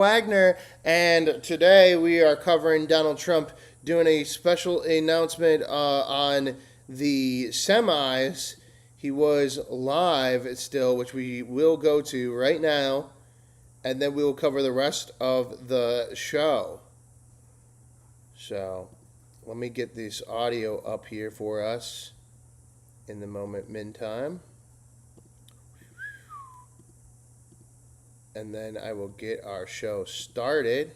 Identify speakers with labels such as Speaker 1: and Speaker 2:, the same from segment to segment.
Speaker 1: Wagner, and today we are covering Donald Trump doing a special announcement on the semis. He was live still, which we will go to right now, and then we will cover the rest of the show. So, let me get this audio up here for us in the meantime. And then I will get our show started.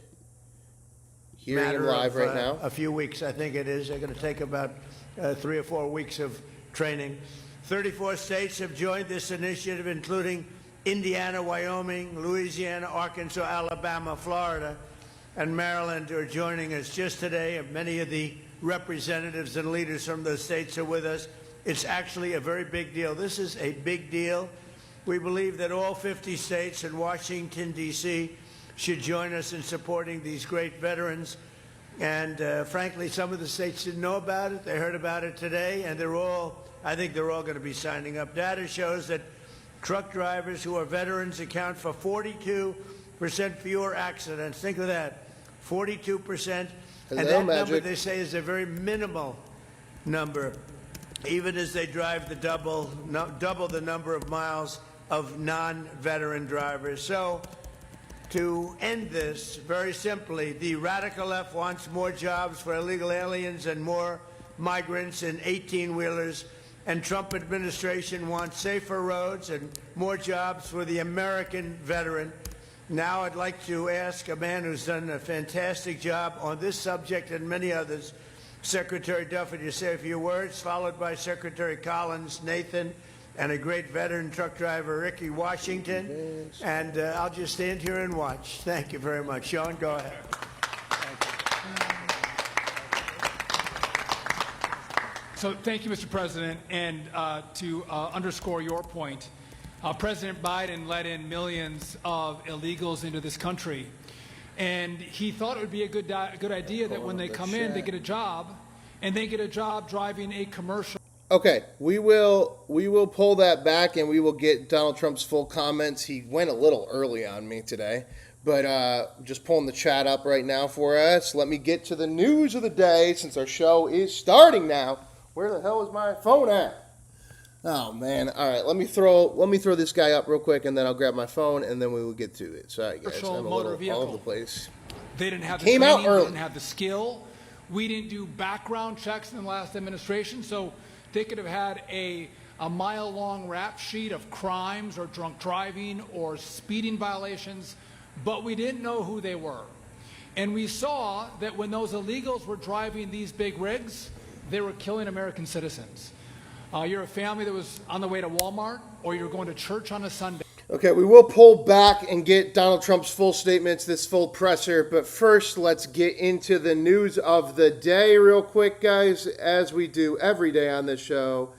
Speaker 1: Hearing him live right now.
Speaker 2: A few weeks, I think it is. They're going to take about 3 or 4 weeks of training. 34 states have joined this initiative, including Indiana, Wyoming, Louisiana, Arkansas, Alabama, Florida, and Maryland are joining us just today. And many of the representatives and leaders from those states are with us. It's actually a very big deal. This is a big deal. We believe that all 50 states and Washington, D.C. should join us in supporting these great veterans. And frankly, some of the states didn't know about it. They heard about it today, and I think they're all going to be signing up. Data shows that truck drivers who are veterans account for 42% fewer accidents. Think of that, 42%.
Speaker 1: Hello,
Speaker 2: and that
Speaker 1: Magic.
Speaker 2: number, they say, is a very minimal number, even as they drive the double the number of miles of non-veteran drivers. So, to end this, very simply, the radical left wants more jobs for illegal aliens and more migrants in 18-wheelers, and Trump administration wants safer roads and more jobs for the American veteran. Now I'd like to ask a man who's done a fantastic job on this subject and many others, Secretary Duffy, to say a few words, followed by Secretary Collins, Nathan, and a great veteran truck driver, Ricky Washington. And I'll just stand here and watch. Thank you very much. Sean, go ahead.
Speaker 3: So thank you, Mr. President. And to underscore your point, President Biden let in millions of illegals into this country. And he thought it would be a good idea that when they come in, they get a job, and they get a job driving a commercial.
Speaker 1: Okay, we will pull that back, and we will get Donald Trump's full comments. He went a little early on me today, but just pulling the chat up right now for us. Let me get to the news of the day since our show is starting now. Where the hell is my phone at? Oh man! All right, let me throw this guy up real quick, and then I'll grab my phone, and then we will get to it. Sorry, guys, I'm a little all over the place.
Speaker 3: They didn't have the
Speaker 1: Came
Speaker 3: training,
Speaker 1: out early.
Speaker 3: They didn't have the skill. We didn't do background checks in the last administration, so they could have had a mile-long rap sheet of crimes or drunk driving or speeding violations, but we didn't know who they were. And we saw that when those illegals were driving these big rigs, they were killing American citizens. You're a family that was on the way to Walmart, or you're going to church on a Sunday. Okay,
Speaker 1: we will pull back and get Donald Trump's full statements, this full presser. But first, let's get into the news of the day real quick, guys, as we do every day on this show.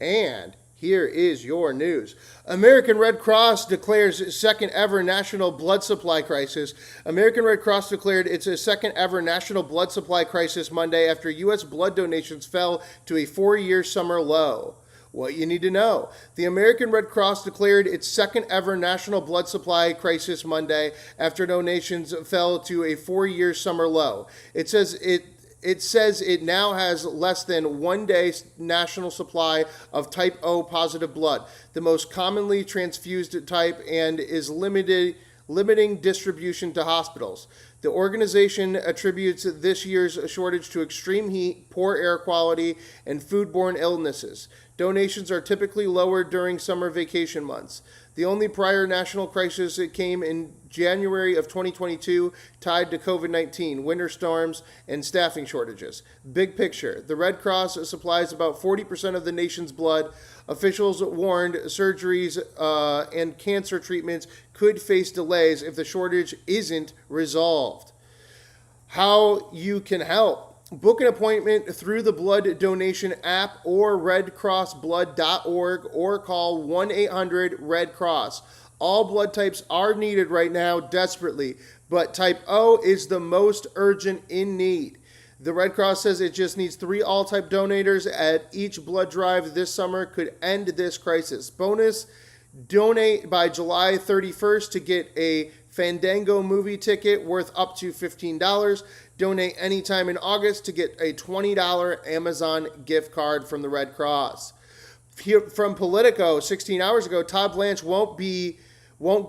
Speaker 1: And here is your news. American Red Cross declares second ever national blood supply crisis. American Red Cross declared its second ever national blood supply crisis Monday after U.S. blood donations fell to a 4-year summer low. What you need to know. The American Red Cross declared its second ever national blood supply crisis Monday after donations fell to a 4-year summer low. It says it now has less than 1 day's national supply of type O positive blood, the most commonly transfused type, and is limiting distribution to hospitals. The organization attributes this year's shortage to extreme heat, poor air quality, and foodborne illnesses. Donations are typically lower during summer vacation months. The only prior national crisis came in January of 2022, tied to COVID-19, winter storms, and staffing shortages. Big picture, the Red Cross supplies about 40% of the nation's blood. Officials warned surgeries and cancer treatments could face delays if the shortage isn't resolved. How you can help. Book an appointment through the blood donation app or redcrossblood.org or call 1-800-RED-CROSS. All blood types are needed right now desperately, but type O is the most urgent in need. The Red Cross says it just needs 3 all-type donators at each blood drive this summer could end this crisis. Bonus, donate by July 31st to get a Fandango movie ticket worth up to $15. Donate anytime in August to get a $20 Amazon gift card from the Red Cross. Here from Politico, 16 hours ago, Todd Blanche won't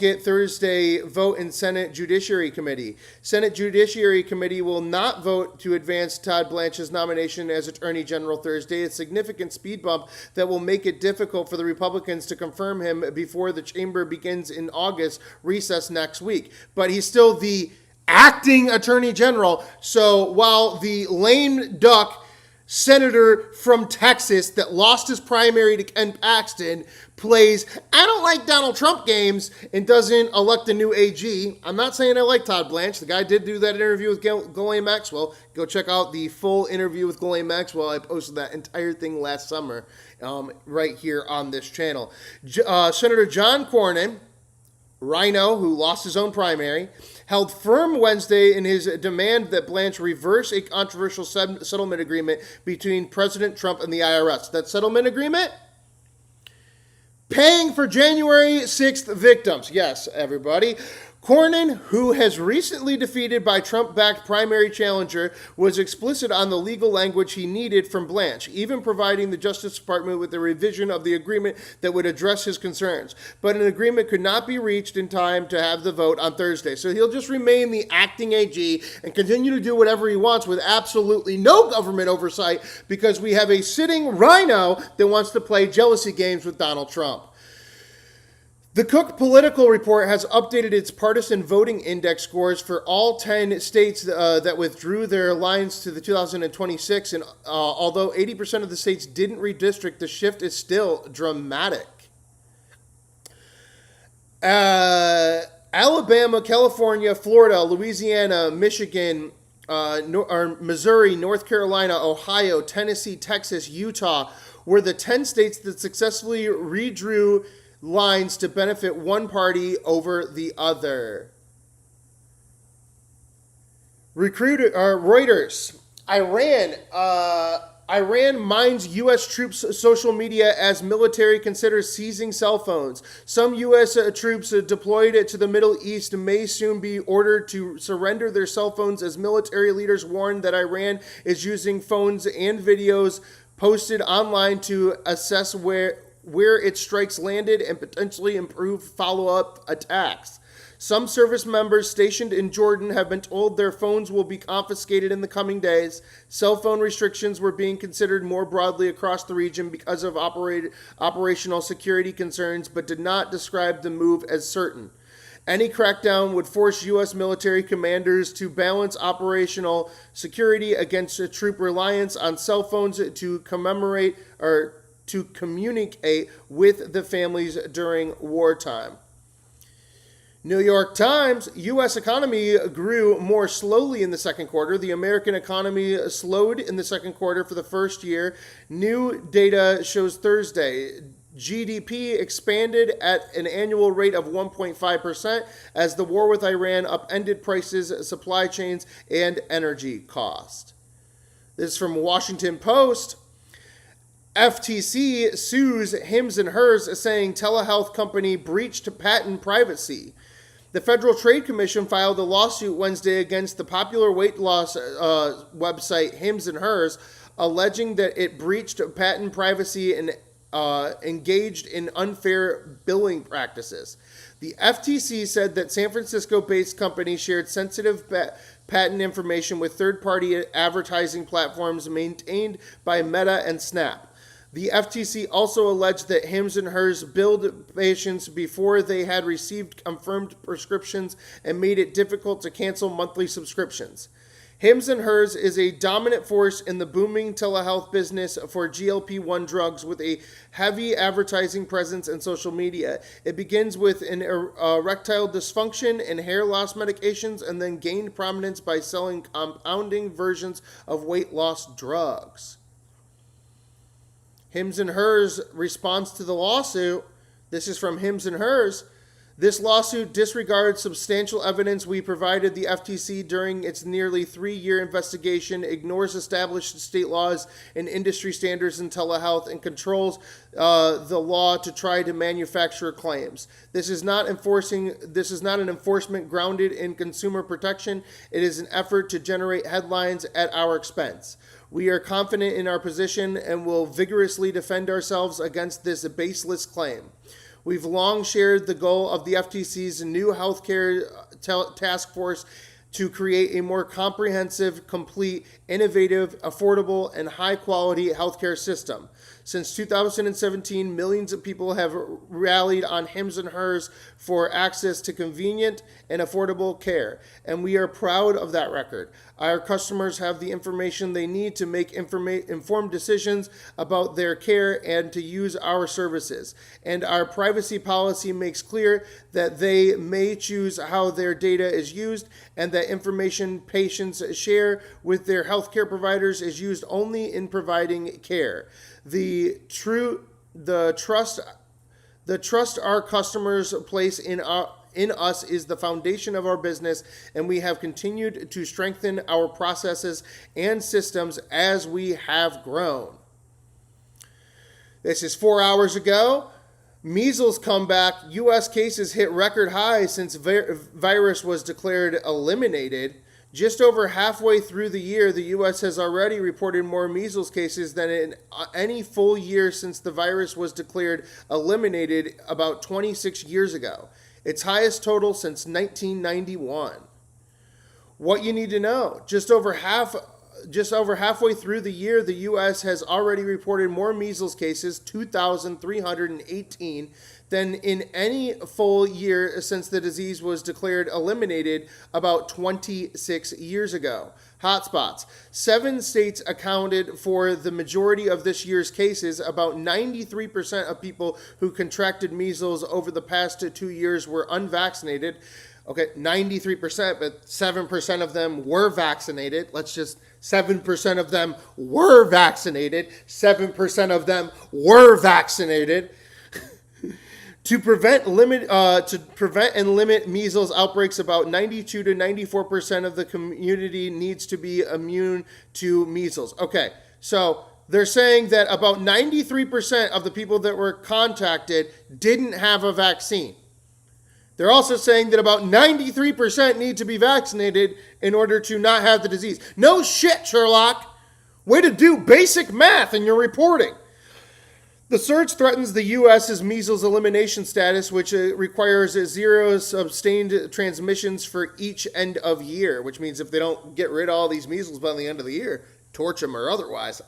Speaker 1: get Thursday vote in Senate Judiciary Committee. Senate Judiciary Committee will not vote to advance Todd Blanche's nomination as Attorney General Thursday, a significant speed bump that will make it difficult for the Republicans to confirm him before the chamber begins in August recess next week. But he's still the acting Attorney General, so while the lame duck senator from Texas that lost his primary to Ken Paxton plays "I don't like Donald Trump" games and doesn't elect a new AG. I'm not saying I like Todd Blanche. The guy did do that interview with Ghislaine Maxwell. Go check out the full interview with Ghislaine Maxwell. I posted that entire thing last summer right here on this channel. Senator John Cornyn, Rhino, who lost his own primary, held firm Wednesday in his demand that Blanche reverse a controversial settlement agreement between President Trump and the IRS. That settlement agreement? Paying for January 6th victims. Yes, everybody. Cornyn, who has recently defeated by Trump-backed primary challenger, was explicit on the legal language he needed from Blanche, even providing the Justice Department with a revision of the agreement that would address his concerns. But an agreement could not be reached in time to have the vote on Thursday. So he'll just remain the acting AG and continue to do whatever he wants with absolutely no government oversight because we have a sitting rhino that wants to play jealousy games with Donald Trump. The Cook Political Report has updated its partisan voting index scores for all 10 states that withdrew their lines to the 2026, and although 80% of the states didn't redistrict, the shift is still dramatic. Alabama, California, Florida, Louisiana, Michigan, Missouri, North Carolina, Ohio, Tennessee, Texas, Utah were the 10 states that successfully redrew lines to benefit one party over the other. Reuters. Iran mines U.S. troops' social media as military considers seizing cell phones. Some U.S. troops deployed to the Middle East may soon be ordered to surrender their cell phones as military leaders warn that Iran is using phones and videos posted online to assess where its strikes landed and potentially improve follow-up attacks. Some service members stationed in Jordan have been told their phones will be confiscated in the coming days. Cell phone restrictions were being considered more broadly across the region because of operational security concerns, but did not describe the move as certain. Any crackdown would force U.S. military commanders to balance operational security against a troop reliance on cell phones to communicate with the families during wartime. New York Times, U.S. economy grew more slowly in the second quarter. The American economy slowed in the second quarter for the first year. New data shows Thursday. GDP expanded at an annual rate of 1.5% as the war with Iran upended prices, supply chains, and energy cost. This is from Washington Post. FTC sues Hims and Hers, saying telehealth company breached patent privacy. The Federal Trade Commission filed a lawsuit Wednesday against the popular weight loss website Hims and Hers, alleging that it breached patent privacy and engaged in unfair billing practices. The FTC said that San Francisco-based company shared sensitive patent information with third-party advertising platforms maintained by Meta and Snap. The FTC also alleged that Hims and Hers billed patients before they had received confirmed prescriptions and made it difficult to cancel monthly subscriptions. Hims and Hers is a dominant force in the booming telehealth business for GLP-1 drugs with a heavy advertising presence and social media. It begins with an erectile dysfunction and hair loss medications and then gained prominence by selling compounding versions of weight loss drugs. Hims and Hers response to the lawsuit. This is from Hims and Hers. This lawsuit disregards substantial evidence we provided the FTC during its nearly 3-year investigation, ignores established state laws and industry standards in telehealth, and controls the law to try to manufacture claims. This is not an enforcement grounded in consumer protection. It is an effort to generate headlines at our expense. We are confident in our position and will vigorously defend ourselves against this baseless claim. We've long shared the goal of the FTC's new healthcare task force to create a more comprehensive, complete, innovative, affordable, and high-quality healthcare system. Since 2017, millions of people have rallied on Hims and Hers for access to convenient and affordable care, and we are proud of that record. Our customers have the information they need to make informed decisions about their care and to use our services. And our privacy policy makes clear that they may choose how their data is used, and that information patients share with their healthcare providers is used only in providing care. The trust our customers place in us is the foundation of our business, and we have continued to strengthen our processes and systems as we have grown. This is 4 hours ago. Measles comeback. U.S. cases hit record highs since virus was declared eliminated. Just over halfway through the year, the U.S. has already reported more measles cases than in any full year since the virus was declared eliminated about 26 years ago. Its highest total since 1991. What you need to know: just over halfway through the year, the U.S. has already reported more measles cases, 2,318, than in any full year since the disease was declared eliminated about 26 years ago. Hotspots. 7 states accounted for the majority of this year's cases. About 93% of people who contracted measles over the past 2 years were unvaccinated. Okay, 93%, but 7% of them were vaccinated. 7% of them were vaccinated. 7% of them were vaccinated. To prevent and limit measles outbreaks, about 92 to 94% of the community needs to be immune to measles. Okay, so they're saying that about 93% of the people that were contacted didn't have a vaccine. They're also saying that about 93% need to be vaccinated in order to not have the disease. No shit, Sherlock. Way to do basic math in your reporting. The surge threatens the U.S.'s measles elimination status, which requires 0 sustained transmissions for each end of year, which means if they don't get rid of all these measles by the end of the year, torch them or otherwise,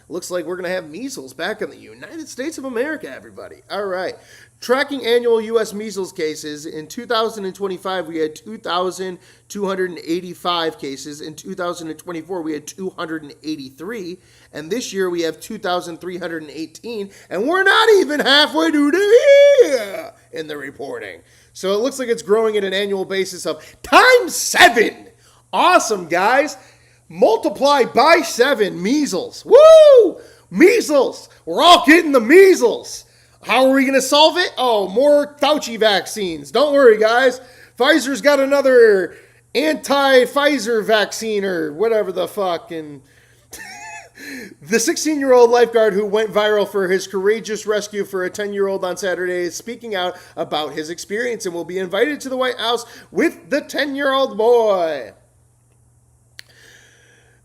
Speaker 1: looks like we're going to have measles back in the United States of America, everybody. All right. Tracking annual U.S. measles cases, in 2025, we had 2,285 cases. In 2024, we had 283. And this year, we have 2,318. And we're not even halfway through the year in the reporting. So it looks like it's growing at an annual basis of times 7. Awesome, guys. Multiply by 7 measles. Woo! Measles. We're all getting the measles. How are we going to solve it? Oh, more Fauci vaccines. Don't worry, guys. Pfizer's got another anti-Pfizer vaccine or whatever the fuck. And the 16-year-old lifeguard who went viral for his courageous rescue for a 10-year-old on Saturday is speaking out about his experience and will be invited to the White House with the 10-year-old boy.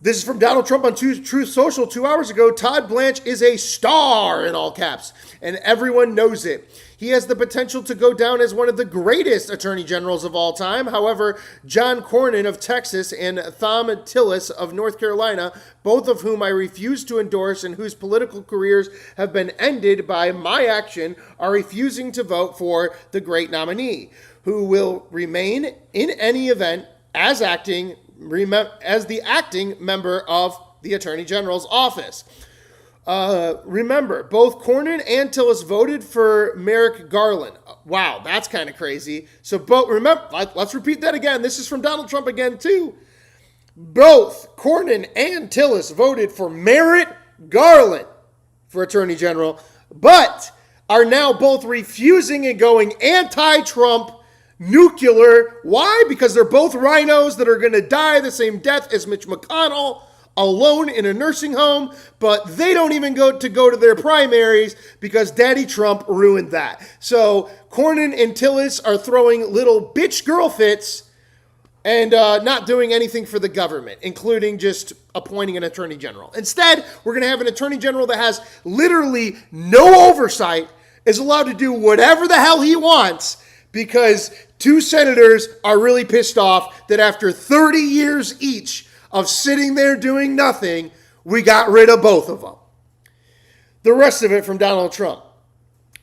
Speaker 1: This is from Donald Trump on Truth Social 2 hours ago. Todd Blanche is a star, in all caps, and everyone knows it. He has the potential to go down as one of the greatest attorney generals of all time. However, John Cornyn of Texas and Thom Tillis of North Carolina, both of whom I refuse to endorse and whose political careers have been ended by my action, are refusing to vote for the great nominee, who will remain in any event as the acting member of the Attorney General's office. Remember, both Cornyn and Tillis voted for Merrick Garland. Wow, that's kind of crazy. So let's repeat that again. This is from Donald Trump again, too. Both Cornyn and Tillis voted for Merrick Garland for Attorney General, but are now both refusing and going anti-Trump nuclear. Why? Because they're both rhinos that are going to die the same death as Mitch McConnell, alone in a nursing home, but they don't even go to their primaries because Daddy Trump ruined that. So Cornyn and Tillis are throwing little bitch girl fits and not doing anything for the government, including just appointing an attorney general. Instead, we're going to have an attorney general that has literally no oversight, is allowed to do whatever the hell he wants, because two senators are really pissed off that after 30 years each of sitting there doing nothing, we got rid of both of them. The rest of it from Donald Trump.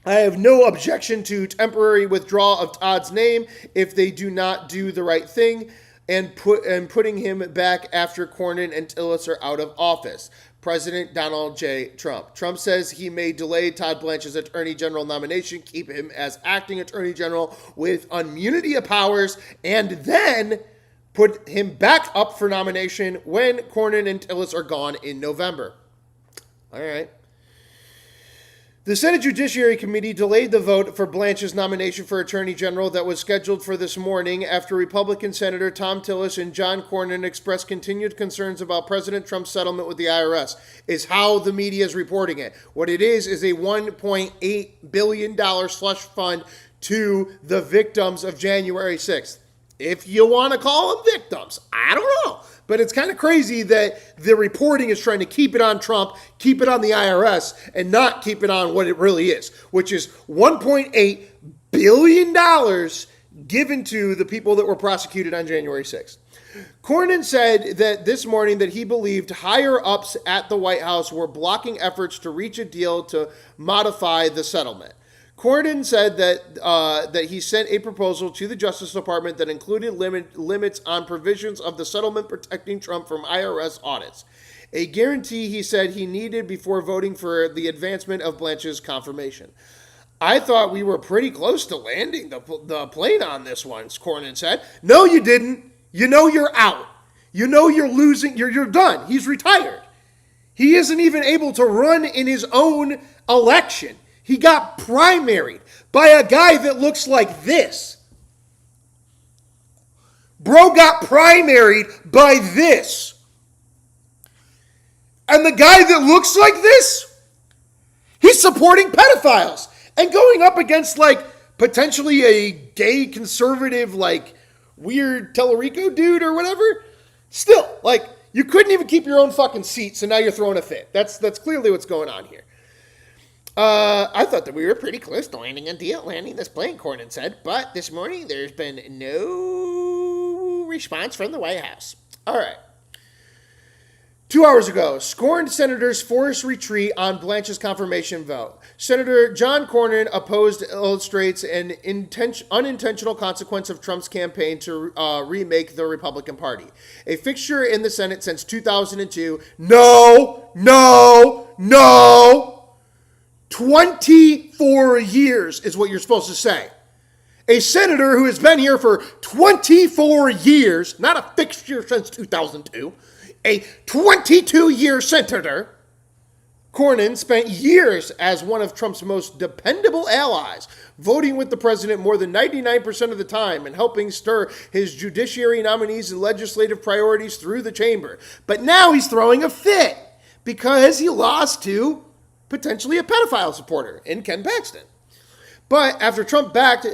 Speaker 1: I have no objection to temporary withdrawal of Todd's name if they do not do the right thing and putting him back after Cornyn and Tillis are out of office. President Donald J. Trump. Trump says he may delay Todd Blanche's attorney general nomination, keep him as acting attorney general with immunity of powers, and then put him back up for nomination when Cornyn and Tillis are gone in November. All right. The Senate Judiciary Committee delayed the vote for Blanche's nomination for Attorney General that was scheduled for this morning after Republican Senator Tom Tillis and John Cornyn expressed continued concerns about President Trump's settlement with the IRS, is how the media is reporting it. What it is a $1.8 billion slush fund to the victims of January 6th. If you want to call them victims, I don't know. But it's kind of crazy that the reporting is trying to keep it on Trump, keep it on the IRS, and not keep it on what it really is, which is $1.8 billion given to the people that were prosecuted on January 6th. Cornyn said that this morning that he believed higher-ups at the White House were blocking efforts to reach a deal to modify the settlement. Cornyn said that he sent a proposal to the Justice Department that included limits on provisions of the settlement protecting Trump from IRS audits. A guarantee he said he needed before voting for the advancement of Blanche's confirmation. I thought we were pretty close to landing the plane on this one, Cornyn said. No, you didn't. You know you're out. You know you're losing. You're done. He's retired. He isn't even able to run in his own election. He got primaried by a guy that looks like this. Bro got primaried by this. And the guy that looks like this, he's supporting pedophiles and going up against like potentially a gay conservative, like weird Tellerico dude or whatever. Still, like you couldn't even keep your own fucking seat, so now you're throwing a fit. That's clearly what's going on here. I thought that we were pretty close to landing this plane, Cornyn said, but this morning there's been no response from the White House. All right. 2 hours ago, scorned senators forced retreat on Blanche's confirmation vote. Senator John Cornyn opposed illustrates an unintentional consequence of Trump's campaign to remake the Republican Party. A fixture in the Senate since 2002. No. 24 years is what you're supposed to say. A senator who has been here for 24 years, not a fixture since 2002, a 22-year senator, Cornyn spent years as one of Trump's most dependable allies, voting with the president more than 99% of the time and helping stir his judiciary nominees and legislative priorities through the chamber. But now he's throwing a fit because he lost to potentially a pedophile supporter in Ken Paxton. But after Trump backed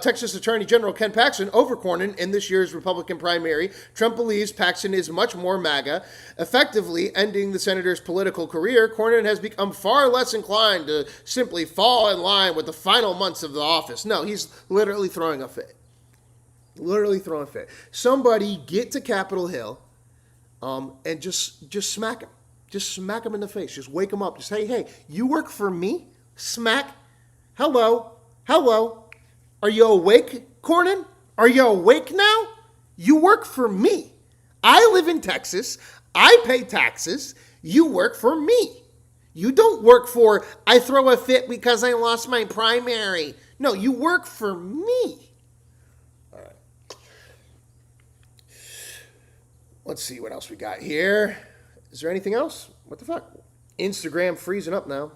Speaker 1: Texas Attorney General Ken Paxton over Cornyn in this year's Republican primary, Trump believes Paxton is much more MAGA, effectively ending the senator's political career. Cornyn has become far less inclined to simply fall in line with the final months of the office. No, he's literally throwing a fit. Somebody get to Capitol Hill and just smack him. Just smack him in the face. Just wake him up. Just say, hey, you work for me? Smack. Hello. Are you awake, Cornyn? Are you awake now? You work for me. I live in Texas. I pay taxes. You work for me. You don't work for, I throw a fit because I lost my primary. No, you work for me. All right. Let's see what else we got here. Is there anything else? What the fuck? Instagram freezing up now.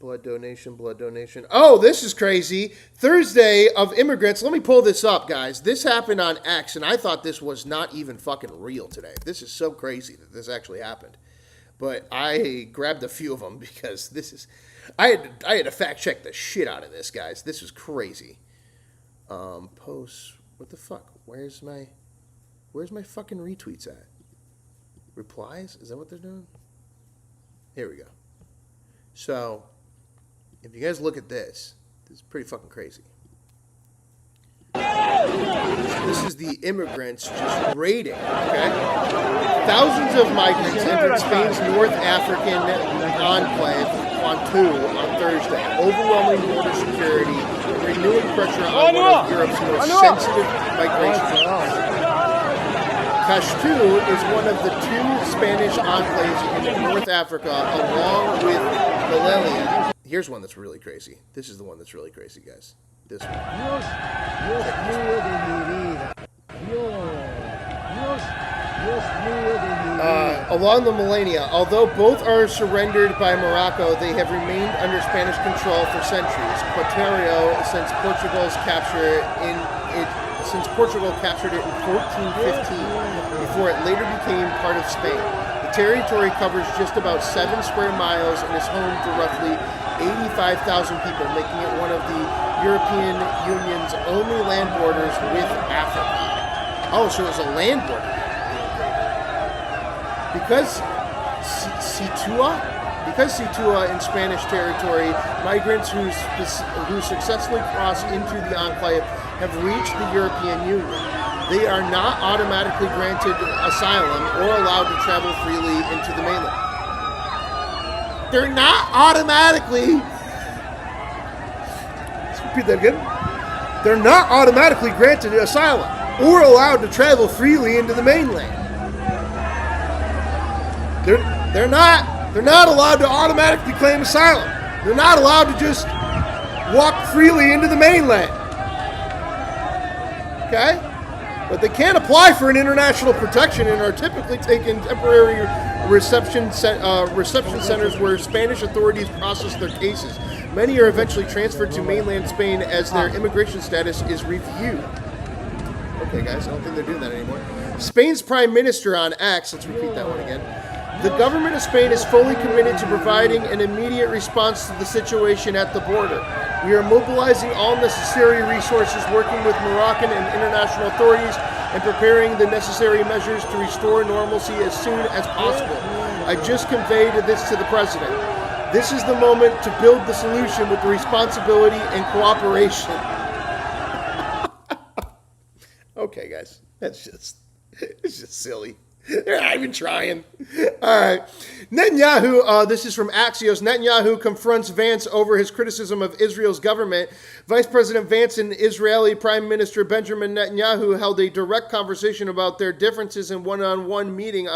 Speaker 1: Blood donation, blood donation. Oh, this is crazy. Thursday of immigrants. Let me pull this up, guys. This happened on X, and I thought this was not even fucking real today. This is so crazy that this actually happened. But I grabbed a few of them because this is... I had to fact check the shit out of this, guys. This was crazy. Posts. What the fuck? Where's my fucking retweets at? Replies? Is that what they're doing? Here we go. So, if you guys look at this is pretty fucking crazy. This is the immigrants just raiding, okay? Thousands of migrants entered Spain's North African enclave, Confronts, on Thursday, overwhelming border security and renewing pressure on one of Europe's most sensitive migration routes. Kashtu is one of the two Spanish enclaves in North Africa, along with Millennial. Here's one that's really crazy. This is the one that's really crazy, guys. This one. Along the Millennial, although both are surrendered by Morocco, they have remained under Spanish control for centuries. Quatero, since Portugal captured it in 1415, before it later became part of Spain. The territory covers just about 7 square miles and is home to roughly 85,000 people, making it one of the European Union's only land borders with Africa. Oh, so it's a land border. Because Situa in Spanish territory, migrants who successfully cross into the enclave have reached the European Union. They are not automatically granted asylum or allowed to travel freely into the mainland. They're not automatically... Let's repeat that again. They're not automatically granted asylum or allowed to travel freely into the mainland. They're not allowed to automatically claim asylum. They're not allowed to just walk freely into the mainland. Okay? But they can apply for an international protection and are typically taken temporary reception centers where Spanish authorities process their cases. Many are eventually transferred to mainland Spain as their immigration status is reviewed. Okay, guys, I don't think they're doing that anymore. Spain's Prime Minister on X, let's repeat that one again. The government of Spain is fully committed to providing an immediate response to the situation at the border. We are mobilizing all necessary resources, working with Moroccan and international authorities, and preparing the necessary measures to restore normalcy as soon as possible. I just conveyed this to the president. This is the moment to build the solution with the responsibility and cooperation. Okay, guys, it's just silly. They're not even trying. All right. Netanyahu, this is from Axios. Netanyahu confronts Vance over his criticism of Israel's government. Vice President Vance and Israeli Prime Minister Benjamin Netanyahu held a direct conversation about their differences in one-on-one meeting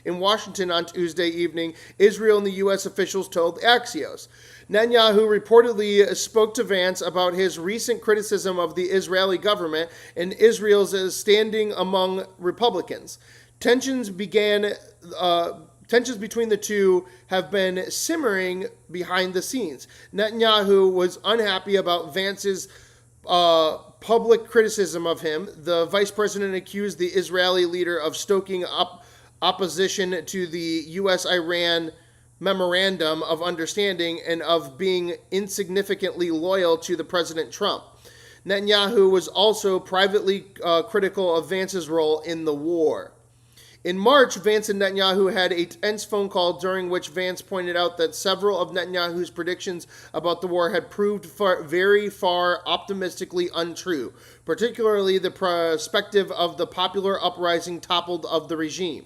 Speaker 1: in Washington on Tuesday evening, Israel and the U.S. officials told Axios. Netanyahu reportedly spoke to Vance about his recent criticism of the Israeli government and Israel's standing among Republicans. Tensions between the two have been simmering behind the scenes. Netanyahu was unhappy about Vance's public criticism of him. The vice president accused the Israeli leader of stoking up opposition to the U.S.-Iran memorandum of understanding and of being insignificantly loyal to the President Trump. Netanyahu was also privately critical of Vance's role in the war. In March, Vance and Netanyahu had a tense phone call during which Vance pointed out that several of Netanyahu's predictions about the war had proved very far optimistically untrue, particularly the perspective of the popular uprising toppled of the regime.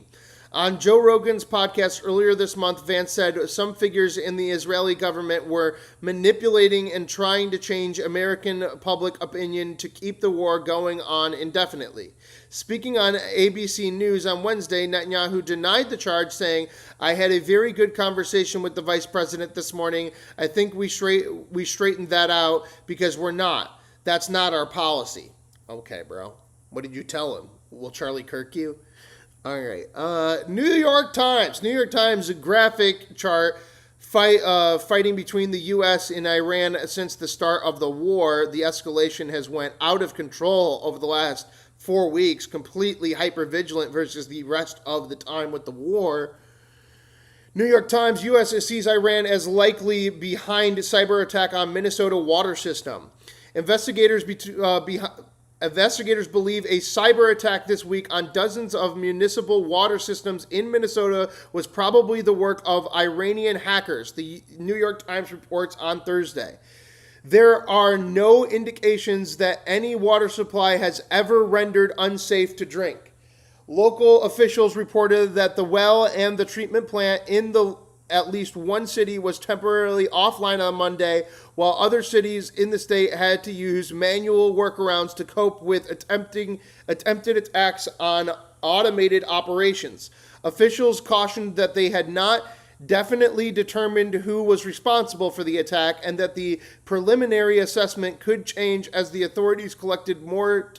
Speaker 1: On Joe Rogan's podcast earlier this month, Vance said some figures in the Israeli government were manipulating and trying to change American public opinion to keep the war going on indefinitely. Speaking on ABC News on Wednesday, Netanyahu denied the charge, saying, "I had a very good conversation with the vice president this morning. I think we straightened that out because we're not. That's not our policy." Okay, bro. What did you tell him? Will Charlie Kirk you? All right. New York Times graphic chart fighting between the U.S. and Iran since the start of the war. The escalation has went out of control over the last 4 weeks, completely hypervigilant versus the rest of the time with the war. New York Times, U.S. sees Iran as likely behind cyber attack on Minnesota water system. Investigators believe a cyber attack this week on dozens of municipal water systems in Minnesota was probably the work of Iranian hackers, the New York Times reports on Thursday. There are no indications that any water supply has ever rendered unsafe to drink. Local officials reported that the well and the treatment plant in at least one city was temporarily offline on Monday, while other cities in the state had to use manual workarounds to cope with attempted attacks on automated operations. Officials cautioned that they had not definitely determined who was responsible for the attack and that the preliminary assessment could change as the authorities collected more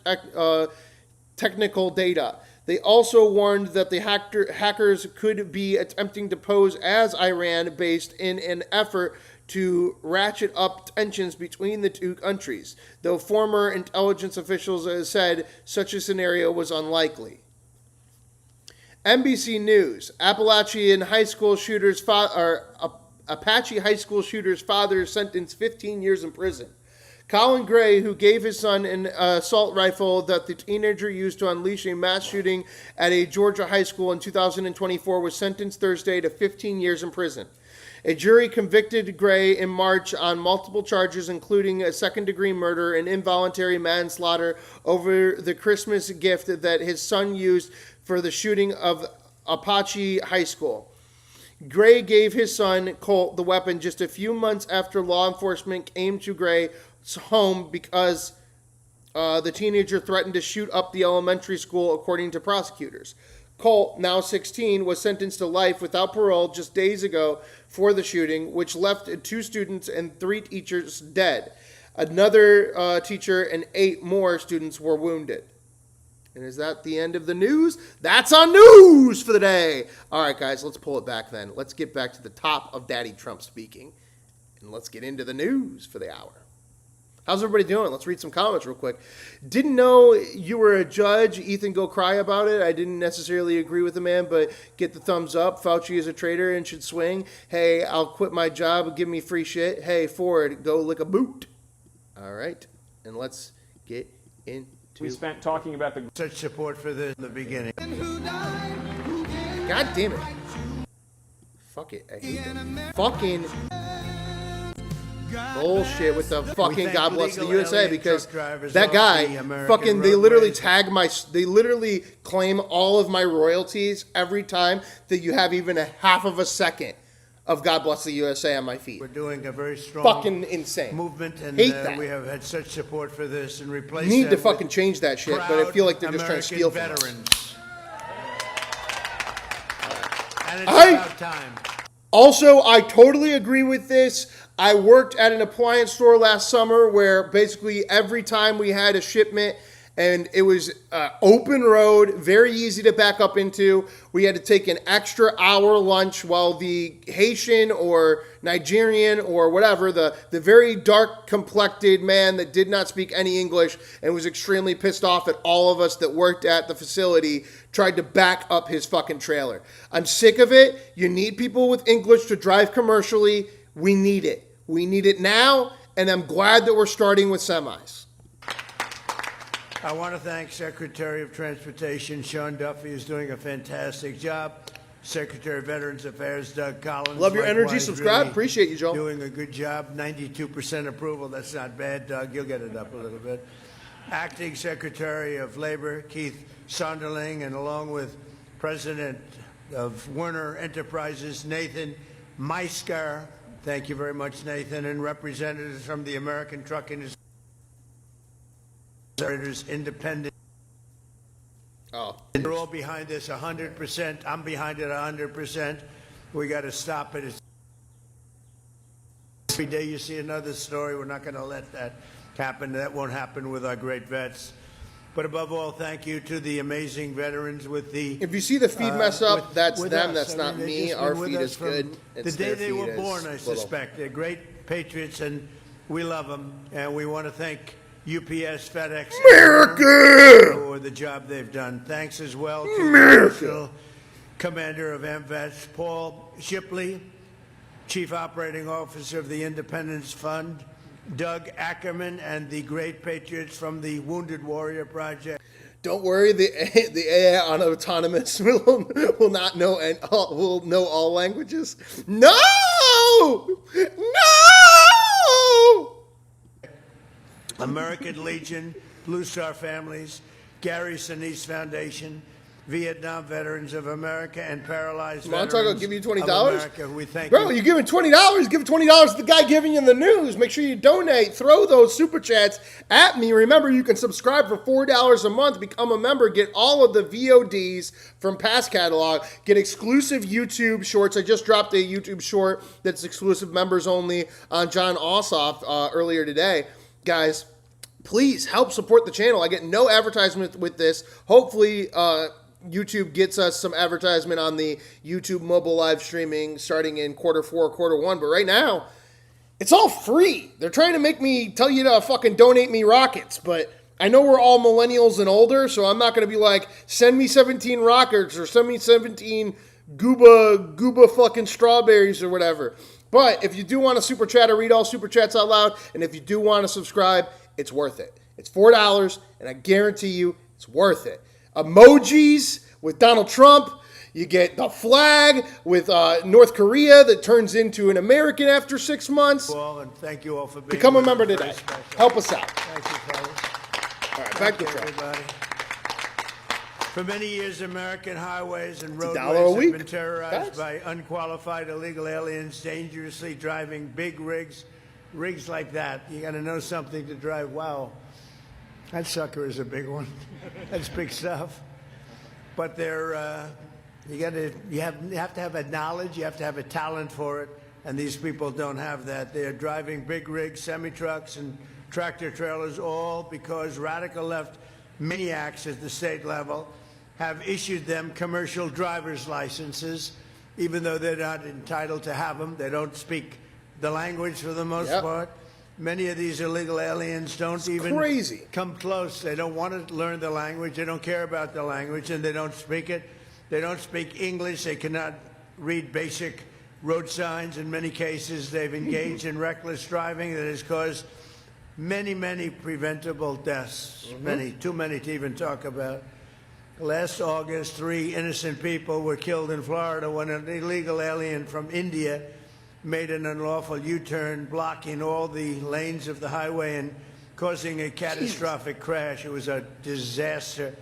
Speaker 1: technical data. They also warned that the hackers could be attempting to pose as Iran-based in an effort to ratchet up tensions between the two countries, though former intelligence officials said such a scenario was unlikely. NBC News: Apache high school shooter's father sentenced 15 years in prison. Colin Gray, who gave his son an assault rifle that the teenager used to unleash a mass shooting at a Georgia high school in 2024, was sentenced Thursday to 15 years in prison. A jury convicted Gray in March on multiple charges, including a second-degree murder and involuntary manslaughter over the Christmas gift that his son used for the shooting of Apalachee High School. Gray gave his son, Colt, the weapon just a few months after law enforcement came to Gray's home because the teenager threatened to shoot up the elementary school, according to prosecutors. Colt, now 16, was sentenced to life without parole just days ago for the shooting, which left 2 students and 3 teachers dead. Another teacher and 8 more students were wounded. And is that the end of the news? That's our news for the day. All right, guys, let's pull it back then. Let's get back to the top of Daddy Trump speaking, and let's get into the news for the hour. How's everybody doing? Let's read some comments real quick. Didn't know you were a judge. Ethan, go cry about it. I didn't necessarily agree with the man, but get the thumbs up. Fauci is a traitor and should swing. Hey, I'll quit my job. Give me free shit. Hey, Ford, go lick a boot. All right, and let's get into.
Speaker 4: We spent talking about the
Speaker 2: Such support for this in the beginning.
Speaker 1: God damn it. Fuck it. I hate that. Fucking bullshit with the fucking God bless the USA, because that guy fucking, they literally they literally claim all of my royalties every time that you have even a half of a second of God bless the USA on my feed.
Speaker 2: We're doing a very strong
Speaker 1: Fucking insane
Speaker 2: movement, and
Speaker 1: hate that.
Speaker 2: we have had such support for this and replace
Speaker 1: Need to
Speaker 2: them
Speaker 1: fucking
Speaker 2: with
Speaker 1: change that shit, but I feel like they're just trying to steal from us.
Speaker 2: veterans. And it's
Speaker 1: I-
Speaker 2: about time.
Speaker 1: Also, I totally agree with this. I worked at an appliance store last summer where basically every time we had a shipment and it was open road, very easy to back up into, we had to take an extra hour lunch while the Haitian or Nigerian or whatever, the very dark complected man that did not speak any English and was extremely pissed off at all of us that worked at the facility, tried to back up his fucking trailer. I'm sick of it. You need people with English to drive commercially. We need it. We need it now, and I'm glad that we're starting with semis.
Speaker 2: I want to thank Secretary of Transportation Sean Duffy, who's doing a fantastic job. Secretary of Veterans Affairs Doug Collins.
Speaker 1: Love your energy.
Speaker 2: likewise,
Speaker 1: Subscribe.
Speaker 2: really
Speaker 1: Appreciate you, Joe.
Speaker 2: Doing a good job. 92% approval. That's not bad, Doug. You'll get it up a little bit. Acting Secretary of Labor Keith Sonderling, and along with President of Werner Enterprises Nathan Meisker. Thank you very much, Nathan, and representatives from the American Truck Industry. Independent.
Speaker 1: Oh.
Speaker 2: They're all behind this 100%. I'm behind it 100%. We got to stop it. Every day you see another story. We're not going to let that happen. That won't happen with our great vets. But above all, thank you to the amazing veterans with the...
Speaker 1: If you see the feed mess up, that's
Speaker 2: with
Speaker 1: them.
Speaker 2: us.
Speaker 1: That's not
Speaker 2: they've
Speaker 1: me.
Speaker 2: just
Speaker 1: Our
Speaker 2: been with
Speaker 1: feed
Speaker 2: us
Speaker 1: is
Speaker 2: from
Speaker 1: good.
Speaker 2: The
Speaker 1: It's
Speaker 2: day
Speaker 1: their
Speaker 2: they
Speaker 1: feed
Speaker 2: were
Speaker 1: is
Speaker 2: born, I
Speaker 1: little.
Speaker 2: suspect. They're great patriots, and we love them. And we want to thank UPS, FedEx,
Speaker 1: America!
Speaker 2: for the job they've done. Thanks as well to the National Commander of AMVETS, Paul Shipley, Chief Operating Officer of the Independence Fund, Doug Ackerman, and the great patriots from the Wounded Warrior Project.
Speaker 1: Don't worry, the AI on autonomous will not know and will know all languages. No! No!
Speaker 2: American Legion, Blue Star Families, Gary Sinise Foundation, Vietnam Veterans of America, and Paralyzed
Speaker 1: Montauk
Speaker 2: Veterans
Speaker 1: will give you
Speaker 2: of
Speaker 1: $20?
Speaker 2: America. We thank
Speaker 1: Bro,
Speaker 2: you.
Speaker 1: you're giving $20. Give $20 to the guy giving you the news. Make sure you donate. Throw those super chats at me. Remember, you can subscribe for $4 a month. Become a member. Get all of the VODs from past catalog. Get exclusive YouTube shorts. I just dropped a YouTube short that's exclusive members only on John Ossoff earlier today. Guys, please help support the channel. I get no advertisement with this. Hopefully, YouTube gets us some advertisement on the YouTube mobile live streaming starting in quarter 4, quarter 1. But right now, it's all free. They're trying to make me tell you to fucking donate me rockets. But I know we're all millennials and older, so I'm not going to be like, send me 17 rockets or send me 17 gooba fucking strawberries or whatever. But if you do want to super chat, I read all super chats out loud. And if you do want to subscribe, it's worth it. It's $4, and I guarantee you it's worth it. Emojis with Donald Trump. You get the flag with North Korea that turns into an American after 6 months.
Speaker 2: Paul, and thank you all for being
Speaker 1: Become a
Speaker 2: with
Speaker 1: member
Speaker 2: us. Very
Speaker 1: today.
Speaker 2: special.
Speaker 1: Help us out.
Speaker 2: Thank you, fellas.
Speaker 1: All right, back
Speaker 2: Thank
Speaker 1: to
Speaker 2: you,
Speaker 1: Trump.
Speaker 2: everybody. For many years, American highways and
Speaker 1: $1 a
Speaker 2: roadways
Speaker 1: week.
Speaker 2: have been terrorized
Speaker 1: Guys.
Speaker 2: by unqualified illegal aliens dangerously driving big rigs like that. You got to know something to drive. Wow, that sucker is a big one. That's big stuff. But they're you have to have a knowledge. You have to have a talent for it. And these people don't have that. They're driving big rigs, semi-trucks, and tractor trailers, all because radical left maniacs at the state level have issued them commercial driver's licenses, even though they're not entitled to have them. They don't speak the language for the most part. Many of these illegal aliens don't even come close. They don't want to learn the language. They don't care about the language, and they don't speak it. They don't speak English. They cannot read basic road signs. In many cases, they've engaged in reckless driving that has caused many, many preventable deaths. Many, too many to even talk about. Last August, 3 innocent people were killed in Florida when an illegal alien from India made an unlawful U-turn, blocking all the lanes of the highway and causing a catastrophic crash. It was a disaster.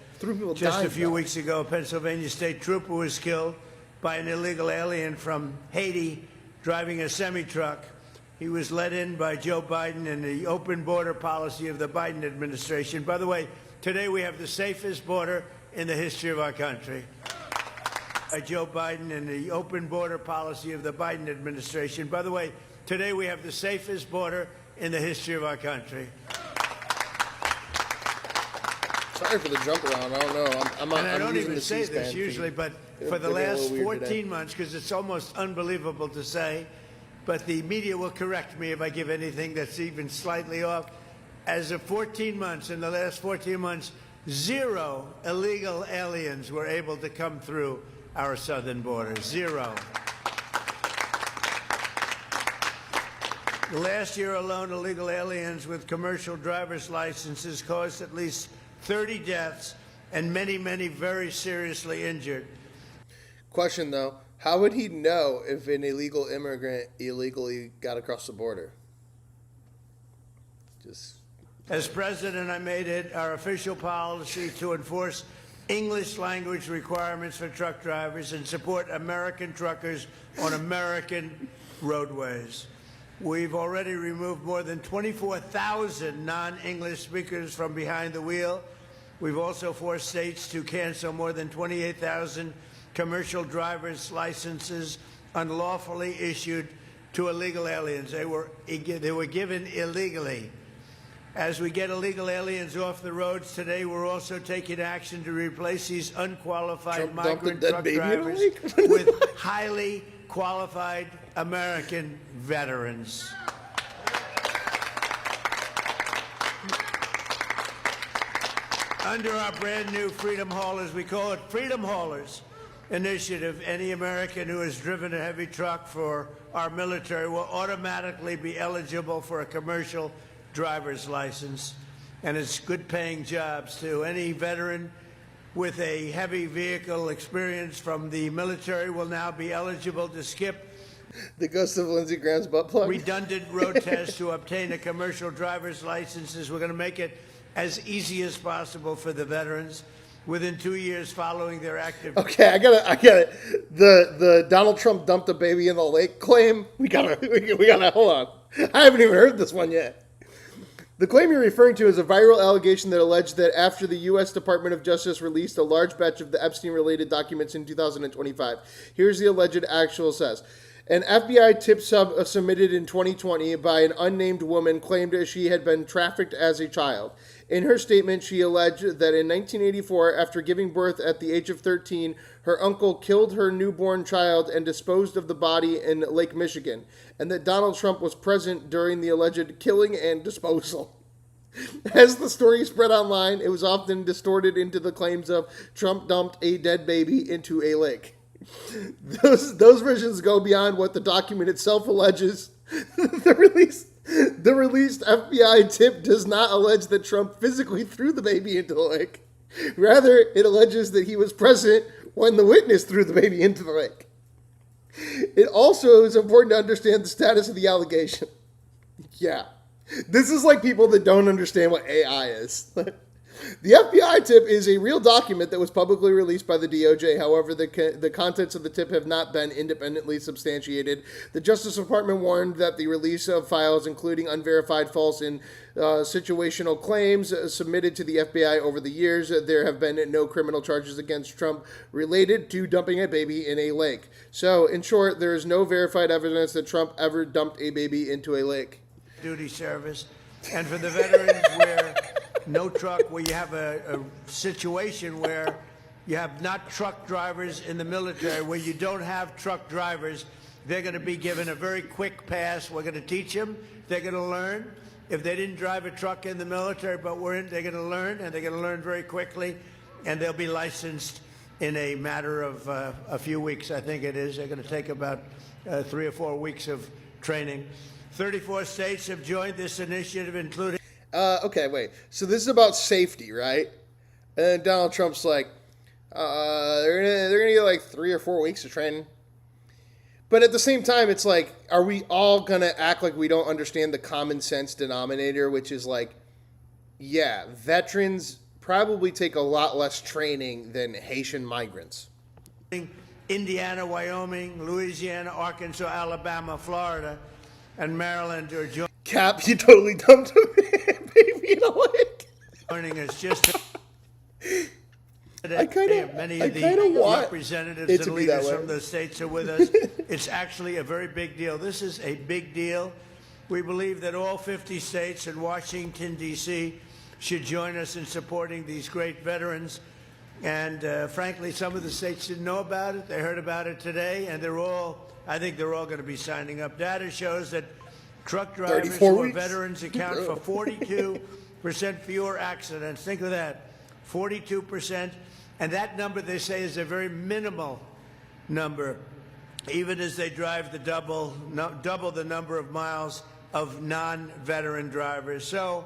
Speaker 2: Just a few weeks ago, a Pennsylvania state trooper was killed by an illegal alien from Haiti driving a semi-truck. He was let in by Joe Biden and the open border policy of the Biden administration. By the way, today we have the safest border in the history of our country. By Joe Biden and the open border policy of the Biden administration. By the way, today we have the safest border in the history of our country.
Speaker 1: Sorry for the jump around. I don't know. I'm
Speaker 2: And I don't
Speaker 1: using
Speaker 2: even
Speaker 1: the
Speaker 2: say
Speaker 1: C-SPAN
Speaker 2: this usually,
Speaker 1: feed.
Speaker 2: but for the
Speaker 1: They're getting a
Speaker 2: last
Speaker 1: little weird
Speaker 2: 14
Speaker 1: today.
Speaker 2: months, because it's almost unbelievable to say, but the media will correct me if I give anything that's even slightly off. As of 14 months, in the last 14 months, 0 illegal aliens were able to come through our southern border. 0. Last year alone, illegal aliens with commercial driver's licenses caused at least 30 deaths and many, many very seriously injured.
Speaker 1: Question though, how would he know if an illegal immigrant illegally got across the border?
Speaker 2: As president, I made it our official policy to enforce English language requirements for truck drivers and support American truckers on American roadways. We've already removed more than 24,000 non-English speakers from behind the wheel. We've also forced states to cancel more than 28,000 commercial driver's licenses unlawfully issued to illegal aliens. They were given illegally. As we get illegal aliens off the roads today, we're also taking action to replace these unqualified migrant truck drivers with highly qualified American veterans. Under our brand new Freedom Haulers, we call it Freedom Haulers initiative, any American who has driven a heavy truck for our military will automatically be eligible for a commercial driver's license, and it's good-paying jobs too. Any veteran with a heavy vehicle experience from the military will now be eligible to skip
Speaker 1: The ghost of Lindsey Graham's butt plug.
Speaker 2: redundant road tests to obtain a commercial driver's license. We're going to make it as easy as possible for the veterans. Within 2 years following their active...
Speaker 1: Okay, I got it. The Donald Trump dumped a baby in the lake claim. We gotta hold on. I haven't even heard this one yet. The claim you're referring to is a viral allegation that alleged that after the U.S. Department of Justice released a large batch of the Epstein-related documents in 2025. Here's the alleged actual says. An FBI tip submitted in 2020 by an unnamed woman claimed she had been trafficked as a child. In her statement, she alleged that in 1984, after giving birth at the age of 13, her uncle killed her newborn child and disposed of the body in Lake Michigan, and that Donald Trump was present during the alleged killing and disposal. As the story spread online, it was often distorted into the claims of Trump dumped a dead baby into a lake. Those versions go beyond what the document itself alleges. The released FBI tip does not allege that Trump physically threw the baby into the lake. Rather, it alleges that he was present when the witness threw the baby into the lake. It also is important to understand the status of the allegation. Yeah. This is like people that don't understand what AI is. The FBI tip is a real document that was publicly released by the DOJ. However, the contents of the tip have not been independently substantiated. The Justice Department warned that the release of files, including unverified, false, and situational claims submitted to the FBI over the years, there have been no criminal charges against Trump related to dumping a baby in a lake. So, in short, there is no verified evidence that Trump ever dumped a baby into a lake.
Speaker 2: Duty service. And for the veterans where no truck, where you have a situation where you have not truck drivers in the military, where you don't have truck drivers, they're going to be given a very quick pass. We're going to teach them. They're going to learn. If they didn't drive a truck in the military, but they're going to learn, and they're going to learn very quickly, and they'll be licensed in a matter of a few weeks, I think it is. They're going to take about 3 or 4 weeks of training. 34 states have joined this initiative, including...
Speaker 1: Okay, wait. So this is about safety, right? And then Donald Trump's like, they're gonna get like 3 or 4 weeks of training. But at the same time, it's like, are we all gonna act like we don't understand the common sense denominator, which is like, yeah, veterans probably take a lot less training than Haitian migrants.
Speaker 2: Indiana, Wyoming, Louisiana, Arkansas, Alabama, Florida, and Maryland are
Speaker 1: Cap, you totally dumped a baby in a lake.
Speaker 2: joining us just today.
Speaker 1: I kind
Speaker 2: Many
Speaker 1: of
Speaker 2: of the
Speaker 1: want
Speaker 2: representatives
Speaker 1: it to
Speaker 2: and
Speaker 1: be that
Speaker 2: leaders
Speaker 1: way.
Speaker 2: from the states are with us. It's actually a very big deal. This is a big deal. We believe that all 50 states and Washington, D.C. should join us in supporting these great veterans. And frankly, some of the states didn't know about it. They heard about it today, and I think they're all going to be signing up. Data shows that truck drivers who are veterans account for 42% fewer accidents. Think of that, 42%. And that number, they say, is a very minimal number, even as they drive the double the number of miles of non-veteran drivers. So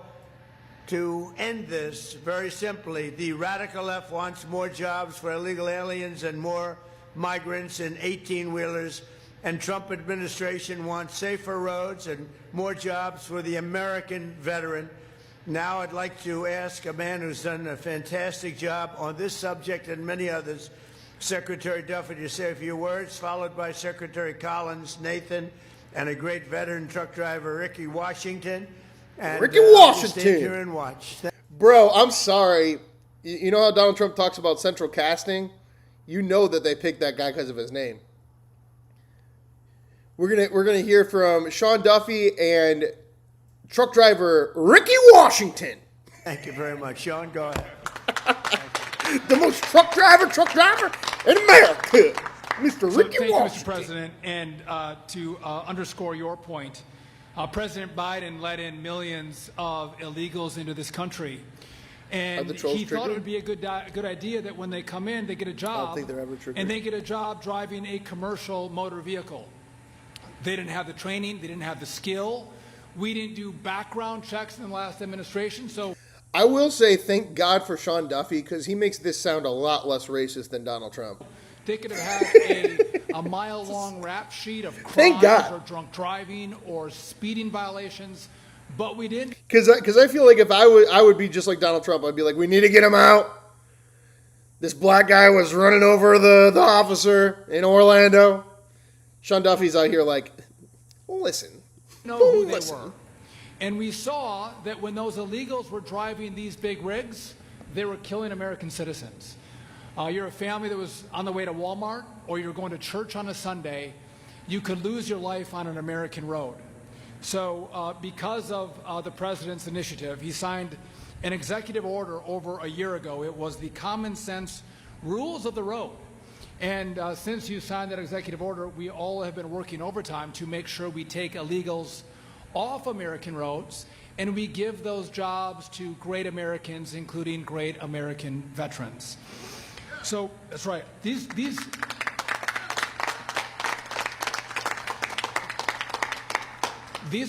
Speaker 2: to end this, very simply, the radical left wants more jobs for illegal aliens and more migrants in 18-wheelers, and Trump administration wants safer roads and more jobs for the American veteran. Now I'd like to ask a man who's done a fantastic job on this subject and many others, Secretary Duffy, to say a few words, followed by Secretary Collins, Nathan, and a great veteran truck driver, Ricky Washington. And,
Speaker 1: Ricky Washington.
Speaker 2: Stay here and watch.
Speaker 1: Bro, I'm sorry. You know how Donald Trump talks about central casting? You know that they picked that guy because of his name. We're gonna hear from Sean Duffy and truck driver Ricky Washington.
Speaker 2: Thank you very much. Sean, go ahead.
Speaker 1: The most truck driver in America, Mr. Ricky
Speaker 3: Thank you,
Speaker 1: Washington.
Speaker 3: Mr. President. And to underscore your point, President Biden let in millions of illegals into this country. And he thought it would be a good idea that when they come in, they get a job.
Speaker 1: I don't think they're ever triggered.
Speaker 3: And they get a job driving a commercial motor vehicle. They didn't have the training. They didn't have the skill. We didn't do background checks in the last administration. So
Speaker 1: I will say thank God for Sean Duffy because he makes this sound a lot less racist than Donald Trump.
Speaker 3: they could have had a mile-long rap sheet of crimes or drunk driving or speeding violations, but we didn't.
Speaker 1: Because I feel like if I would be just like Donald Trump. I'd be like, we need to get him out. This black guy was running over the officer in Orlando. Sean Duffy's out here like, listen.
Speaker 3: Know who they were. And we saw that when those illegals were driving these big rigs, they were killing American citizens. You're a family that was on the way to Walmart or you're going to church on a Sunday, you could lose your life on an American road. So because of the president's initiative, he signed an executive order over a year ago. It was the common sense rules of the road. And since you signed that executive order, we all have been working overtime to make sure we take illegals off American roads and we give those jobs to great Americans, including great American veterans. So that's right. These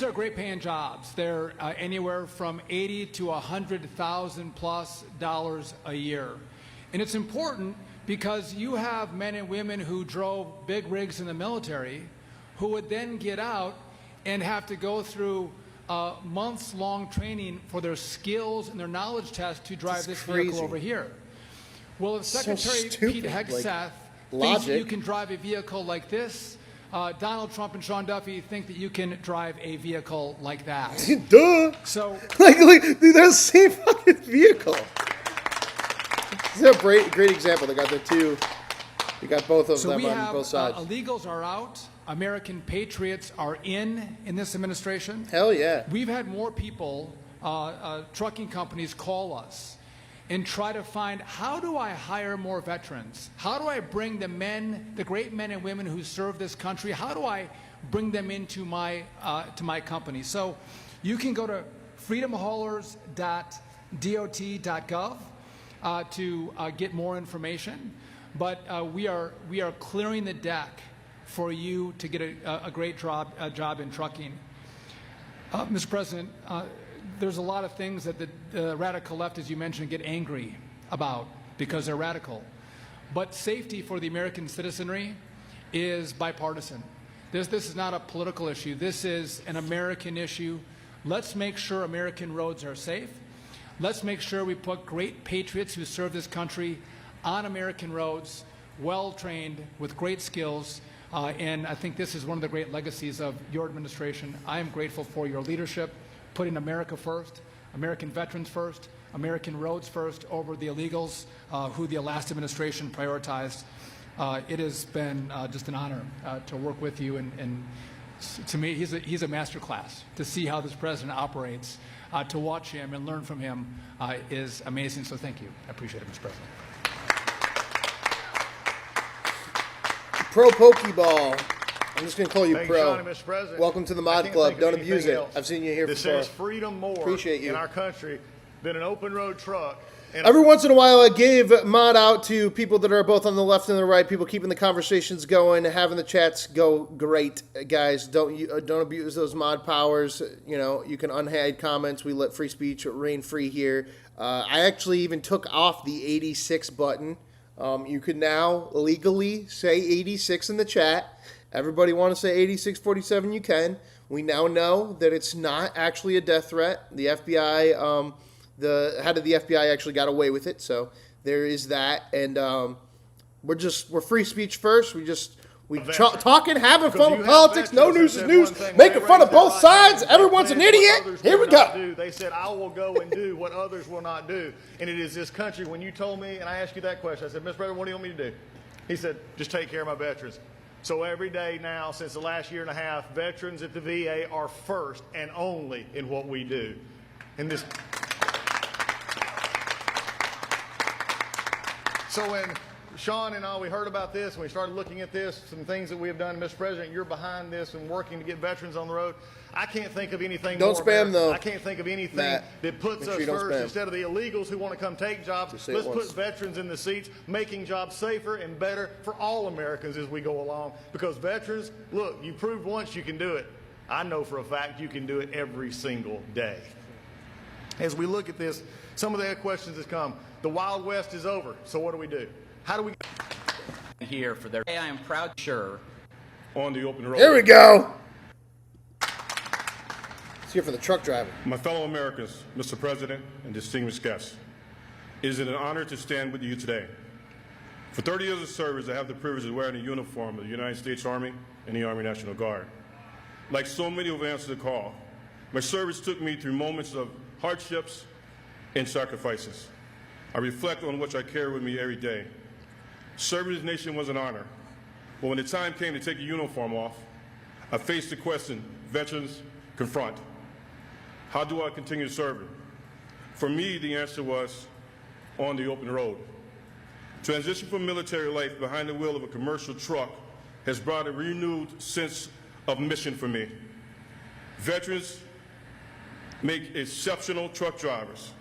Speaker 3: are great paying jobs. They're anywhere from $80,000 to $100,000+ a year. And it's important because you have men and women who drove big rigs in the military who would then get out and have to go through months-long training for their skills and their knowledge test to drive this vehicle over here. Well, if Secretary Pete Hegseth thinks that you can drive a vehicle like this, Donald Trump and Sean Duffy think that you can drive a vehicle like that.
Speaker 1: Duh.
Speaker 3: So,
Speaker 1: like dude, they're the same fucking vehicle. This is a great example. They got the two. You got both of them on both sides.
Speaker 3: Illegals are out. American patriots are in this administration.
Speaker 1: Hell yeah.
Speaker 3: We've had more people, trucking companies call us and try to find, how do I hire more veterans? How do I bring the great men and women who serve this country, how do I bring them into my company? So you can go to freedomhaulers.dot.gov to get more information. But we are clearing the deck for you to get a great job in trucking. Mr. President, there's a lot of things that the radical left, as you mentioned, get angry about because they're radical. But safety for the American citizenry is bipartisan. This is not a political issue. This is an American issue. Let's make sure American roads are safe. Let's make sure we put great patriots who serve this country on American roads, well-trained, with great skills. And I think this is one of the great legacies of your administration. I am grateful for your leadership, putting America first, American veterans first, American roads first over the illegals who the last administration prioritized. It has been just an honor to work with you. And to me, he's a master class. To see how this president operates, to watch him and learn from him is amazing. So thank you. I appreciate it, Mr. President.
Speaker 1: Pro Pokeball. I'm just going to call you
Speaker 5: Thank
Speaker 1: Pro.
Speaker 5: you, Mr. President.
Speaker 1: Welcome to the Mod Club. Don't abuse it. I've seen you here
Speaker 5: this
Speaker 1: before.
Speaker 5: says freedom more
Speaker 1: Appreciate you.
Speaker 5: in our country than an open road truck. And
Speaker 1: Every once in a while, I gave mod out to people that are both on the left and the right, people keeping the conversations going, having the chats go great. Guys, don't abuse those mod powers. You know, you can unhide comments. We let free speech reign free here. I actually even took off the 86 button. You can now legally say 86 in the chat. Everybody want to say 8647, you can. We now know that it's not actually a death threat. The FBI, the head of the FBI actually got away with it, so there is that. And we're free speech first. Talking, having fun with politics. No news is news. Making fun of both sides. Everyone's an idiot. Here we go.
Speaker 5: They said, I will go and do what others will not do. And it is this country. When you told me, and I asked you that question, I said, Mr. President, what do you want me to do? He said, just take care of my veterans. So every day now, since the last year and a half, veterans at the VA are first and only in what we do. In this. So when Sean and I, we heard about this, and we started looking at this, some things that we have done, Mr. President, you're behind this and working to get veterans on the road. I can't think of anything
Speaker 1: Don't
Speaker 5: more
Speaker 1: spam,
Speaker 5: American.
Speaker 1: though.
Speaker 5: I can't think of anything
Speaker 1: Matt,
Speaker 5: that puts
Speaker 1: make
Speaker 5: us
Speaker 1: sure you don't
Speaker 5: first
Speaker 1: spam.
Speaker 5: instead of the illegals who want to come take jobs.
Speaker 1: Just say it
Speaker 5: Let's
Speaker 1: once.
Speaker 5: put veterans in the seats, making jobs safer and better for all Americans as we go along. Because veterans, look, you proved once you can do it. I know for a fact you can do it every single day. As we look at this, some of the questions that come. The Wild West is over, so what do? How do we...
Speaker 6: Here for their day, I am proud to share
Speaker 7: on the open road.
Speaker 1: There we go. Let's hear for the truck driver.
Speaker 7: My fellow Americans, Mr. President, and distinguished guests, it is an honor to stand with you today. For 30 years of service, I have the privilege of wearing the uniform of the United States Army and the Army National Guard. Like so many who have answered the call, my service took me through moments of hardships and sacrifices. I reflect on which I carry with me every day. Serving this nation was an honor, but when the time came to take the uniform off, I faced the question veterans confront. How do I continue serving? For me, the answer was on the open road. Transition from military life behind the wheel of a commercial truck has brought a renewed sense of mission for me. Veterans make exceptional truck drivers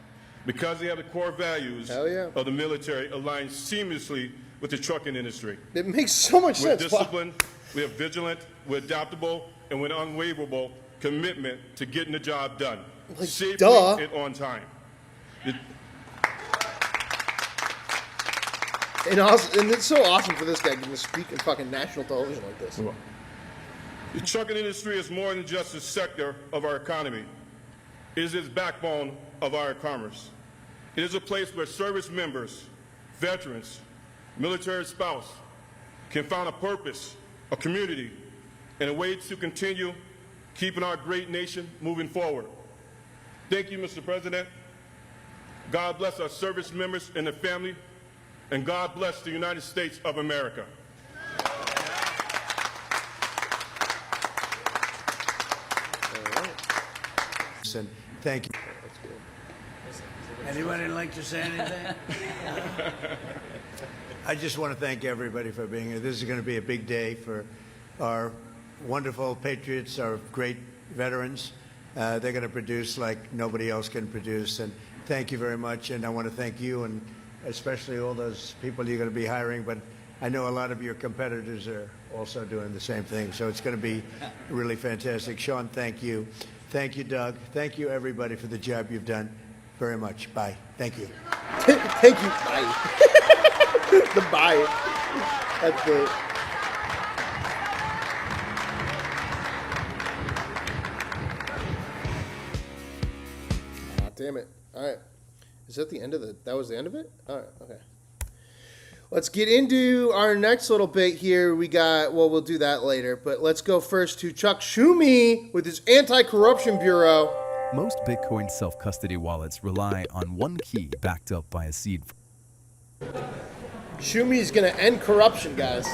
Speaker 7: because they have the core values of the military aligned seamlessly with the trucking industry.
Speaker 1: It makes so much
Speaker 7: We're
Speaker 1: sense.
Speaker 7: disciplined, we are vigilant, we're adaptable, and with unwaverable commitment to getting the job done safely and on time.
Speaker 1: And it's so awesome for this guy getting to speak in fucking national television like this.
Speaker 7: The trucking industry is more than just a sector of our economy. It is its backbone of our commerce. It is a place where service members, veterans, military spouse can find a purpose, a community, and a way to continue keeping our great nation moving forward. Thank you, Mr. President. God bless our service members and their family, and God bless the United States of America.
Speaker 2: And thank you. Anybody like to say anything? I just want to thank everybody for being here. This is going to be a big day for our wonderful patriots, our great veterans. They're going to produce like nobody else can produce. And thank you very much. And I want to thank you and especially all those people you're going to be hiring. But I know a lot of your competitors are also doing the same thing. So it's going to be really fantastic. Sean, thank you. Thank you, Doug. Thank you, everybody, for the job you've done very much. Bye. Thank you.
Speaker 1: Thank you. Bye. The bye. That's the... Ah, damn it. All right. Is that the end of the... That was the end of it? All right. Okay. Let's get into our next little bit here. We got... Well, we'll do that later. But let's go first to Chuck Schumer with his Anti-Corruption Bureau.
Speaker 8: Most Bitcoin self-custody wallets rely on one key backed up by a seed.
Speaker 1: Schumer's going to end corruption, guys.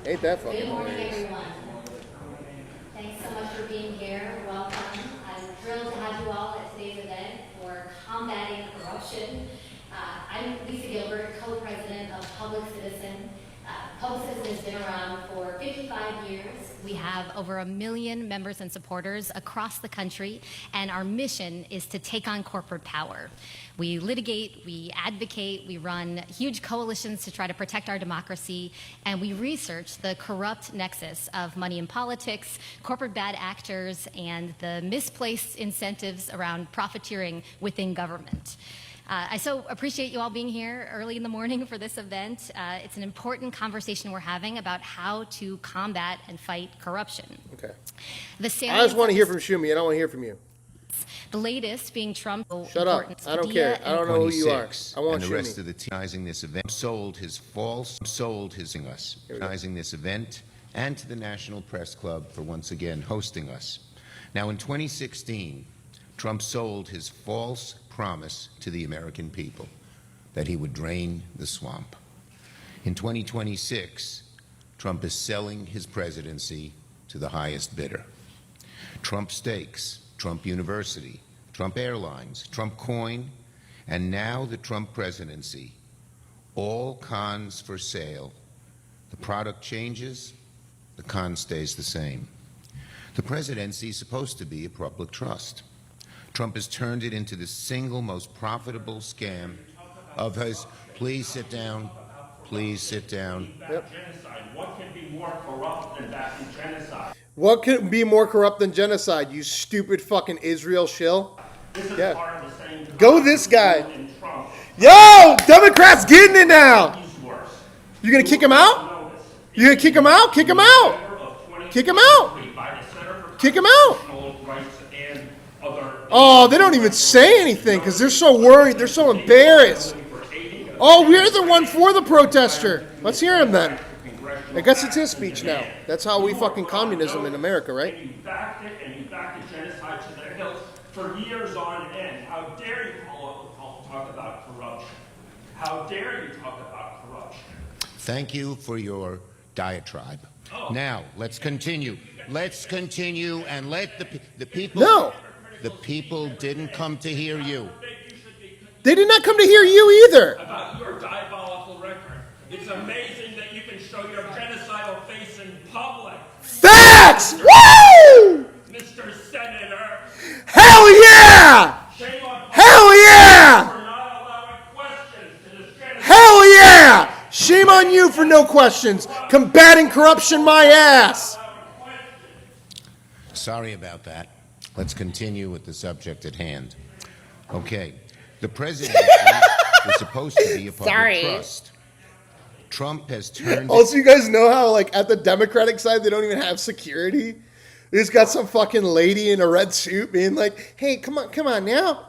Speaker 1: Ain't that fucking
Speaker 9: Good morning,
Speaker 1: hilarious.
Speaker 9: everyone. Thanks so much for being here. Welcome. I'm thrilled to have you all at today's event for combating corruption. I'm Lisa Gilbert, co-president of Public Citizen. Public Citizen has been around for 55 years. We have over 1 million members and supporters across the country, and our mission is to take on corporate power. We litigate, we advocate, we run huge coalitions to try to protect our democracy, and we research the corrupt nexus of money in politics, corporate bad actors, and the misplaced incentives around profiteering within government. I so appreciate you all being here early in the morning for this event. It's an important conversation we're having about how to combat and fight corruption.
Speaker 1: Okay.
Speaker 9: The
Speaker 1: I just want to hear from Schumer. I don't want to hear from you.
Speaker 9: The latest being Trump.
Speaker 1: Shut up. I don't care. I don't know who you are. I want
Speaker 10: and the rest
Speaker 1: Schumer.
Speaker 10: of the team organizing this event sold his organizing this event, and to the National Press Club for once again hosting us. Now, in 2016, Trump sold his false promise to the American people that he would drain the swamp. In 2026, Trump is selling his presidency to the highest bidder. Trump Steaks, Trump University, Trump Airlines, Trump Coin, and now the Trump presidency. All cons for sale. The product changes, the con stays the same. The presidency is supposed to be a public trust. Trump has turned it into the single most profitable scam of his. Please sit down. Please sit down.
Speaker 1: Yep.
Speaker 11: What can be more corrupt than backing genocide?
Speaker 1: What could be more corrupt than genocide, you stupid fucking Israel shill?
Speaker 11: This is part of the same.
Speaker 1: Go this guy. Yo, Democrats getting it now. You gonna kick him out? You gonna kick him out? Kick him out. Kick him out. Kick him out. Oh, they don't even say anything because they're so worried. They're so embarrassed. Oh, we're the one for the protester. Let's hear him then. I guess it's his speech now. That's how we fucking communism in America, right?
Speaker 11: And you backed it, and you backed the genocide to their hills for years on end. How dare you talk about corruption? How dare you talk about corruption?
Speaker 10: Thank you for your diatribe. Now, let's continue. Let's continue and let the people...
Speaker 1: No!
Speaker 10: The people didn't come to hear you.
Speaker 1: They did not come to hear you either.
Speaker 11: About your diabolical record. It's amazing that you can show your genocidal face in public.
Speaker 1: Facts! Woo!
Speaker 11: Mr. Senator.
Speaker 1: Hell yeah!
Speaker 11: Shame on
Speaker 1: Hell yeah!
Speaker 11: for not allowing questions to this genocide.
Speaker 1: Hell yeah! Shame on you for no questions. Combating corruption, my ass.
Speaker 10: Sorry about that. Let's continue with the subject at hand. Okay. The presidency is supposed to be a public trust. Trump has turned...
Speaker 1: Also, you guys know how, like, at the Democratic side, they don't even have security? They just got some fucking lady in a red suit being like, hey, come on now.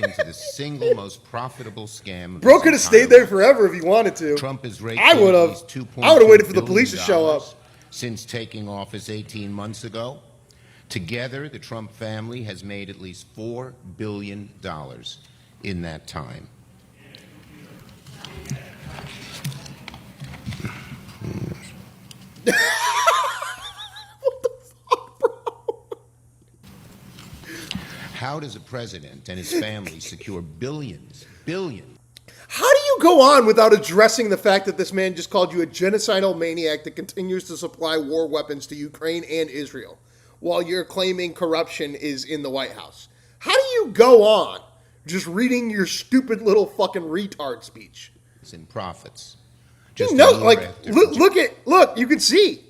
Speaker 10: into the single most profitable scam.
Speaker 1: Bro could have stayed there forever if he wanted to.
Speaker 10: Trump has raked
Speaker 1: I would have. I would have waited for the police to show up.
Speaker 10: Since taking office 18 months ago. Together, the Trump family has made at least $4 billion in that time.
Speaker 1: What the fuck, bro?
Speaker 10: How does a president and his family secure billions?
Speaker 1: How do you go on without addressing the fact that this man just called you a genocidal maniac that continues to supply war weapons to Ukraine and Israel while you're claiming corruption is in the White House? How do you go on just reading your stupid little fucking retard speech?
Speaker 10: It's in profits.
Speaker 1: Just look, you can see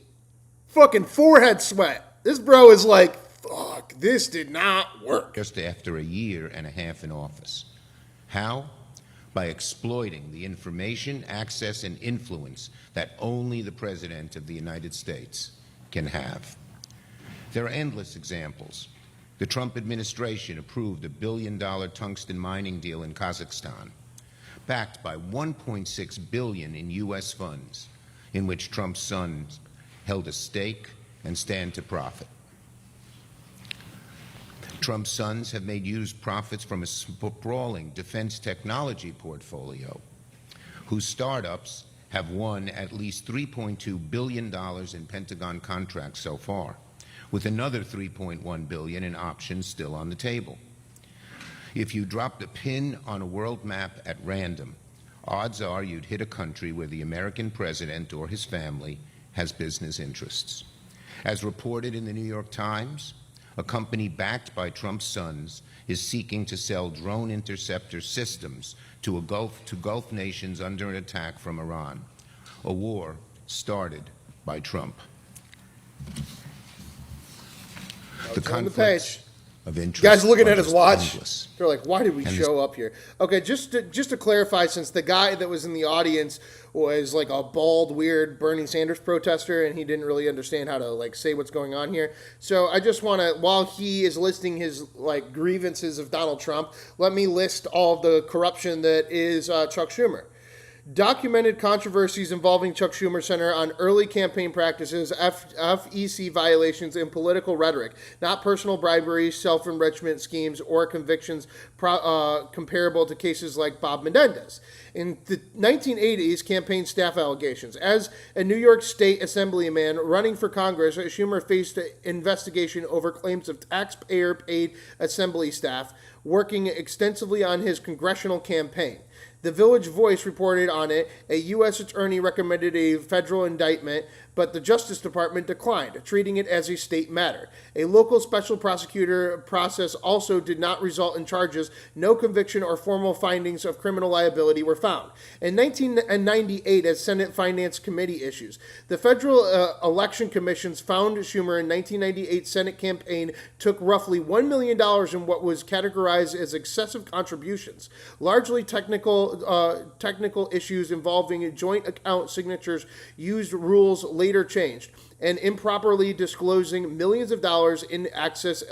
Speaker 1: fucking forehead sweat. This bro is like, fuck, this did not work.
Speaker 10: Just after a year and a half in office. How? By exploiting the information, access, and influence that only the President of the United States can have. There are endless examples. The Trump administration approved $1 billion tungsten mining deal in Kazakhstan, backed by $1.6 billion in U.S. funds, in which Trump's sons held a stake and stand to profit. Trump's sons have made huge profits from a sprawling defense technology portfolio, whose startups have won at least $3.2 billion in Pentagon contracts so far, with another $3.1 billion in options still on the table. If you dropped a pin on a world map at random, odds are you'd hit a country where the American president or his family has business interests. As reported in the New York Times, a company backed by Trump's sons is seeking to sell drone interceptor systems to Gulf nations under an attack from Iran, a war started by Trump. The conflicts of interest.
Speaker 1: Guys looking at his watch.
Speaker 10: Endless.
Speaker 1: They're like, why did we show up here? Okay, just to clarify, since the guy that was in the audience was like a bald, weird Bernie Sanders protester, and he didn't really understand how to like say what's going on here. So I just want to, while he is listing his like grievances of Donald Trump, let me list all of the corruption that is Chuck Schumer. Documented controversies involving Chuck Schumer center on early campaign practices, FEC violations, and political rhetoric, not personal bribery, self-enrichment schemes, or convictions comparable to cases like Bob Menendez. In the 1980s, campaign staff allegations. As a New York State Assemblyman running for Congress, Schumer faced an investigation over claims of taxpayer-paid assembly staff working extensively on his congressional campaign. The Village Voice reported on it. A U.S. attorney recommended a federal indictment, but the Justice Department declined, treating it as a state matter. A local special prosecutor process also did not result in charges. No conviction or formal findings of criminal liability were found. In 1998, as Senate Finance Committee issues, the Federal Election Commissions found Schumer in 1998 Senate campaign took roughly $1 million in what was categorized as excessive contributions, largely technical issues involving joint account signatures, used rules later changed, and improperly disclosing millions of dollars in access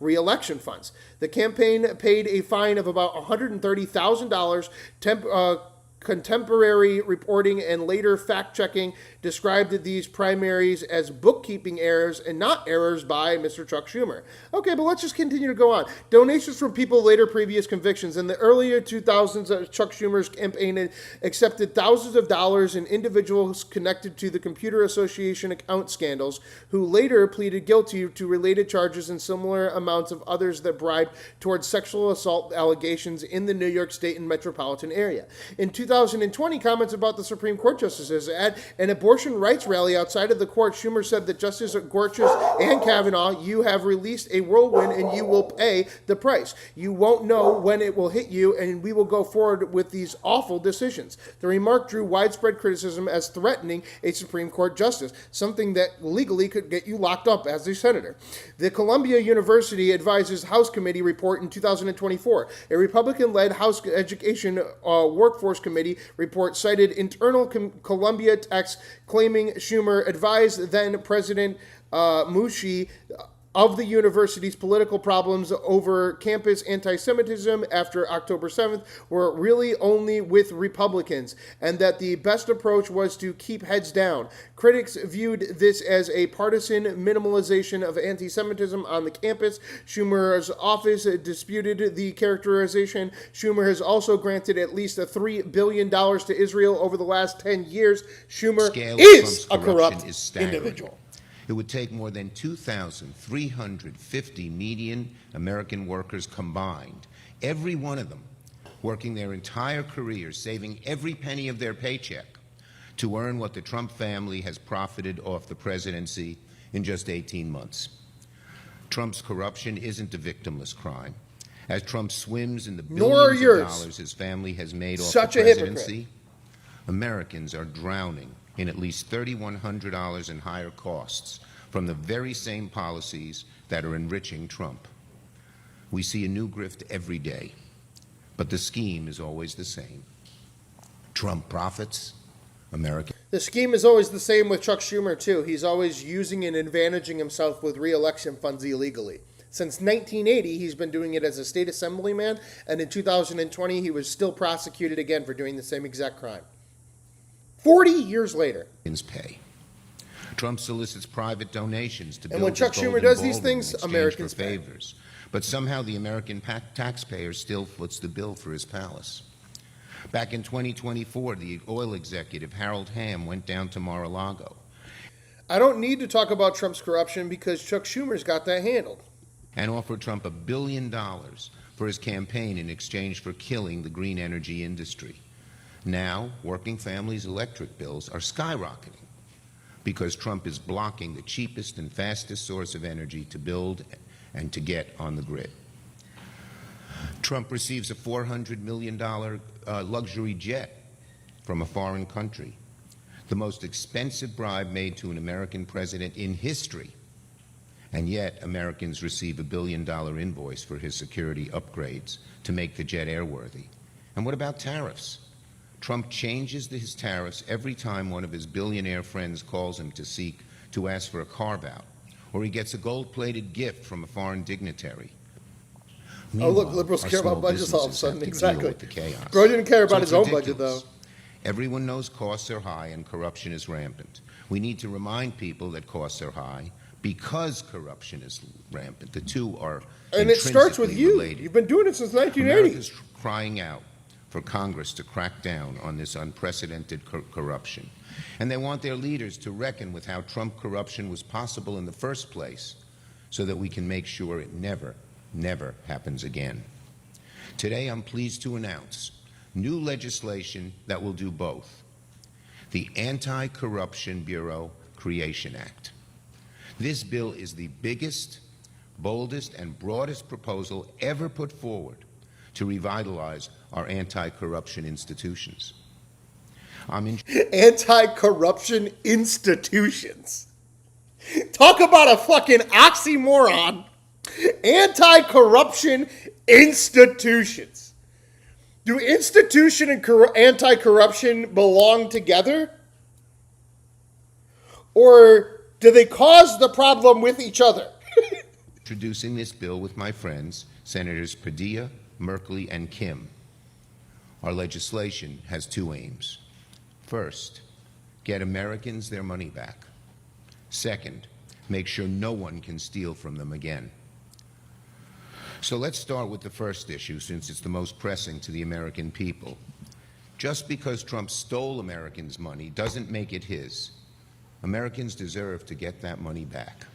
Speaker 1: re-election funds. The campaign paid a fine of about $130,000. Contemporary reporting and later fact-checking described these primaries as bookkeeping errors and not errors by Mr. Chuck Schumer. Okay, but let's just continue to go on. Donations from people later previous convictions. In the earlier 2000s, Chuck Schumer's campaign accepted thousands of dollars in individuals connected to the Computer Association account scandals who later pleaded guilty to related charges and similar amounts of others that bribed towards sexual assault allegations in the New York State and metropolitan area. In 2020, comments about the Supreme Court justices. At an abortion rights rally outside of the court, Schumer said that Justice Gorsuch and Kavanaugh, you have released a whirlwind and you will pay the price. You won't know when it will hit you, and we will go forward with these awful decisions. The remark drew widespread criticism as threatening a Supreme Court justice, something that legally could get you locked up as a senator. The Columbia University Advisors House Committee report in 2024. A Republican-led House Education Workforce Committee report cited internal Columbia text claiming Schumer advised then President Mushi of the university's political problems over campus anti-Semitism after October 7th were really only with Republicans, and that the best approach was to keep heads down. Critics viewed this as a partisan minimalization of anti-Semitism on the campus. Schumer's office disputed the characterization. Schumer has also granted at least $3 billion to Israel over the last 10 years. Schumer is a corrupt individual.
Speaker 10: It would take more than 2,350 median American workers combined, every one of them working their entire careers, saving every penny of their paycheck, to earn what the Trump family has profited off the presidency in just 18 months. Trump's corruption isn't a victimless crime. As Trump swims in the billions of dollars his family has made off the presidency, Americans are drowning in at least $3,100 in higher costs from the very same policies that are enriching Trump. We see a new grift every day, but the scheme is always the same. Trump profits, America.
Speaker 1: The scheme is always the same with Chuck Schumer, too. He's always using and advantaging himself with re-election funds illegally. Since 1980, he's been doing it as a state assemblyman, and in 2020, he was still prosecuted again for doing the same exact crime. 40 years later.
Speaker 10: Pay. Trump solicits private donations to build
Speaker 1: and when Chuck Schumer does these things, Americans
Speaker 10: pay. Favors. But somehow the American taxpayer still foots the bill for his palace. Back in 2024, the oil executive Harold Hamm went down to Mar-a-Lago.
Speaker 1: I don't need to talk about Trump's corruption because Chuck Schumer's got that handled.
Speaker 10: And offered Trump $1 billion for his campaign in exchange for killing the green energy industry. Now, working families' electric bills are skyrocketing because Trump is blocking the cheapest and fastest source of energy to build and to get on the grid. Trump receives a $400 million luxury jet from a foreign country, the most expensive bribe made to an American president in history. And yet, Americans receive a $1 billion invoice for his security upgrades to make the jet airworthy. And what about tariffs? Trump changes his tariffs every time one of his billionaire friends calls him to ask for a carve-out, or he gets a gold-plated gift from a foreign dignitary.
Speaker 1: Meanwhile, oh, look, liberals care about budgets all of a sudden. Exactly. Bro didn't care about his own budget, though.
Speaker 10: Everyone knows costs are high and corruption is rampant. We need to remind people that costs are high because corruption is rampant. The two are
Speaker 1: And it starts with
Speaker 10: intrinsically
Speaker 1: you.
Speaker 10: related.
Speaker 1: You've been doing it since 1980.
Speaker 10: America's crying out for Congress to crack down on this unprecedented corruption. And they want their leaders to reckon with how Trump corruption was possible in the first place so that we can make sure it never, never happens again. Today, I'm pleased to announce new legislation that will do both. The Anti-Corruption Bureau Creation Act. This bill is the biggest, boldest, and broadest proposal ever put forward to revitalize our anti-corruption institutions.
Speaker 1: Anti-corruption institutions. Talk about a fucking oxymoron. Anti-corruption institutions. Do institution and anti-corruption belong together? Or do they cause the problem with each other?
Speaker 10: Introducing this bill with my friends, Senators Padilla, Merkley, and Kim. Our legislation has two aims. First, get Americans their money back. Second, make sure no one can steal from them again. So let's start with the first issue, since it's the most pressing to the American people. Just because Trump stole Americans' money doesn't make it his. Americans deserve to get that money back.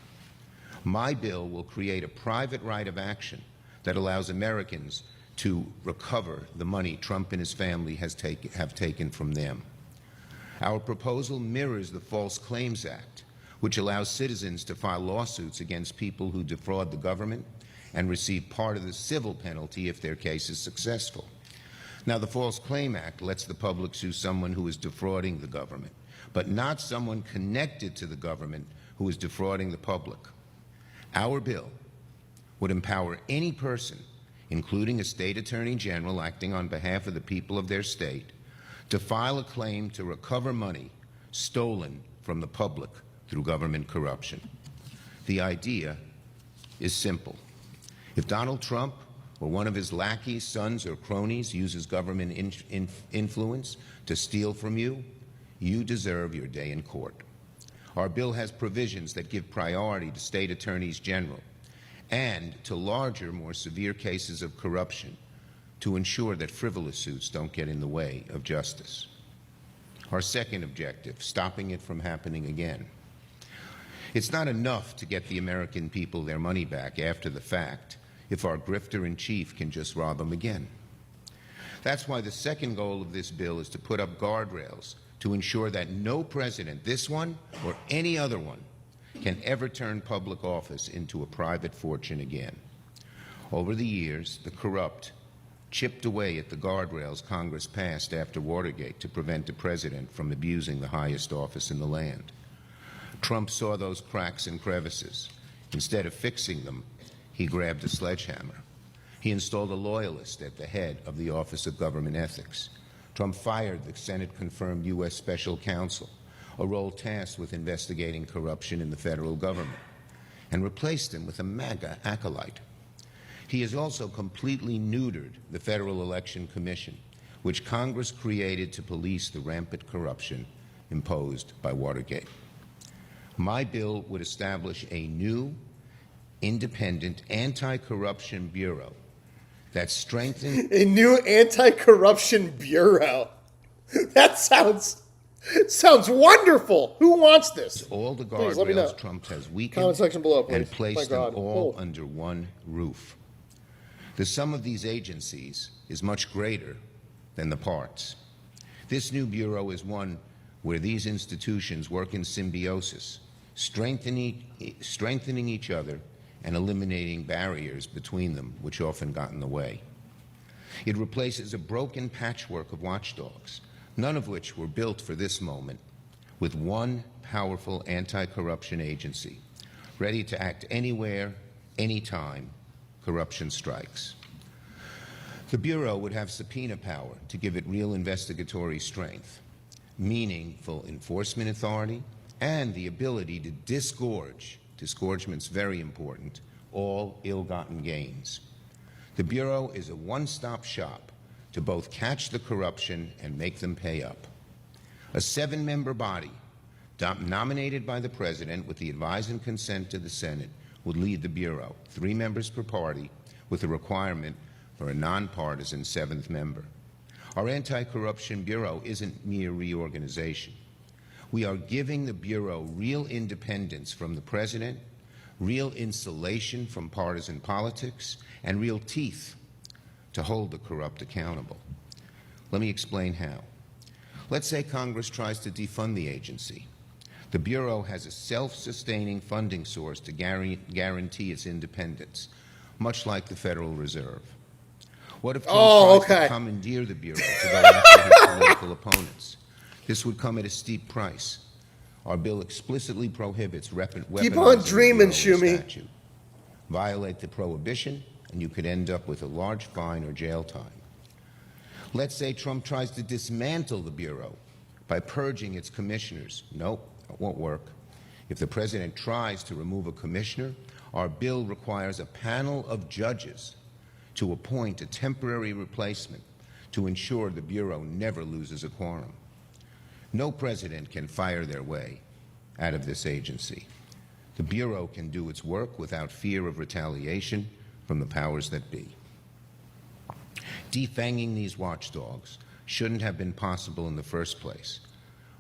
Speaker 10: My bill will create a private right of action that allows Americans to recover the money Trump and his family have taken from them. Our proposal mirrors the False Claims Act, which allows citizens to file lawsuits against people who defraud the government and receive part of the civil penalty if their case is successful. Now, the False Claim Act lets the public sue someone who is defrauding the government, but not someone connected to the government who is defrauding the public. Our bill would empower any person, including a state attorney general acting on behalf of the people of their state, to file a claim to recover money stolen from the public through government corruption. The idea is simple. If Donald Trump or one of his lackeys, sons, or cronies uses government influence to steal from you, you deserve your day in court. Our bill has provisions that give priority to state attorneys general and to larger, more severe cases of corruption to ensure that frivolous suits don't get in the way of justice. Our second objective, stopping it from happening again. It's not enough to get the American people their money back after the fact if our grifter-in-chief can just rob them again. That's why the second goal of this bill is to put up guardrails to ensure that no president, this one or any other one, can ever turn public office into a private fortune again. Over the years, the corrupt chipped away at the guardrails Congress passed after Watergate to prevent the president from abusing the highest office in the land. Trump saw those cracks and crevices. Instead of fixing them, he grabbed a sledgehammer. He installed a loyalist at the head of the Office of Government Ethics. Trump fired the Senate-confirmed U.S. Special Counsel, a role tasked with investigating corruption in the federal government, and replaced him with a MAGA acolyte. He has also completely neutered the Federal Election Commission, which Congress created to police the rampant corruption imposed by Watergate. My bill would establish a new, independent anti-corruption bureau that strengthens
Speaker 1: a new anti-corruption bureau. That sounds wonderful. Who wants this?
Speaker 10: All the
Speaker 1: Please, let me know.
Speaker 10: guardrails Trump has weakened
Speaker 1: Comment section below, please.
Speaker 10: and placed
Speaker 1: My
Speaker 10: them
Speaker 1: God.
Speaker 10: all under one roof. The sum of these agencies is much greater than the parts. This new bureau is one where these institutions work in symbiosis, strengthening each other and eliminating barriers between them, which often got in the way. It replaces a broken patchwork of watchdogs, none of which were built for this moment, with one powerful anti-corruption agency, ready to act anywhere, anytime corruption strikes. The Bureau would have subpoena power to give it real investigatory strength, meaningful enforcement authority, and the ability to disgorge, disgorgement's very important, all ill-gotten gains. The Bureau is a one-stop shop to both catch the corruption and make them pay up. A 7-member body nominated by the President with the advice and consent to the Senate would lead the Bureau, 3 members per party, with a requirement for a nonpartisan 7th member. Our Anti-Corruption Bureau isn't mere reorganization. We are giving the Bureau real independence from the President, real insulation from partisan politics, and real teeth to hold the corrupt accountable. Let me explain how. Let's say Congress tries to defund the agency. The Bureau has a self-sustaining funding source to guarantee its independence, much like the Federal Reserve. What if Trump tries to commandeer the Bureau to go after his political opponents? This would come at a steep price. Our bill explicitly prohibits weaponizing
Speaker 1: Keep on dreaming,
Speaker 10: Schumi. Violate the prohibition, and you could end up with a large fine or jail time. Let's say Trump tries to dismantle the Bureau by purging its commissioners. Nope, that won't work. If the President tries to remove a commissioner, our bill requires a panel of judges to appoint a temporary replacement to ensure the Bureau never loses a quorum. No president can fire their way out of this agency. The Bureau can do its work without fear of retaliation from the powers that be. Defanging these watchdogs shouldn't have been possible in the first place.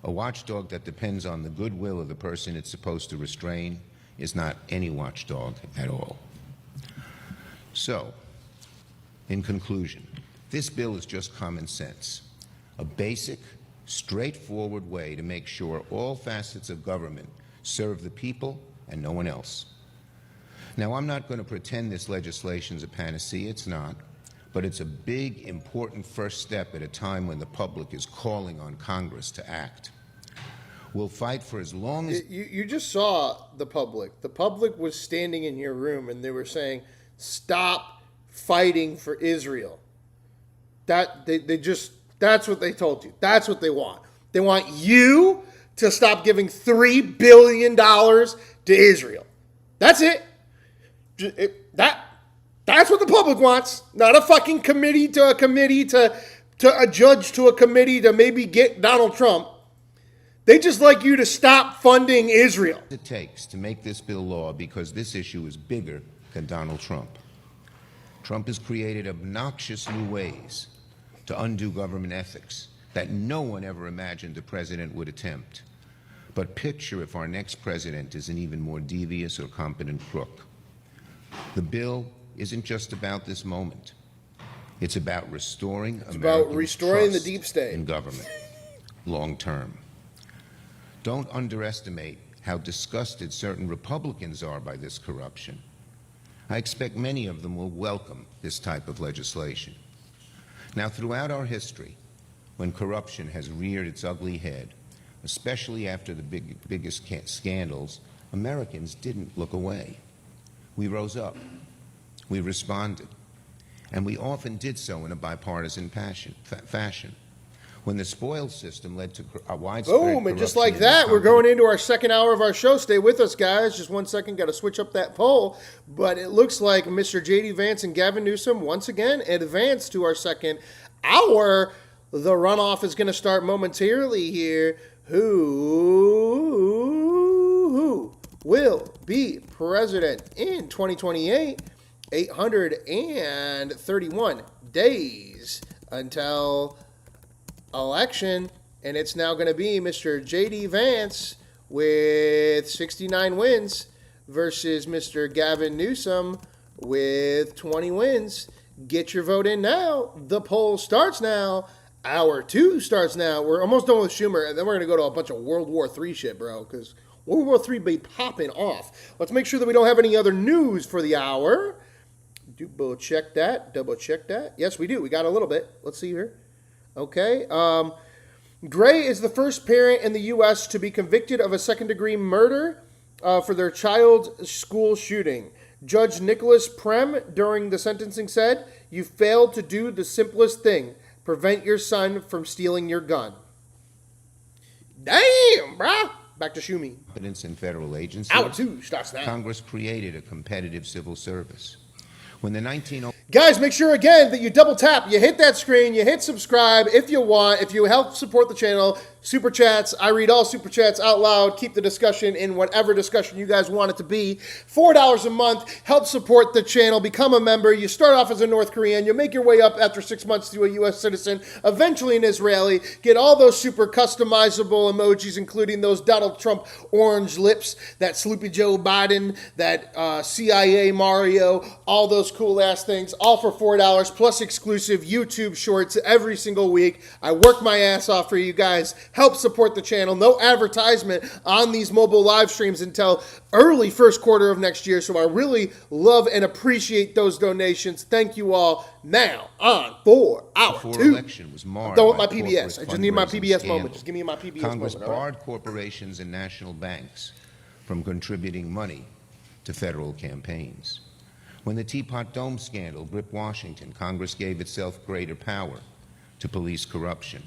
Speaker 10: A watchdog that depends on the goodwill of the person it's supposed to restrain is not any watchdog at all. So, in conclusion, this bill is just common sense, a basic, straightforward way to make sure all facets of government serve the people and no one else. Now, I'm not going to pretend this legislation is a panacea. It's not. But it's a big, important first step at a time when the public is calling on Congress to act. We'll fight for as long as...
Speaker 1: You just saw the public. The public was standing in your room and they were saying, stop fighting for Israel. That's what they told you. That's what they want. They want you to stop giving $3 billion to Israel. That's it. That's what the public wants. Not a fucking committee to a committee to a judge to a committee to maybe get Donald Trump. They just like you to stop funding Israel.
Speaker 10: It takes to make this bill law because this issue is bigger than Donald Trump. Trump has created obnoxious new ways to undo government ethics that no one ever imagined a president would attempt. But picture if our next president is an even more devious or competent crook. The bill isn't just about this moment. It's about restoring
Speaker 1: the deep state
Speaker 10: in government, long term. Don't underestimate how disgusted certain Republicans are by this corruption. I expect many of them will welcome this type of legislation. Now, throughout our history, when corruption has reared its ugly head, especially after the biggest scandals, Americans didn't look away. We rose up. We responded. And we often did so in a bipartisan fashion. When the spoils system led to a widespread
Speaker 1: boom, and just like that, we're going into our second hour of our show. Stay with us, guys. Just 1 second, got to switch up that poll. But it looks like Mr. J.D. Vance and Gavin Newsom once again advance to our second hour. The runoff is going to start momentarily here. Who will be president in 2028? 831 days until election, and it's now going to be Mr. J.D. Vance with 69 wins versus Mr. Gavin Newsom with 20 wins. Get your vote in now. The poll starts now. Hour 2 starts now. We're almost done with Schumer, and then we're going to go to a bunch of World War III shit, bro, because World War III be popping off. Let's make sure that we don't have any other news for the hour. Double check that. Yes, we do. We got a little bit. Let's see here. Okay. Gray is the first parent in the U.S. to be convicted of a second-degree murder for their child's school shooting. Judge Nicholas Prem, during the sentencing, said, "You failed to do the simplest thing. Prevent your son from stealing your gun." Damn, bruh. Back to Schumi.
Speaker 10: Confidence in federal agencies.
Speaker 1: Hour 2 starts now.
Speaker 10: Congress created a competitive civil service. When the
Speaker 1: Guys, make sure again that you double tap, you hit that screen, you hit subscribe if you want. If you help support the channel, Super chats. I read all super chats out loud. Keep the discussion in whatever discussion you guys want it to be. $4 a month. Help support the channel. Become a member. You start off as a North Korean. You make your way up after 6 months to a U.S. citizen. Eventually an Israeli. Get all those super customizable emojis, including those Donald Trump orange lips, that Sleepy Joe Biden, that CIA Mario, all those cool ass things, all for $4 plus exclusive YouTube shorts every single week. I work my ass off for you guys. Help support the channel. No advertisement on these mobile live streams until early first quarter of next year. So I really love and appreciate those donations. Thank you all. Now on for our
Speaker 10: Before
Speaker 1: two.
Speaker 10: election was marred
Speaker 1: I'm done with
Speaker 10: by
Speaker 1: my PBS. I just need my
Speaker 10: corporate
Speaker 1: PBS
Speaker 10: fundraising
Speaker 1: moment.
Speaker 10: scandals.
Speaker 1: Just give me my PBS
Speaker 10: Congress
Speaker 1: moment. all right?
Speaker 10: barred corporations and national banks from contributing money to federal campaigns. When the Teapot Dome scandal gripped Washington, Congress gave itself greater power to police corruption.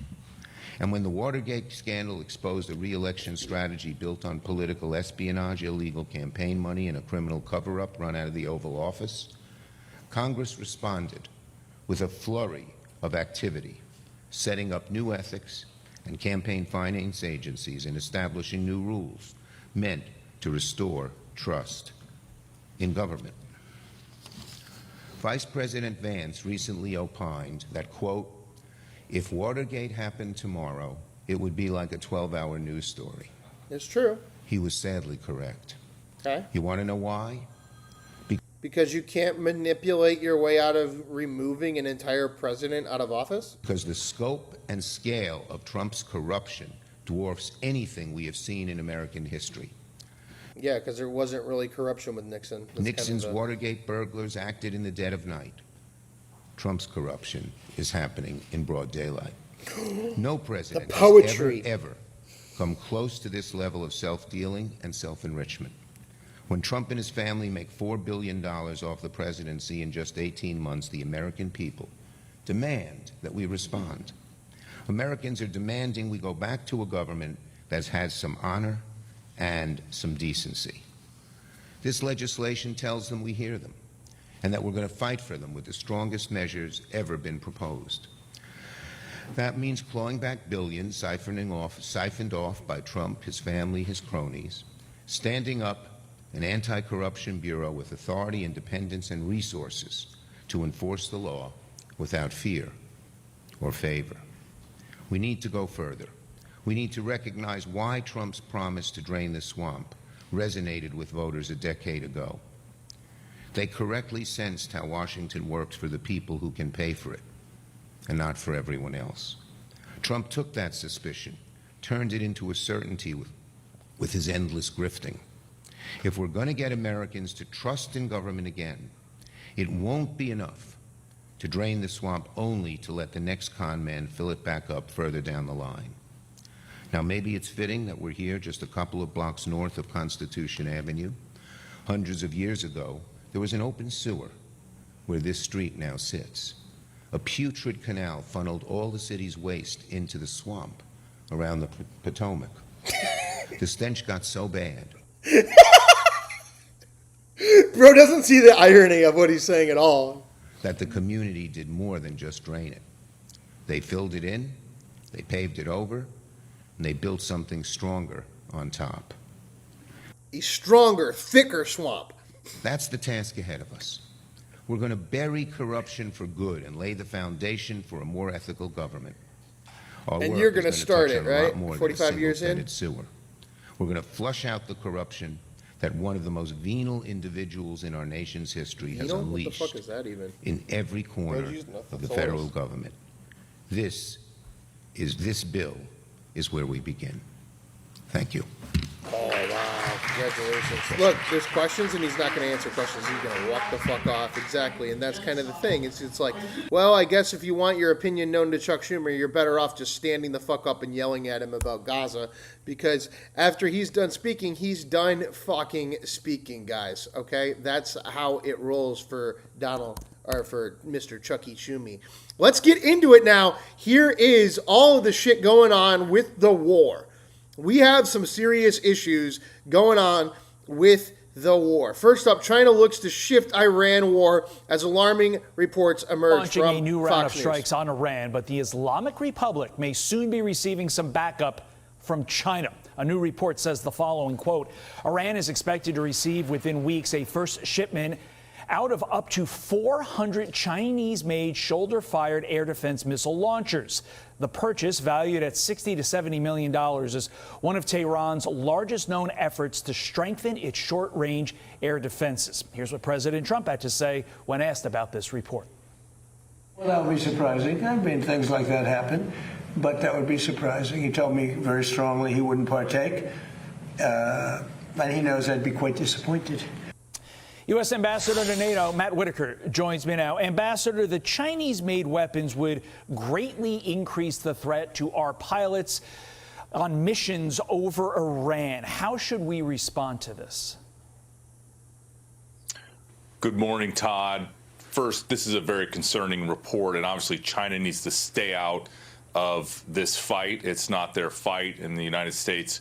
Speaker 10: And when the Watergate scandal exposed a re-election strategy built on political espionage, illegal campaign money, and a criminal cover-up run out of the Oval Office, Congress responded with a flurry of activity, setting up new ethics and campaign finance agencies and establishing new rules meant to restore trust in government. Vice President Vance recently opined that, quote, if Watergate happened tomorrow, it would be like a 12-hour news story.
Speaker 1: It's true.
Speaker 10: He was sadly correct.
Speaker 1: Okay.
Speaker 10: You want to know why?
Speaker 1: Because you can't manipulate your way out of removing an entire president out of office?
Speaker 10: Because the scope and scale of Trump's corruption dwarfs anything we have seen in American history.
Speaker 1: Yeah, because there wasn't really corruption with Nixon. That's
Speaker 10: Nixon's
Speaker 1: kind of
Speaker 10: Watergate burglars acted in the dead of night. Trump's corruption is happening in broad daylight. No president has
Speaker 1: poetry.
Speaker 10: ever come close to this level of self-dealing and self-enrichment. When Trump and his family make $4 billion off the presidency in just 18 months, the American people demand that we respond. Americans are demanding we go back to a government that has some honor and some decency. This legislation tells them we hear them and that we're going to fight for them with the strongest measures ever been proposed. That means clawing back billions siphoned off by Trump, his family, his cronies, standing up an anti-corruption bureau with authority, independence, and resources to enforce the law without fear or favor. We need to go further. We need to recognize why Trump's promise to drain the swamp resonated with voters a decade ago. They correctly sensed how Washington works for the people who can pay for it, and not for everyone else. Trump took that suspicion, turned it into a certainty with his endless grifting. If we're going to get Americans to trust in government again, it won't be enough to drain the swamp only to let the next con man fill it back up further down the line. Now, maybe it's fitting that we're here just a couple of blocks north of Constitution Avenue. Hundreds of years ago, there was an open sewer where this street now sits. A putrid canal funneled all the city's waste into the swamp around the Potomac. The stench got so bad.
Speaker 1: Bro doesn't see the irony of what he's saying at all.
Speaker 10: That the community did more than just drain it. They filled it in, they paved it over, and they built something stronger on top.
Speaker 1: A stronger, thicker swamp.
Speaker 10: That's the task ahead of us. We're going to bury corruption for good and lay the foundation for a more ethical government. Our
Speaker 1: And
Speaker 10: work
Speaker 1: you're
Speaker 10: is
Speaker 1: going to
Speaker 10: gonna
Speaker 1: start
Speaker 10: touch
Speaker 1: it,
Speaker 10: on a lot
Speaker 1: right?
Speaker 10: more than a
Speaker 1: 45 years in?
Speaker 10: single-threaded sewer. We're going to flush out the corruption that one of the most venal individuals in our nation's history has
Speaker 1: Venal? What the
Speaker 10: unleashed
Speaker 1: fuck is that even?
Speaker 10: in every corner
Speaker 1: Don't use nothing.
Speaker 10: of the
Speaker 1: It's
Speaker 10: federal
Speaker 1: always-
Speaker 10: government. This bill is where we begin. Thank you.
Speaker 1: Oh, wow. Congratulations. Look, there's questions, and he's not going to answer questions. He's going to walk the fuck off. Exactly. And that's kind of the thing. It's like, well, I guess if you want your opinion known to Chuck Schumer, you're better off just standing the fuck up and yelling at him about Gaza. Because after he's done speaking, he's done fucking speaking, guys. Okay? That's how it rolls for Donald, or for Mr. Chucky Schumer. Let's get into it now. Here is all of the shit going on with the war. We have some serious issues going on with the war. First up, China looks to shift Iran war as alarming reports emerge
Speaker 12: Launching
Speaker 1: from
Speaker 12: a new round
Speaker 1: Fox
Speaker 12: of
Speaker 1: News.
Speaker 12: strikes on Iran, but the Islamic Republic may soon be receiving some backup from China. A new report says the following, quote, Iran is expected to receive within weeks a first shipment out of up to 400 Chinese-made shoulder-fired air defense missile launchers. The purchase, valued at $60 to $70 million, is one of Tehran's largest known efforts to strengthen its short-range air defenses. Here's what President Trump had to say when asked about this report.
Speaker 2: Well, that would be surprising. I mean, things like that happen, but that would be surprising. He told me very strongly he wouldn't partake, and he knows I'd be quite disappointed.
Speaker 12: U.S. Ambassador to NATO, Matt Whitaker, joins me now. Ambassador, the Chinese-made weapons would greatly increase the threat to our pilots on missions over Iran. How should we respond to this?
Speaker 13: Good morning, Todd. First, this is a very concerning report, and obviously China needs to stay out of this fight. It's not their fight, and the United States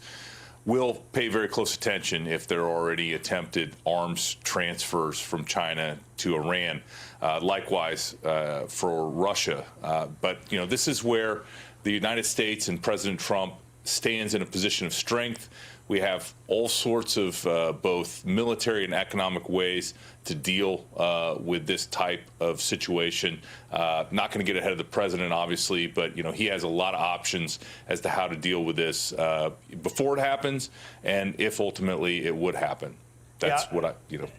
Speaker 13: will pay very close attention if there are already attempted arms transfers from China to Iran. Likewise for Russia. But, you know, this is where the United States and President Trump stands in a position of strength. We have all sorts of both military and economic ways to deal with this type of situation. Not going to get ahead of the president, obviously, but, you know, he has a lot of options as to how to deal with this before it happens and if ultimately it would happen. That's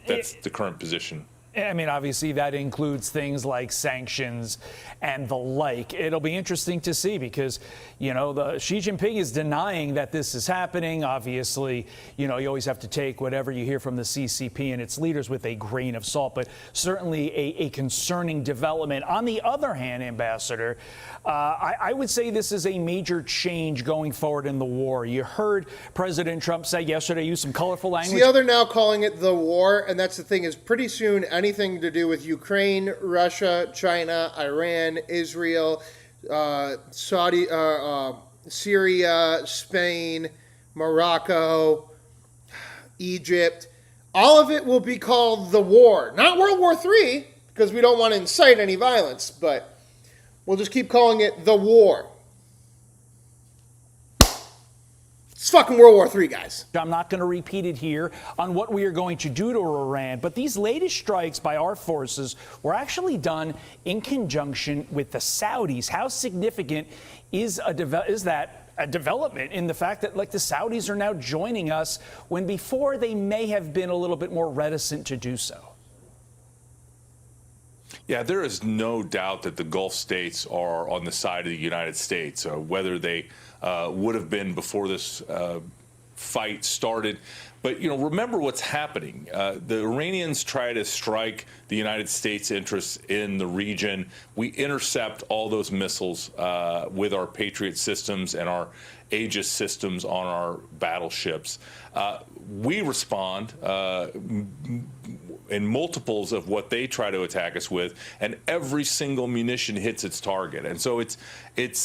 Speaker 13: that's the current position.
Speaker 12: I mean, obviously, that includes things like sanctions and the like. It'll be interesting to see because, you know, Xi Jinping is denying that this is happening. Obviously, you know, you always have to take whatever you hear from the CCP and its leaders with a grain of salt, but certainly a concerning development. On the other hand, Ambassador, I would say this is a major change going forward in the war. You heard President Trump say yesterday, use some colorful language.
Speaker 1: See how they're now calling it the war, and that's the thing is pretty soon anything to do with Ukraine, Russia, China, Iran, Israel, Syria, Spain, Morocco, Egypt, all of it will be called the war. Not World War III, because we don't want to incite any violence, but we'll just keep calling it the war. It's fucking World War III, guys.
Speaker 12: I'm not going to repeat it here on what we are going to do to Iran, but these latest strikes by our forces were actually done in conjunction with the Saudis. How significant is that a development in the fact that, like, the Saudis are now joining us when before they may have been a little bit more reticent to do so?
Speaker 13: Yeah, there is no doubt that the Gulf states are on the side of the United States, whether they would have been before this fight started. But, you know, remember what's happening. The Iranians try to strike the United States interests in the region. We intercept all those missiles with our Patriot systems and our Aegis systems on our battleships. We respond in multiples of what they try to attack us with, and every single munition hits its target. And so it's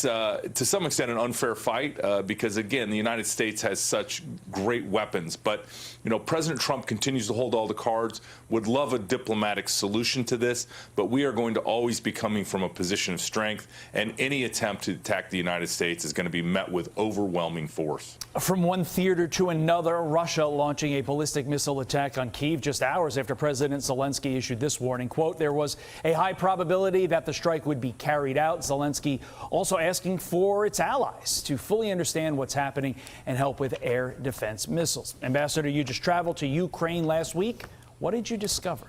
Speaker 13: to some extent an unfair fight because, again, the United States has such great weapons. But, you know, President Trump continues to hold all the cards, would love a diplomatic solution to this, but we are going to always be coming from a position of strength, and any attempt to attack the United States is going to be met with overwhelming force.
Speaker 12: From one theater to another, Russia launching a ballistic missile attack on Kyiv just hours after President Zelensky issued this warning. Quote, there was a high probability that the strike would be carried out. Zelensky also asking for its allies to fully understand what's happening and help with air defense missiles. Ambassador, you just traveled to Ukraine last week. What did you discover?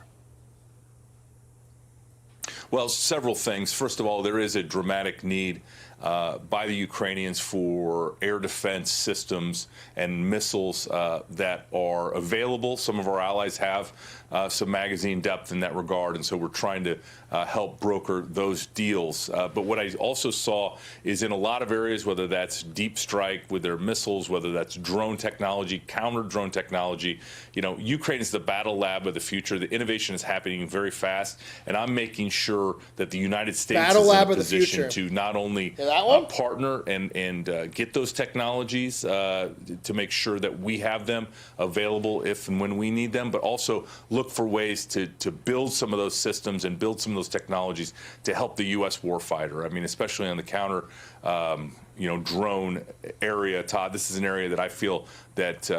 Speaker 13: Well, several things. First of all, there is a dramatic need by the Ukrainians for air defense systems and missiles that are available. Some of our allies have some magazine depth in that regard, and so we're trying to help broker those deals. But what I also saw is in a lot of areas, whether that's deep strike with their missiles, whether that's drone technology, counter drone technology, you know, Ukraine is the battle lab of the future. The innovation is happening very fast, and I'm making sure sure that the United States
Speaker 1: Battle
Speaker 13: is
Speaker 1: Lab
Speaker 13: in a
Speaker 1: of the
Speaker 13: position
Speaker 1: future.
Speaker 13: to not only
Speaker 1: that one?
Speaker 13: partner and get those technologies to make sure that we have them available if and when we need them, but also look for ways to build some of those systems and build some of those technologies to help the U.S. warfighter. I mean, especially on the counter drone area, Todd, this is an area that I feel that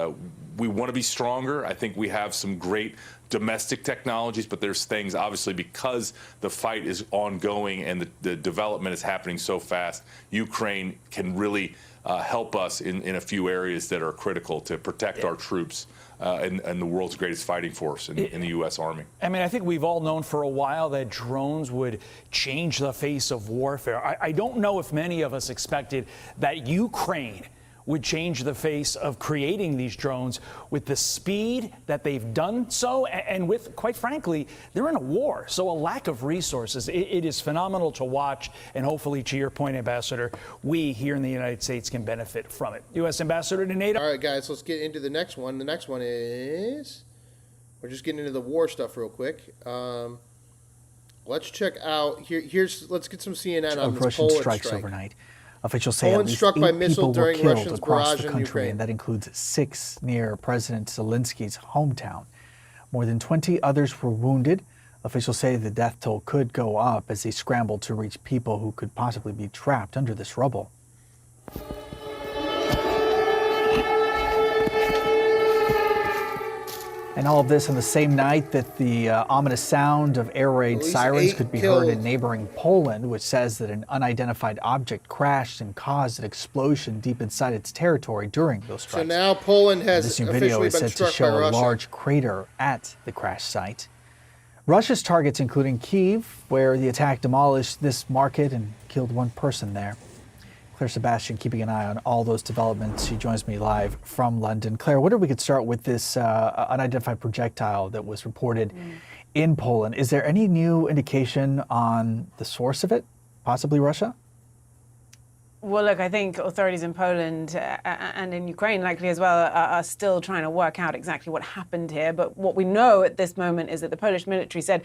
Speaker 13: we want to be stronger. I think we have some great domestic technologies, but there's things, obviously, because the fight is ongoing and the development is happening so fast, Ukraine can really help us in a few areas that are critical to protect our troops and the world's greatest fighting force in the U.S. Army.
Speaker 12: I mean, I think we've all known for a while that drones would change the face of warfare. I don't know if many of us expected that Ukraine would change the face of creating these drones with the speed that they've done so, and with, quite frankly, they're in a war, so a lack of resources. It is phenomenal to watch, and hopefully, to your point, Ambassador, we here in the United States can benefit from it. U.S. Ambassador to NATO.
Speaker 1: All right, guys, let's get into the next one. The next one is, we're just getting into the war stuff real quick. Let's check out, let's get some CNN on this
Speaker 14: Russian
Speaker 1: Poland
Speaker 14: strikes
Speaker 1: strike.
Speaker 14: overnight. Officials say
Speaker 1: Poland
Speaker 14: at least
Speaker 1: struck by
Speaker 14: 8
Speaker 1: missile
Speaker 14: people were
Speaker 1: during
Speaker 14: killed
Speaker 1: Russia's
Speaker 14: across
Speaker 1: barrage
Speaker 14: the
Speaker 1: in
Speaker 14: country,
Speaker 1: Ukraine.
Speaker 14: and that includes 6 near President Zelensky's hometown. More than 20 others were wounded. Officials say the death toll could go up as they scramble to reach people who could possibly be trapped under this rubble. And all of this on the same night that the ominous sound of air raid sirens could be heard in neighboring Poland, which says that an unidentified object crashed and caused an explosion deep inside its territory during those strikes.
Speaker 1: So now Poland has
Speaker 14: this new
Speaker 1: officially
Speaker 14: video is
Speaker 1: been
Speaker 14: said to
Speaker 1: struck
Speaker 14: show
Speaker 1: by
Speaker 14: a
Speaker 1: Russia.
Speaker 14: large crater at the crash site. Russia's targets including Kyiv, where the attack demolished this market and killed 1 person there. Claire Sebastian keeping an eye on all those developments. She joins me live from London. Claire, wonder if we could start with this unidentified projectile that was reported in Poland. Is there any new indication on the source of it? Possibly Russia?
Speaker 15: Well, look, I think authorities in Poland and in Ukraine, likely as well, are still trying to work out exactly what happened here. But what we know at this moment is that the Polish military said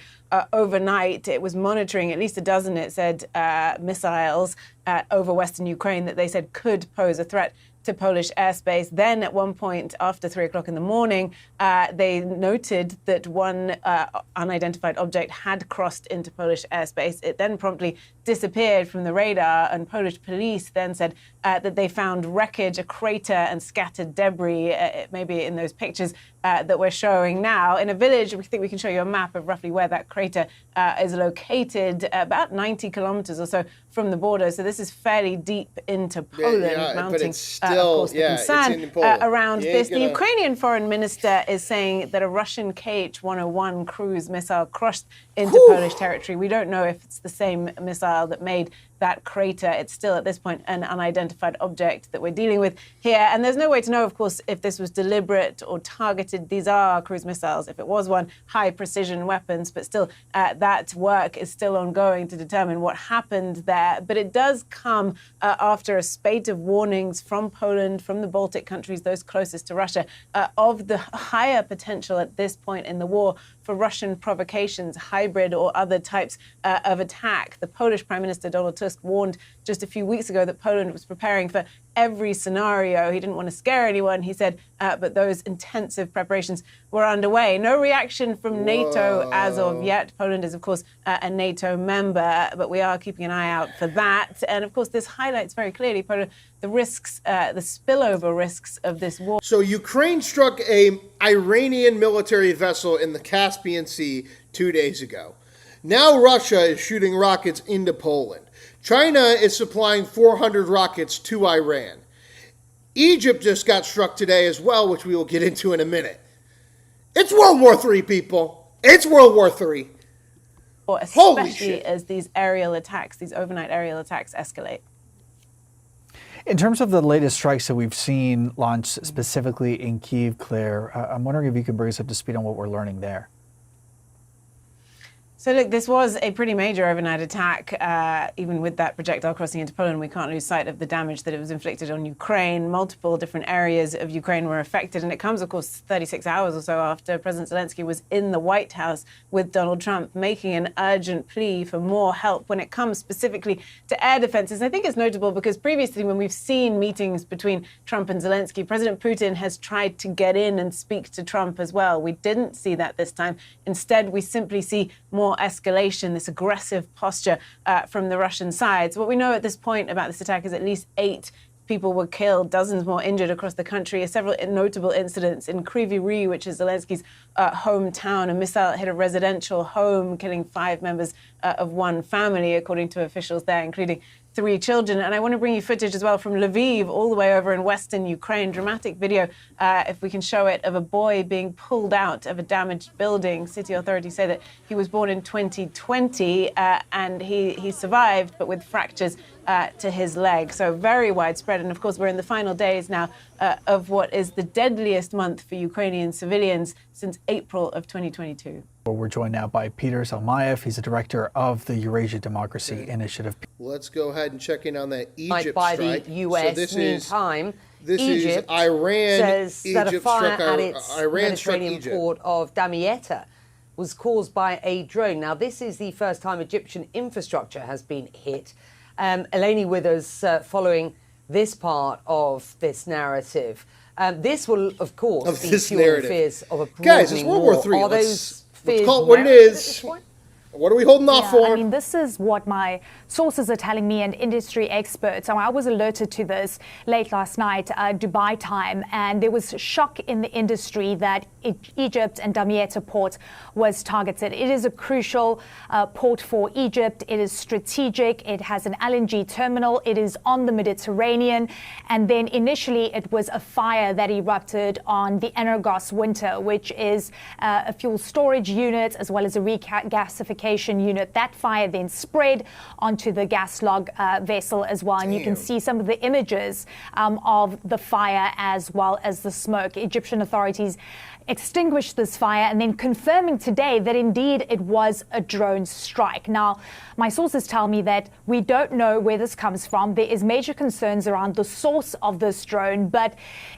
Speaker 15: overnight it was monitoring at least a dozen, it said, missiles over Western Ukraine that they said could pose a threat to Polish airspace. Then at one point after 3 o'clock in the morning, they noted that one unidentified object had crossed into Polish airspace. It then promptly disappeared from the radar, and Polish police then said that they found wreckage, a crater, and scattered debris, maybe in those pictures that we're showing now, in a village. We think we can show you a map of roughly where that crater is located, about 90 kilometers or so from the border. So this is fairly deep into Poland, mounting,
Speaker 1: but it's still,
Speaker 15: of course, the
Speaker 1: it's
Speaker 15: concern
Speaker 1: in Poland.
Speaker 15: around this. The Ukrainian foreign minister is saying that a Russian Kh-101 cruise missile crashed into Polish territory. We don't know if it's the same missile that made that crater. It's still, at this point, an unidentified object that we're dealing with here. And there's no way to know, of course, if this was deliberate or targeted. These are cruise missiles. If it was one, high precision weapons. But still, that work is still ongoing to determine what happened there. But it does come after a spate of warnings from Poland, from the Baltic countries, those closest to Russia, of the higher potential at this point in the war for Russian provocations, hybrid or other types of attack. The Polish Prime Minister Donald Tusk warned just a few weeks ago that Poland was preparing for every scenario. He didn't want to scare anyone, he said, but those intensive preparations were underway. No reaction from NATO as of yet. Poland is, of course, a NATO member, but we are keeping an eye out for that. And, of course, this highlights very clearly, Poland, the risks, the spillover risks of this war.
Speaker 1: So Ukraine struck a Iranian military vessel in the Caspian Sea 2 days ago. Now Russia is shooting rockets into Poland. China is supplying 400 rockets to Iran. Egypt just got struck today as well, which we will get into in a minute. It's World War III, people. It's World War III.
Speaker 15: Especially as these aerial attacks, these overnight aerial attacks escalate.
Speaker 14: In terms of the latest strikes that we've seen launched specifically in Kyiv, Claire, I'm wondering if you could bring us up to speed on what we're learning there.
Speaker 15: So look, this was a pretty major overnight attack. Even with that projectile crossing into Poland, we can't lose sight of the damage that it was inflicted on Ukraine. Multiple different areas of Ukraine were affected. And it comes, of course, 36 hours or so after President Zelensky was in the White House with Donald Trump, making an urgent plea for more help when it comes specifically to air defenses. I think it's notable because previously when we've seen meetings between Trump and Zelensky, President Putin has tried to get in and speak to Trump as well. We didn't see that this time. Instead, we simply see more escalation, this aggressive posture from the Russian side. So what we know at this point about this attack is at least 8 people were killed, dozens more injured across the country. Several notable incidents in Kryvyi Rih, which is Zelensky's hometown. A missile hit a residential home, killing 5 members of one family, according to officials there, including 3 children. And I want to bring you footage as well from Lviv, all the way over in western Ukraine. Dramatic video, if we can show it, of a boy being pulled out of a damaged building. City authorities say that he was born in 2020 and he survived, but with fractures to his leg. So very widespread. And of course, we're in the final days now of what is the deadliest month for Ukrainian civilians since April of 2022.
Speaker 14: We're joined now by Peter Salmayev. He's the director of the Eurasia Democracy Initiative.
Speaker 1: Let's go ahead and check in on that Egypt
Speaker 16: by
Speaker 1: strike.
Speaker 16: the US.
Speaker 1: So this
Speaker 16: Meantime,
Speaker 1: this
Speaker 16: Egypt
Speaker 1: is Iran.
Speaker 16: says that a
Speaker 1: Egypt
Speaker 16: fire
Speaker 1: struck
Speaker 16: at its
Speaker 1: Iran struck
Speaker 16: Mediterranean
Speaker 1: Egypt.
Speaker 16: port of Damietta was caused by a drone. Now, this is the first time Egyptian infrastructure has been hit. Eleni with us following this part of this narrative. This will, of course, be fueling fears of a
Speaker 1: Guys, it's World War III.
Speaker 16: Are
Speaker 1: Let's
Speaker 16: those
Speaker 1: call it what it is. What are we holding off for?
Speaker 17: I mean, this is what my sources are telling me and industry experts. So I was alerted to this late last night, Dubai time, and there was shock in the industry that Egypt and Damietta port was targeted. It is a crucial port for Egypt. It is strategic. It has an LNG terminal. It is on the Mediterranean. And then initially it was a fire that erupted on the Energos Winter, which is a fuel storage unit as well as a regasification unit. That fire then spread onto the gas log vessel as well. And you can see some of the images of the fire as well as the smoke. Egyptian authorities extinguished this fire and then confirming today that indeed it was a drone strike. Now, my sources tell me that we don't know where this comes from. There is major concerns around the source of this drone, but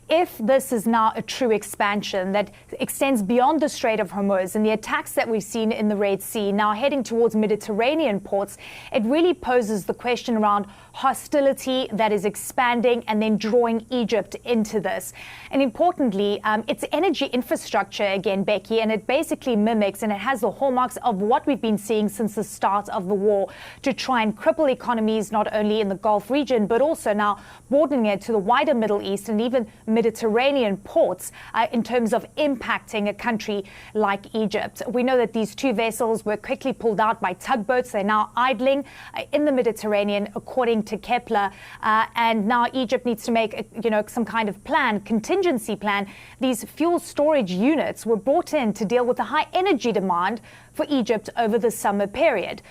Speaker 17: if this is now a true expansion that extends beyond the Strait of Hormuz and the attacks that we've seen in the Red Sea now heading towards Mediterranean ports, it really poses the question around hostility that is expanding and then drawing Egypt into this. And importantly, it's energy infrastructure again, Becky, and it basically mimics and it has the hallmarks of what we've been seeing since the start of the war to try and cripple economies not only in the Gulf region, but also now broadening it to the wider Middle East and even Mediterranean ports in terms of impacting a country like Egypt. We know that these 2 vessels were quickly pulled out by tugboats. They're now idling in the Mediterranean, according to Kepler. And now Egypt needs to make, some kind of plan, contingency plan. These fuel storage units were brought in to deal with the high energy demand for Egypt over the summer period.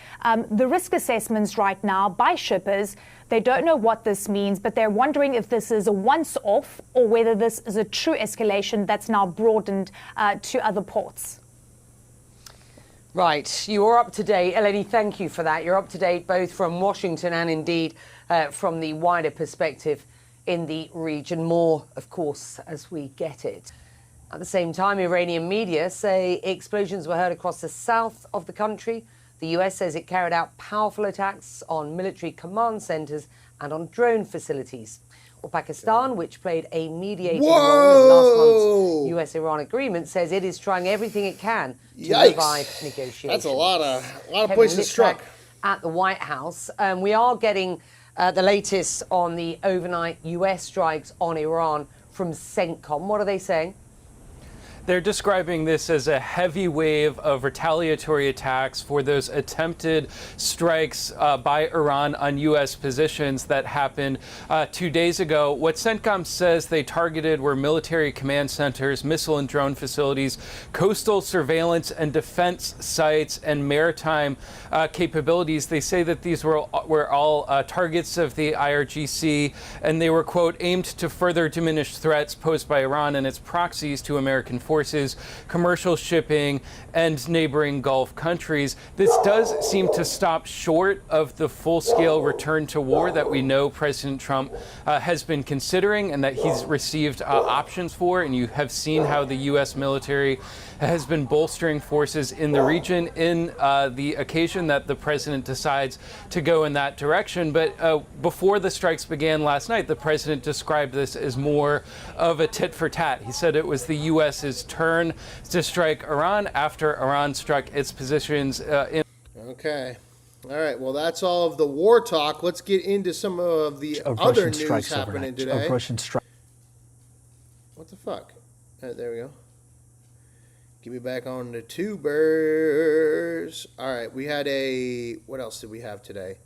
Speaker 17: The risk assessments right now by shippers, they don't know what this means, but they're wondering if this is a once-off or whether this is a true escalation that's now broadened to other ports.
Speaker 16: Right, you are up to date. Eleni, thank you for that. You're up to date both from Washington and indeed from the wider perspective in the region. More, of course, as we get it. At the same time, Iranian media say explosions were heard across the south of the country. The US says it carried out powerful attacks on military command centers and on drone facilities. Well, Pakistan, which played a mediating role in last month's US-Iran agreement, says it is trying everything it can to revive negotiations.
Speaker 1: That's a lot of places struck.
Speaker 16: At the White House, we are getting the latest on the overnight US strikes on Iran from CENTCOM. What are they saying?
Speaker 18: They're describing this as a heavy wave of retaliatory attacks for those attempted strikes by Iran on U.S. positions that happened 2 days ago. What CENTCOM says they targeted were military command centers, missile and drone facilities, coastal surveillance and defense sites, and maritime capabilities. They say that these were all targets of the IRGC, and they were, quote, aimed to further diminish threats posed by Iran and its proxies to American forces. forces commercial shipping and neighboring Gulf countries. This does seem to stop short of the full-scale return to war that we know President Trump has been considering and that he's received options for. And you have seen how the U.S. military has been bolstering forces in the region in the occasion that the president decides to go in that direction. But before the strikes began last night, the president described this as more of a tit for tat. He said it was the U.S.'s turn to strike Iran after Iran struck its positions in.
Speaker 1: Okay. All right. Well, that's all of the war talk. Let's get into some of the other news happening today.
Speaker 14: Russian strike.
Speaker 1: What the fuck? There we go. Get me back on the tubers. All right. We had what else did we have today?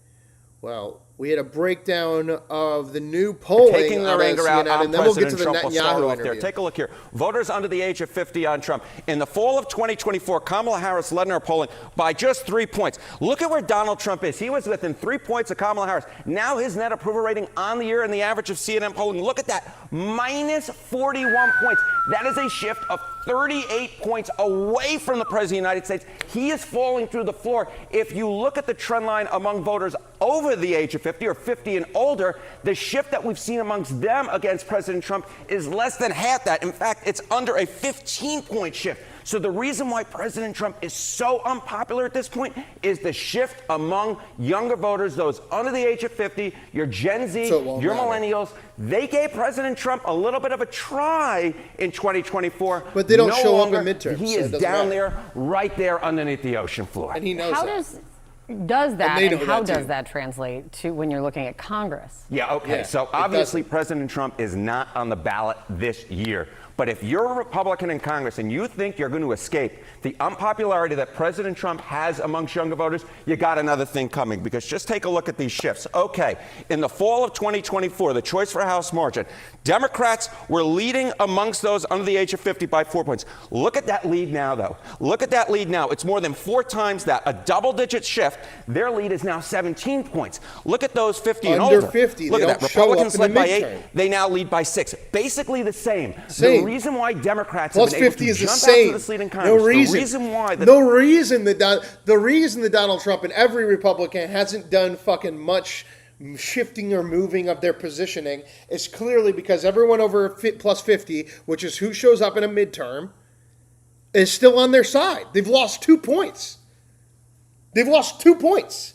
Speaker 1: Well, we had a breakdown of the new polling
Speaker 19: taking their anger out on
Speaker 1: and then we'll get to the
Speaker 19: President Trump. We'll start
Speaker 1: Netanyahu
Speaker 19: off there.
Speaker 1: interview.
Speaker 19: Take a look here. Voters under the age of 50 on Trump. In the fall of 2024, Kamala Harris led in our polling by just 3 points. Look at where Donald Trump is. He was within 3 points of Kamala Harris. Now his net approval rating on the year and the average of CNN polling, look at that, minus 41 points. That is a shift of 38 points away from the President of the United States. He is falling through the floor. If you look at the trend line among voters over the age of 50 or 50 and older, the shift that we've seen amongst them against President Trump is less than half that. In fact, it's under a 15-point shift. So the reason why President Trump is so unpopular at this point is the shift among younger voters, those under the age of 50, your Gen Z, your millennials. They gave President Trump a little bit of a try in 2024.
Speaker 1: But they don't show up in midterms.
Speaker 19: He is down there, right there underneath the ocean floor.
Speaker 1: And he knows
Speaker 20: How
Speaker 1: that.
Speaker 20: does that and how
Speaker 1: that too.
Speaker 20: does that translate to when you're looking at Congress?
Speaker 19: Yeah, okay. So obviously President Trump is not on the ballot this year. But if you're a Republican in Congress and you think you're going to escape the unpopularity that President Trump has amongst younger voters, you got another thing coming, because just take a look at these shifts. Okay, in the fall of 2024, the choice for House margin, Democrats were leading amongst those under the age of 50 by 4 points. Look at that lead now, though. Look at that lead now. It's more than 4 times that, a double-digit shift. Their lead is now 17 points. Look at those 50 and older.
Speaker 1: Under 50,
Speaker 19: Look
Speaker 1: they
Speaker 19: at that.
Speaker 1: don't show
Speaker 19: Republicans
Speaker 1: up
Speaker 19: led
Speaker 1: in the
Speaker 19: by
Speaker 1: midterm.
Speaker 19: 8. They now lead by 6. Basically the same.
Speaker 1: Same.
Speaker 19: The reason why Democrats
Speaker 1: Plus
Speaker 19: have been
Speaker 1: 50
Speaker 19: able
Speaker 1: is
Speaker 19: to
Speaker 1: the
Speaker 19: jump
Speaker 1: same.
Speaker 19: out to this lead in Congress,
Speaker 1: No reason.
Speaker 19: the reason why
Speaker 1: the reason that Donald Trump and every Republican hasn't done fucking much shifting or moving of their positioning is clearly because everyone over plus 50, which is who shows up in a midterm, is still on their side. They've lost 2 points. They've lost 2 points.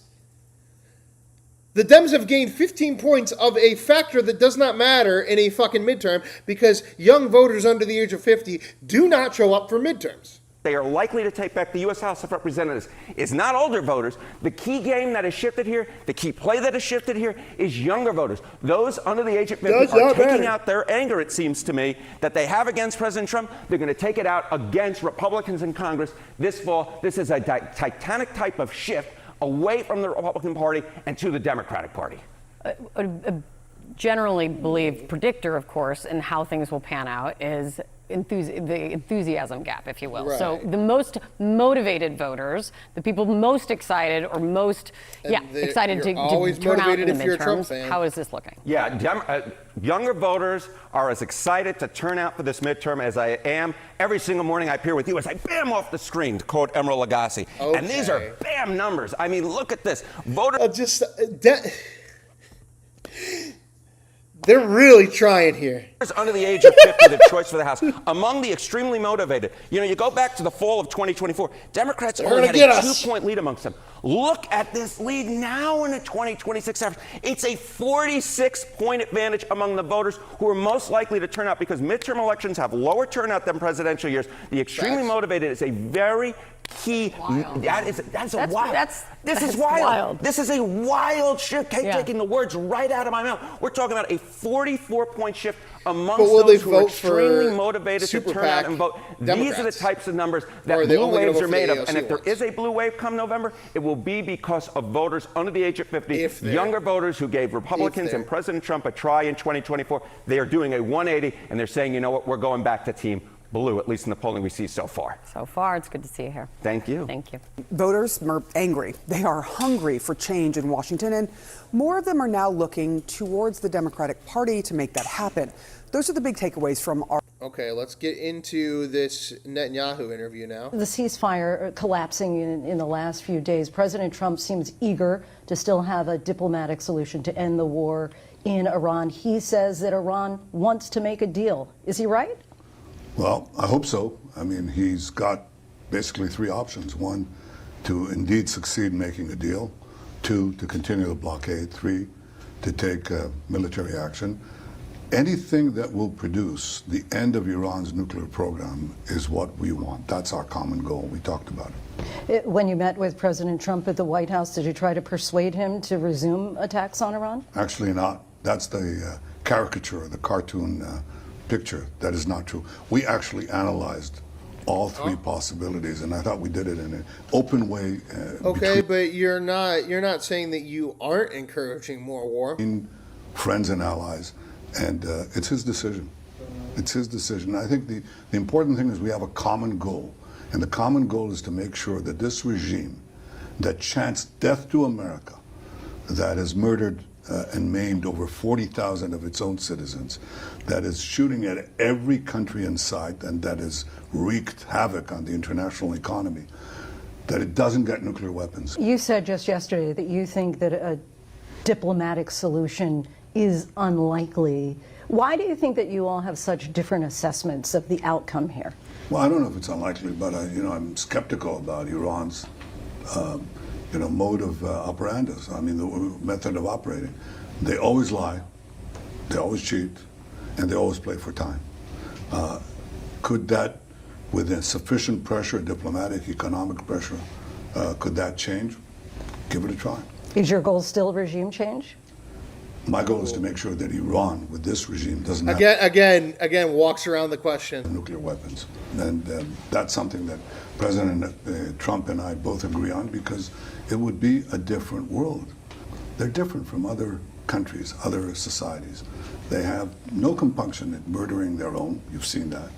Speaker 1: The Dems have gained 15 points of a factor that does not matter in a fucking midterm because young voters under the age of 50 do not show up for midterms.
Speaker 19: They are likely to take back the U.S. House of Representatives. It's not older voters. The key game that has shifted here, the key play that has shifted here is younger voters. Those under the age of 50 are taking out their anger, it seems to me, that they have against President Trump. They're going to take it out against Republicans in Congress this fall. This is a titanic type of shift away from the Republican Party and to the Democratic Party.
Speaker 20: Generally believed predictor, of course, in how things will pan out is the enthusiasm gap, if you will.
Speaker 1: Right.
Speaker 20: So the most motivated voters, the people most excited or most excited to turn out in the midterms. How is this looking?
Speaker 19: Yeah, younger voters are as excited to turn out for this midterm as I am. Every single morning I appear with you as I bam off the screen, to quote Emeril Lagasse.
Speaker 1: Okay.
Speaker 19: And these are bam numbers. I mean, look at this. Voters
Speaker 1: they're really trying here.
Speaker 19: Under the age of 50, the choice for the House. Among the extremely motivated, you go back to the fall of 2024, Democrats only had a 2-point lead amongst them. Look at this lead now in the 2026 average. It's a 46-point advantage among the voters who are most likely to turn out, because midterm elections have lower turnout than presidential years. The extremely motivated is a very key. This is wild. This is a wild shift. Taking the words right out of my mouth. We're talking about a 44-point shift amongst those who are extremely motivated to turn out and vote. These are the types of numbers that blue waves are made of. And if there is a blue wave come November, it will be because of voters under the age of 50, younger voters who gave Republicans and President Trump a try in 2024. They are doing a 180, and they're saying, you know what, we're going back to Team Blue, at least in the polling we see so far.
Speaker 20: So far, it's good to see you here.
Speaker 19: Thank you.
Speaker 20: Thank you.
Speaker 21: Voters are angry. They are hungry for change in Washington, and more of them are now looking towards the Democratic Party to make that happen. Those are the big takeaways from our
Speaker 1: Okay, let's get into this Netanyahu interview now.
Speaker 4: The ceasefire collapsing in the last few days. President Trump seems eager to still have a diplomatic solution to end the war in Iran. He says that Iran wants to make a deal. Is he right?
Speaker 22: Well, I hope so. I mean, he's got basically three options. One, to indeed succeed in making a deal. Two, to continue the blockade. Three, to take military action. Anything that will produce the end of Iran's nuclear program is what we want. That's our common goal. We talked about it.
Speaker 4: When you met with President Trump at the White House, did you try to persuade him to resume attacks on Iran?
Speaker 22: Actually not. That's the caricature, the cartoon picture. That is not true. We actually analyzed all three possibilities, and I thought we did it in an open way.
Speaker 1: Okay, but you're not saying that you aren't encouraging more war.
Speaker 22: Friends and allies. And it's his decision. It's his decision. I think the important thing is we have a common goal. And the common goal is to make sure that this regime that chants death to America, that has murdered and maimed over 40,000 of its own citizens, that is shooting at every country in sight, and that has wreaked havoc on the international economy, that it doesn't get nuclear weapons.
Speaker 4: You said just yesterday that you think that a diplomatic solution is unlikely. Why do you think that you all have such different assessments of the outcome here?
Speaker 22: Well, I don't know if it's unlikely, but I'm skeptical about Iran's, mode of operandus. I mean, the method of operating. They always lie, they always cheat, and they always play for time. Could that, with sufficient pressure, diplomatic, economic pressure, could that change? Give it a try.
Speaker 4: Is your goal still regime change?
Speaker 22: My goal is to make sure that Iran, with this regime, doesn't have
Speaker 1: again walks around the question.
Speaker 22: Nuclear weapons, and that's something that President Trump and I both agree on, because it would be a different world. They're different from other countries, other societies. They have no compunction at murdering their own. You've seen that.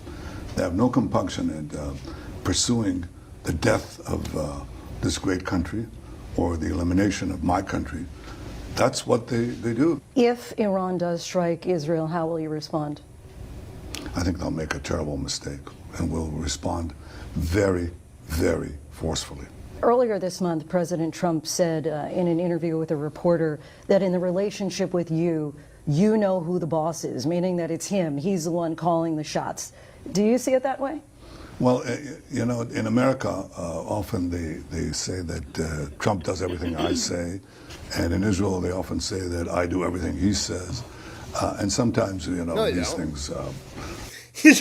Speaker 22: They have no compunction at pursuing the death of this great country or the elimination of my country. That's what they do.
Speaker 4: If Iran does strike Israel, how will you respond?
Speaker 22: I think they'll make a terrible mistake, and will respond very, very forcefully.
Speaker 4: Earlier this month, President Trump said in an interview with a reporter that in the relationship with you, you know who the boss is, meaning that it's him. He's the one calling the shots. Do you see it that way?
Speaker 22: Well, in America, often they say that Trump does everything I say. And in Israel, they often say that I do everything he says. And sometimes, these things
Speaker 1: he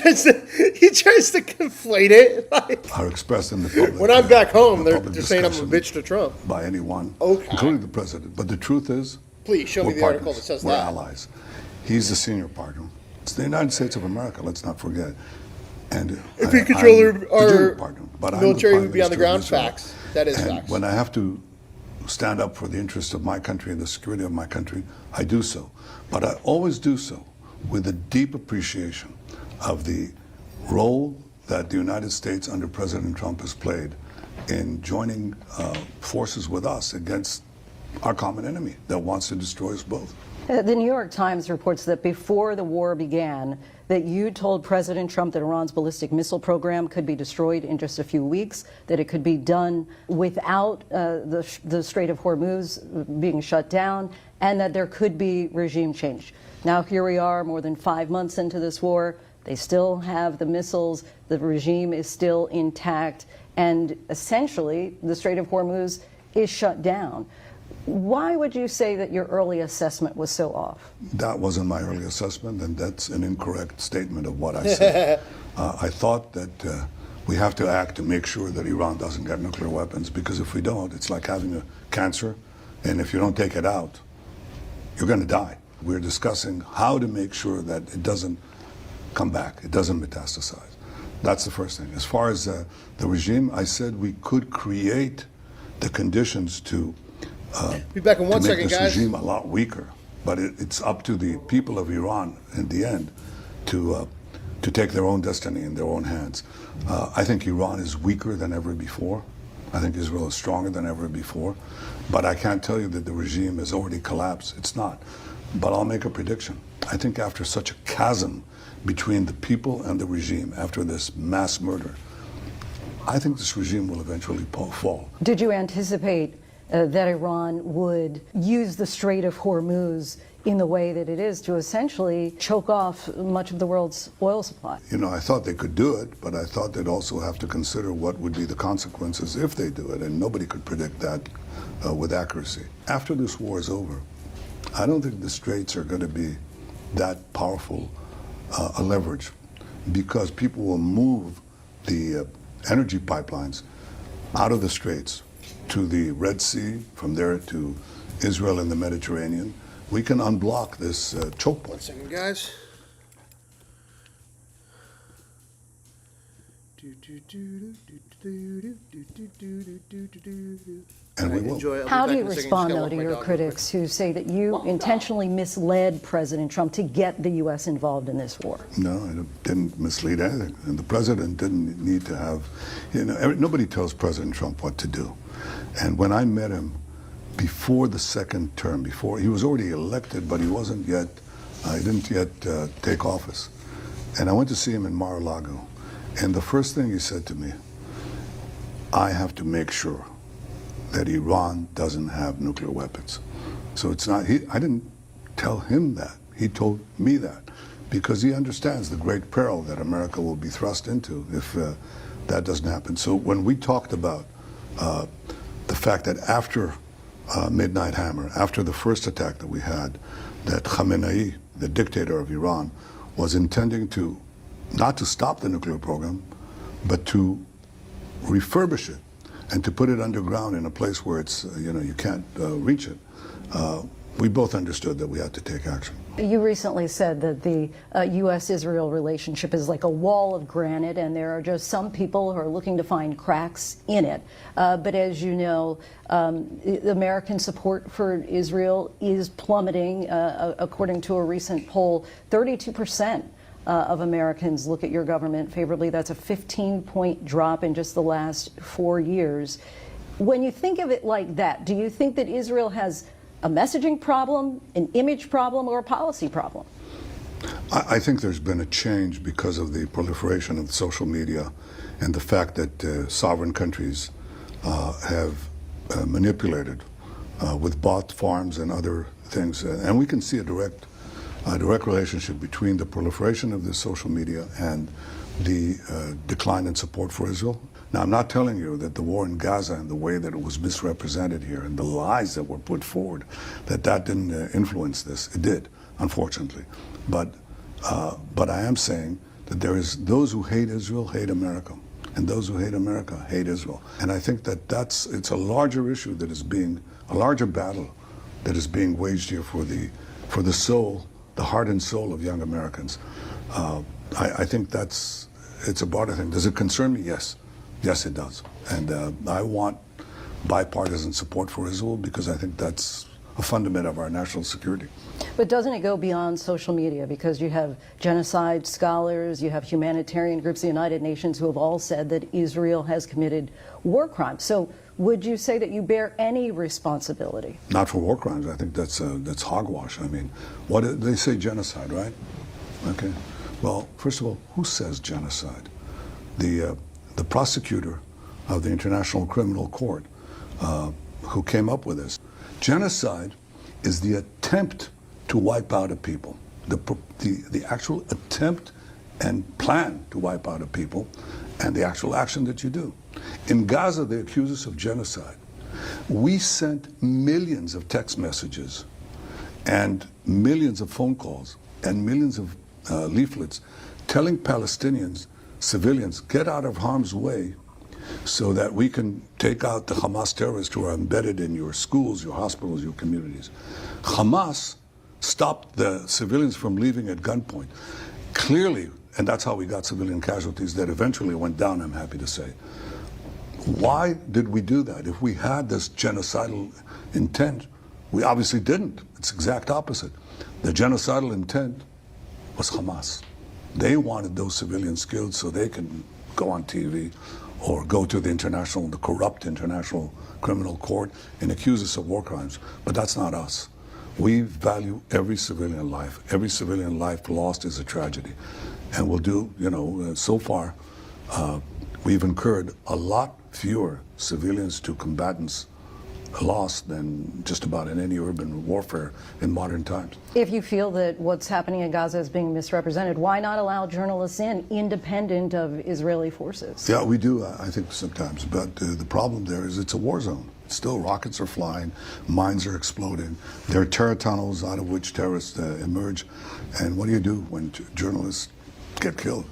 Speaker 1: tries to conflate it.
Speaker 22: Are expressed in the public.
Speaker 1: When I'm back home, they're just saying I'm a bitch to Trump.
Speaker 22: By anyone,
Speaker 1: okay,
Speaker 22: including the president. But the truth is,
Speaker 1: please show me the article that says
Speaker 22: we're
Speaker 1: that.
Speaker 22: Allies. He's the senior partner. It's the United States of America. Let's not forget. And
Speaker 1: if he controlled our military, would be on the ground. Facts. That is facts.
Speaker 22: When I have to stand up for the interests of my country and the security of my country, I do so. But I always do so with a deep appreciation of the role that the United States under President Trump has played in joining forces with us against our common enemy that wants to destroy us both.
Speaker 4: The New York Times reports that before the war began, that you told President Trump that Iran's ballistic missile program could be destroyed in just a few weeks, that it could be done without the Strait of Hormuz being shut down, and that there could be regime change. Now here we are, more than 5 months into this war. They still have the missiles. The regime is still intact. And essentially, the Strait of Hormuz is shut down. Why would you say that your early assessment was so off?
Speaker 22: That wasn't my early assessment, and that's an incorrect statement of what I said. I thought that we have to act to make sure that Iran doesn't get nuclear weapons, because if we don't, it's like having a cancer, and if you don't take it out, you're going to die. We're discussing how to make sure that it doesn't come back, it doesn't metastasize. That's the first thing. As far as the regime, I said we could create the conditions to
Speaker 1: be back in 1 second,
Speaker 22: make this
Speaker 1: guys.
Speaker 22: regime a lot weaker, but it's up to the people of Iran in the end to take their own destiny in their own hands. I think Iran is weaker than ever before. I think Israel is stronger than ever before. But I can't tell you that the regime has already collapsed. It's not. But I'll make a prediction. I think after such a chasm between the people and the regime, after this mass murder, I think this regime will eventually fall.
Speaker 4: Did you anticipate that Iran would use the Strait of Hormuz in the way that it is to essentially choke off much of the world's oil supply?
Speaker 22: You know, I thought they could do it, but I thought they'd also have to consider what would be the consequences if they do it, and nobody could predict that with accuracy. After this war is over, I don't think the straits are going to be that powerful a leverage, because people will move the energy pipelines out of the straits to the Red Sea, from there to Israel and the Mediterranean. We can unblock this choke point.
Speaker 1: 1 second, guys.
Speaker 22: And we will.
Speaker 4: How do you respond, though, to your critics who say that you intentionally misled President Trump to get the U.S. involved in this war?
Speaker 22: No, I didn't mislead anything. And the president didn't need to have, you know, nobody tells President Trump what to do. And when I met him before the second term, before he was already elected, but he wasn't yet, he didn't yet take office. And I went to see him in Mar-a-Lago. And the first thing he said to me, I have to make sure that Iran doesn't have nuclear weapons. So it's not, I didn't tell him that. He told me that, because he understands the great peril that America will be thrust into if that doesn't happen. So when we talked about the fact that after Midnight Hammer, after the first attack that we had, that Khamenei, the dictator of Iran, was intending to, not to stop the nuclear program, but to refurbish it and to put it underground in a place where it's, you know, you can't reach it. We both understood that we had to take action.
Speaker 4: You recently said that the U.S.-Israel relationship is like a wall of granite, and there are just some people who are looking to find cracks in it. But as you know, American support for Israel is plummeting. According to a recent poll, 32% of Americans look at your government favorably. That's a 15-point drop in just the last 4 years. When you think of it like that, do you think that Israel has a messaging problem, an image problem, or a policy problem?
Speaker 22: I think there's been a change because of the proliferation of social media and the fact that sovereign countries have manipulated with bot farms and other things. And we can see a direct relationship between the proliferation of this social media and the decline in support for Israel. Now, I'm not telling you that the war in Gaza and the way that it was misrepresented here and the lies that were put forward, that didn't influence this. It did, unfortunately. But I am saying that there is those who hate Israel hate America, and those who hate America hate Israel. And I think that it's a larger issue that is being, a larger battle that is being waged here for the soul, the heart and soul of young Americans. I think it's a broader thing. Does it concern me? Yes. Yes, it does. And I want bipartisan support for Israel because I think that's a fundament of our national security.
Speaker 4: But doesn't it go beyond social media? Because you have genocide scholars, you have humanitarian groups, the United Nations, who have all said that Israel has committed war crimes. So would you say that you bear any responsibility? Not for war crimes. I think that's hogwash. I mean, they say genocide, right? Okay. Well, first of all, who says genocide? The prosecutor of the International Criminal Court who came up with this. Genocide is the attempt to wipe out a people, the actual attempt and plan to wipe out a people, and the actual action that you do. In Gaza, they accuse us of genocide. We sent millions of text messages and millions of phone calls and millions of leaflets telling Palestinians, civilians, get out of harm's way so that we can take out the Hamas terrorists who are embedded in your schools, your hospitals, your communities. Hamas stopped the civilians from leaving at gunpoint. Clearly, and that's how we got civilian casualties that eventually went down, I'm happy to say. Why did we do that? If we had this genocidal intent, we obviously didn't. It's the exact opposite. The genocidal intent was Hamas. They wanted those civilians killed so they can go on TV or go to the corrupt International Criminal Court and accuse us of war crimes. But that's not us.
Speaker 22: We value every civilian life. Every civilian life lost is a tragedy. And we'll do, so far, we've incurred a lot fewer civilians to combatants lost than just about in any urban warfare in modern times.
Speaker 4: If you feel that what's happening in Gaza is being misrepresented, why not allow journalists in, independent of Israeli forces?
Speaker 22: Yeah, we do, I think, sometimes. But the problem there is it's a war zone. Still, rockets are flying, mines are exploding. There are terror tunnels out of which terrorists emerge. And what do you do when journalists get killed?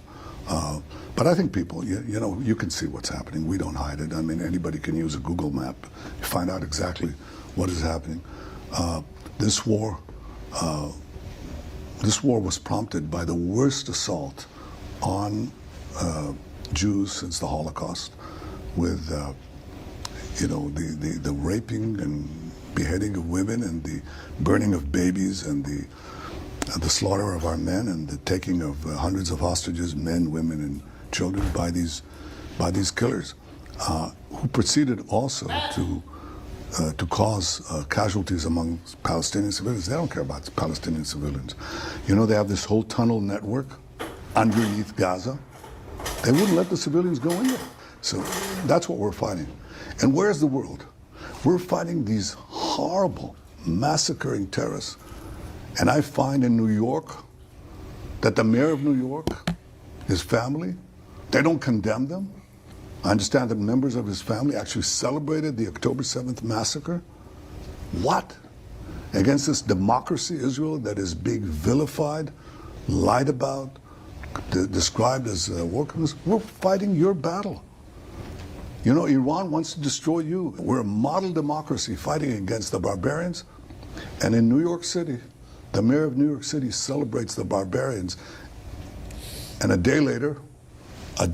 Speaker 22: But I think people, you can see what's happening. We don't hide it. I mean, anybody can use a Google map to find out exactly what is happening. This war was prompted by the worst assault on Jews since the Holocaust, with the raping and beheading of women and the burning of babies and the slaughter of our men and the taking of hundreds of hostages, men, women, and children by these killers, who proceeded also to cause casualties among Palestinian civilians. They don't care about Palestinian civilians. They have this whole tunnel network underneath Gaza. They wouldn't let the civilians go in there. So that's what we're fighting. And where's the world? We're fighting these horrible, massacring terrorists. And I find in New York that the mayor of New York, his family, they don't condemn them. I understand that members of his family actually celebrated the October 7th massacre. What? Against this democracy, Israel, that is being vilified, lied about, described as war criminals. We're fighting your battle. Iran wants to destroy you. We're a model democracy fighting against the barbarians. And in New York City, the mayor of New York City celebrates the barbarians. And a day later,
Speaker 1: I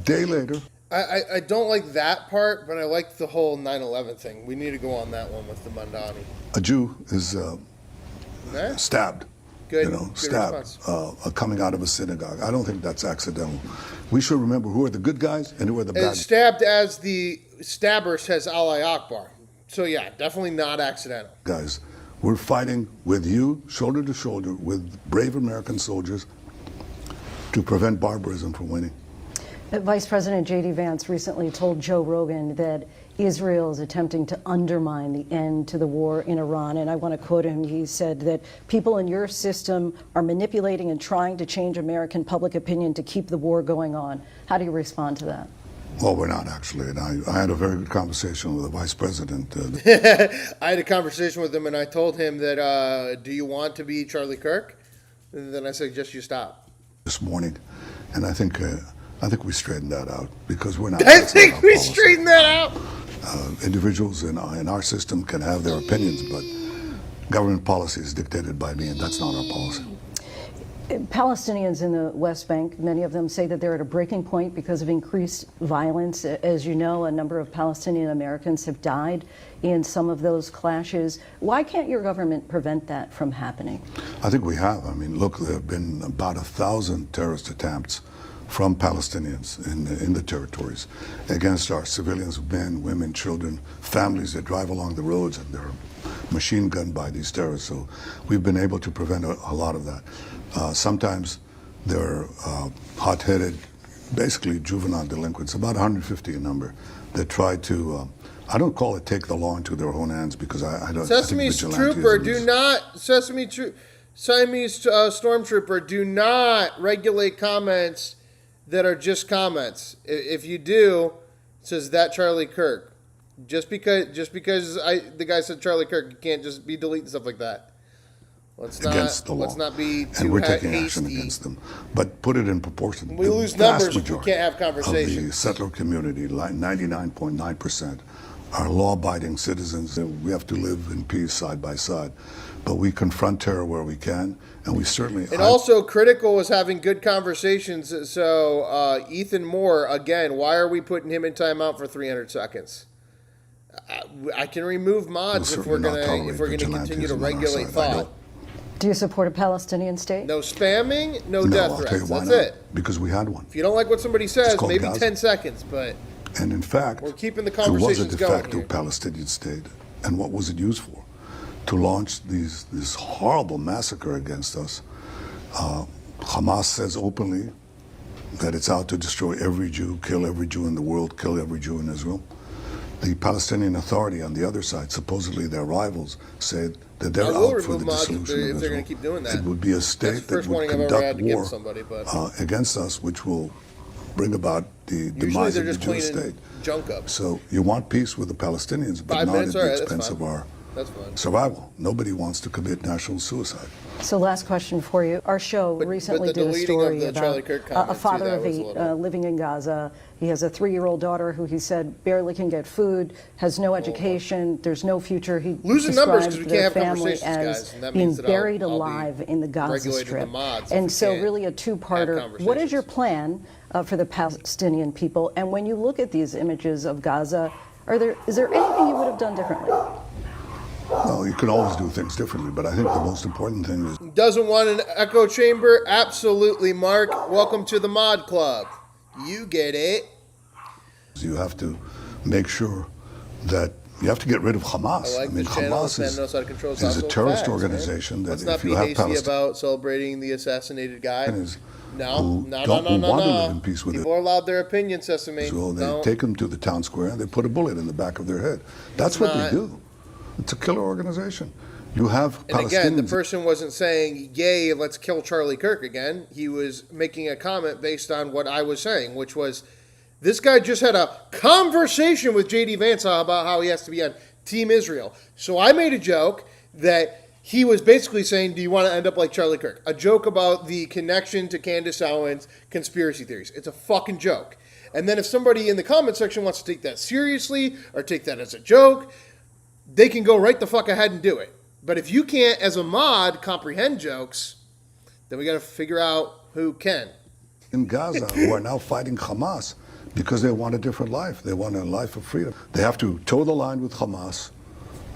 Speaker 1: don't like that part, but I like the whole 9/11 thing. We need to go on that one with the Mandani.
Speaker 22: a Jew is stabbed.
Speaker 1: Good,
Speaker 22: stabbed coming out of a synagogue. I don't think that's accidental. We should remember who are the good guys and who are the bad guys.
Speaker 1: Stabbed as the stabber says Allah Akbar. So yeah, definitely not accidental.
Speaker 22: Guys, we're fighting with you, shoulder to shoulder, with brave American soldiers to prevent barbarism from winning.
Speaker 4: Vice President J.D. Vance recently told Joe Rogan that Israel is attempting to undermine the end to the war in Iran. And I want to quote him. He said that people in your system are manipulating and trying to change American public opinion to keep the war going on. How do you respond to that?
Speaker 22: Well, we're not actually. And I had a very good conversation with the vice president.
Speaker 1: I had a conversation with him and I told him that, do you want to be Charlie Kirk? And then I suggest you stop.
Speaker 22: This morning. And I think we straightened that out because we're not.
Speaker 1: I think we straightened that out.
Speaker 22: Individuals in our system can have their opinions, but government policy is dictated by me, and that's not our policy.
Speaker 4: Palestinians in the West Bank, many of them say that they're at a breaking point because of increased violence. As you know, a number of Palestinian Americans have died in some of those clashes. Why can't your government prevent that from happening?
Speaker 22: I think we have. I mean, look, there have been about 1,000 terrorist attempts from Palestinians in the territories against our civilians, men, women, children, families that drive along the roads, and they're machine gunned by these terrorists. So we've been able to prevent a lot of that. Sometimes they're hot-headed, basically juvenile delinquents, about 150 a number, that try to, I don't call it take the law into their own hands because I don't.
Speaker 1: Sesame Trooper, do not, Siamese Stormtrooper, do not regulate comments that are just comments. If you do, it says that Charlie Kirk. Just because the guy said Charlie Kirk, you can't just be deleting stuff like that. Let's not be too hasty.
Speaker 22: And we're taking action against them. But put it in proportion.
Speaker 1: We lose numbers if we can't have conversations.
Speaker 22: Of the settler community, like 99.9%, are law-abiding citizens. We have to live in peace side by side. But we confront terror where we can, and we certainly...
Speaker 1: And also, critical was having good conversations. So, Ethan Moore, again, why are we putting him in timeout for 300 seconds? I can remove mods if we're gonna continue to regulate thought.
Speaker 4: Do you support a Palestinian state?
Speaker 1: No spamming, no death threats. That's it.
Speaker 22: Because we had one.
Speaker 1: If you don't like what somebody says, maybe Gaza. 10 seconds, but...
Speaker 22: And in fact,
Speaker 1: we're keeping the conversations
Speaker 22: going. It was a de facto Palestinian state. And what was it used for? to launch this horrible massacre against us. Hamas says openly that it's out to destroy every Jew, kill every Jew in the world, kill every Jew in Israel. The Palestinian Authority on the other side, supposedly their rivals, said that they're out for the dissolution of
Speaker 1: if they're going
Speaker 22: Israel.
Speaker 1: to keep doing that.
Speaker 22: It would be a state that would conduct war against us, which will bring about the demise of the Jewish state.
Speaker 1: Junk up.
Speaker 22: So you want peace with the Palestinians, but not at the expense of our survival. Nobody wants to commit national suicide.
Speaker 4: So last question for you. Our show recently did a story about a father of 8 living in Gaza. He has a 3-year-old daughter who he said barely can get food, has no education, there's no future. He
Speaker 1: losing numbers because we
Speaker 4: described
Speaker 1: can't
Speaker 4: their
Speaker 1: have
Speaker 4: family
Speaker 1: conversations,
Speaker 4: as
Speaker 1: guys, and that
Speaker 4: being
Speaker 1: means that
Speaker 4: buried
Speaker 1: I'll
Speaker 4: alive in the Gaza
Speaker 1: regulating
Speaker 4: Strip.
Speaker 1: the mods if
Speaker 4: And
Speaker 1: we
Speaker 4: so
Speaker 1: can't
Speaker 4: really a two-parter. What is your plan for the Palestinian people? And when you look at these images of Gaza, is there anything you would have done differently?
Speaker 22: No, you can always do things differently, but I think the most important thing is...
Speaker 1: Doesn't want an echo chamber? Absolutely, Mark. Welcome to the Mod Club. You get it.
Speaker 22: You have to make sure that you have to get rid of Hamas.
Speaker 1: I mean,
Speaker 22: Hamas is a terrorist organization that if you have
Speaker 1: Let's not be hasty about celebrating the assassinated guy.
Speaker 22: No. Want to live in peace with
Speaker 1: People are allowed their opinion, Sesame.
Speaker 22: So they take them to the town square and they put a bullet in the back of their head. That's what they do. It's a killer organization. You have Palestinians.
Speaker 1: And again, the person wasn't saying, yay, let's kill Charlie Kirk again. He was making a comment based on what I was saying, which was, this guy just had a conversation with J.D. Vance about how he has to be on Team Israel. So I made a joke that he was basically saying, do you want to end up like Charlie Kirk? A joke about the connection to Candace Owens conspiracy theories. It's a fucking joke. And then if somebody in the comment section wants to take that seriously or take that as a joke, they can go right the fuck ahead and do it. But if you can't, as a mod, comprehend jokes, then we got to figure out who can.
Speaker 22: In Gaza, who are now fighting Hamas because they want a different life. They want a life of freedom. They have to toe the line with Hamas,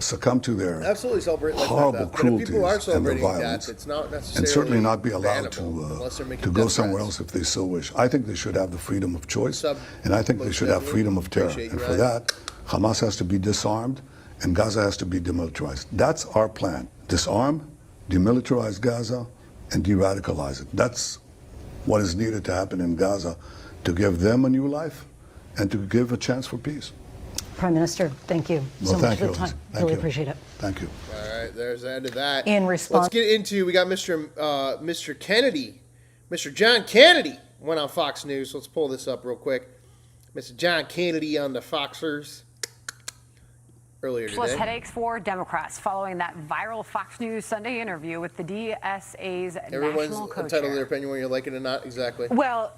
Speaker 22: succumb to their horrible cruelties and their violence,
Speaker 1: it's not necessarily
Speaker 22: and certainly not be allowed to go somewhere else if they so wish. I think they should have the freedom of choice, and I think they should have freedom of terror. And for that, Hamas has to be disarmed, and Gaza has to be demilitarized. That's our plan. Disarm, demilitarize Gaza, and de-radicalize it. That's what is needed to happen in Gaza to give them a new life and to give a chance for peace.
Speaker 4: Prime Minister, thank you so much for the time. Really appreciate it.
Speaker 22: Thank you.
Speaker 1: All right, there's the end of that.
Speaker 4: In response,
Speaker 1: let's get into, we got Mr. Kennedy, Mr. John Kennedy went on Fox News. Let's pull this up real quick. Mr. John Kennedy on the Foxers earlier today.
Speaker 3: Headaches for Democrats following that viral Fox News Sunday interview with the DSA's
Speaker 1: Everyone's
Speaker 3: national co-chair.
Speaker 1: entitled to their opinion whether you like it or not. Exactly.
Speaker 5: Well,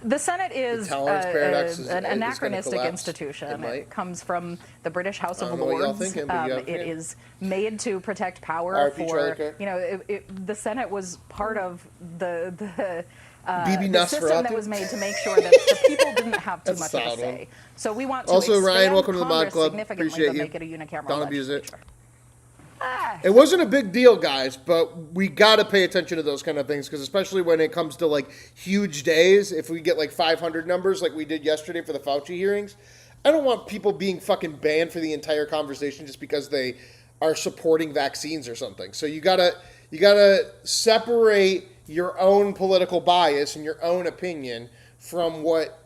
Speaker 5: the Senate is an anachronistic institution. It comes from the British House of Lords. It is made to protect power for, the Senate was part of the system that was made to make sure that the people didn't have too much of a say. So we want to
Speaker 1: also, Ryan, welcome to the Mod Club. Appreciate you.
Speaker 5: Make it a unicameral
Speaker 1: Don't abuse it.
Speaker 5: legislature.
Speaker 1: It wasn't a big deal, guys, but we got to pay attention to those kind of things because especially when it comes to like huge days, if we get like 500 numbers like we did yesterday for the Fauci hearings, I don't want people being fucking banned for the entire conversation just because they are supporting vaccines or something. So you gotta separate your own political bias and your own opinion from what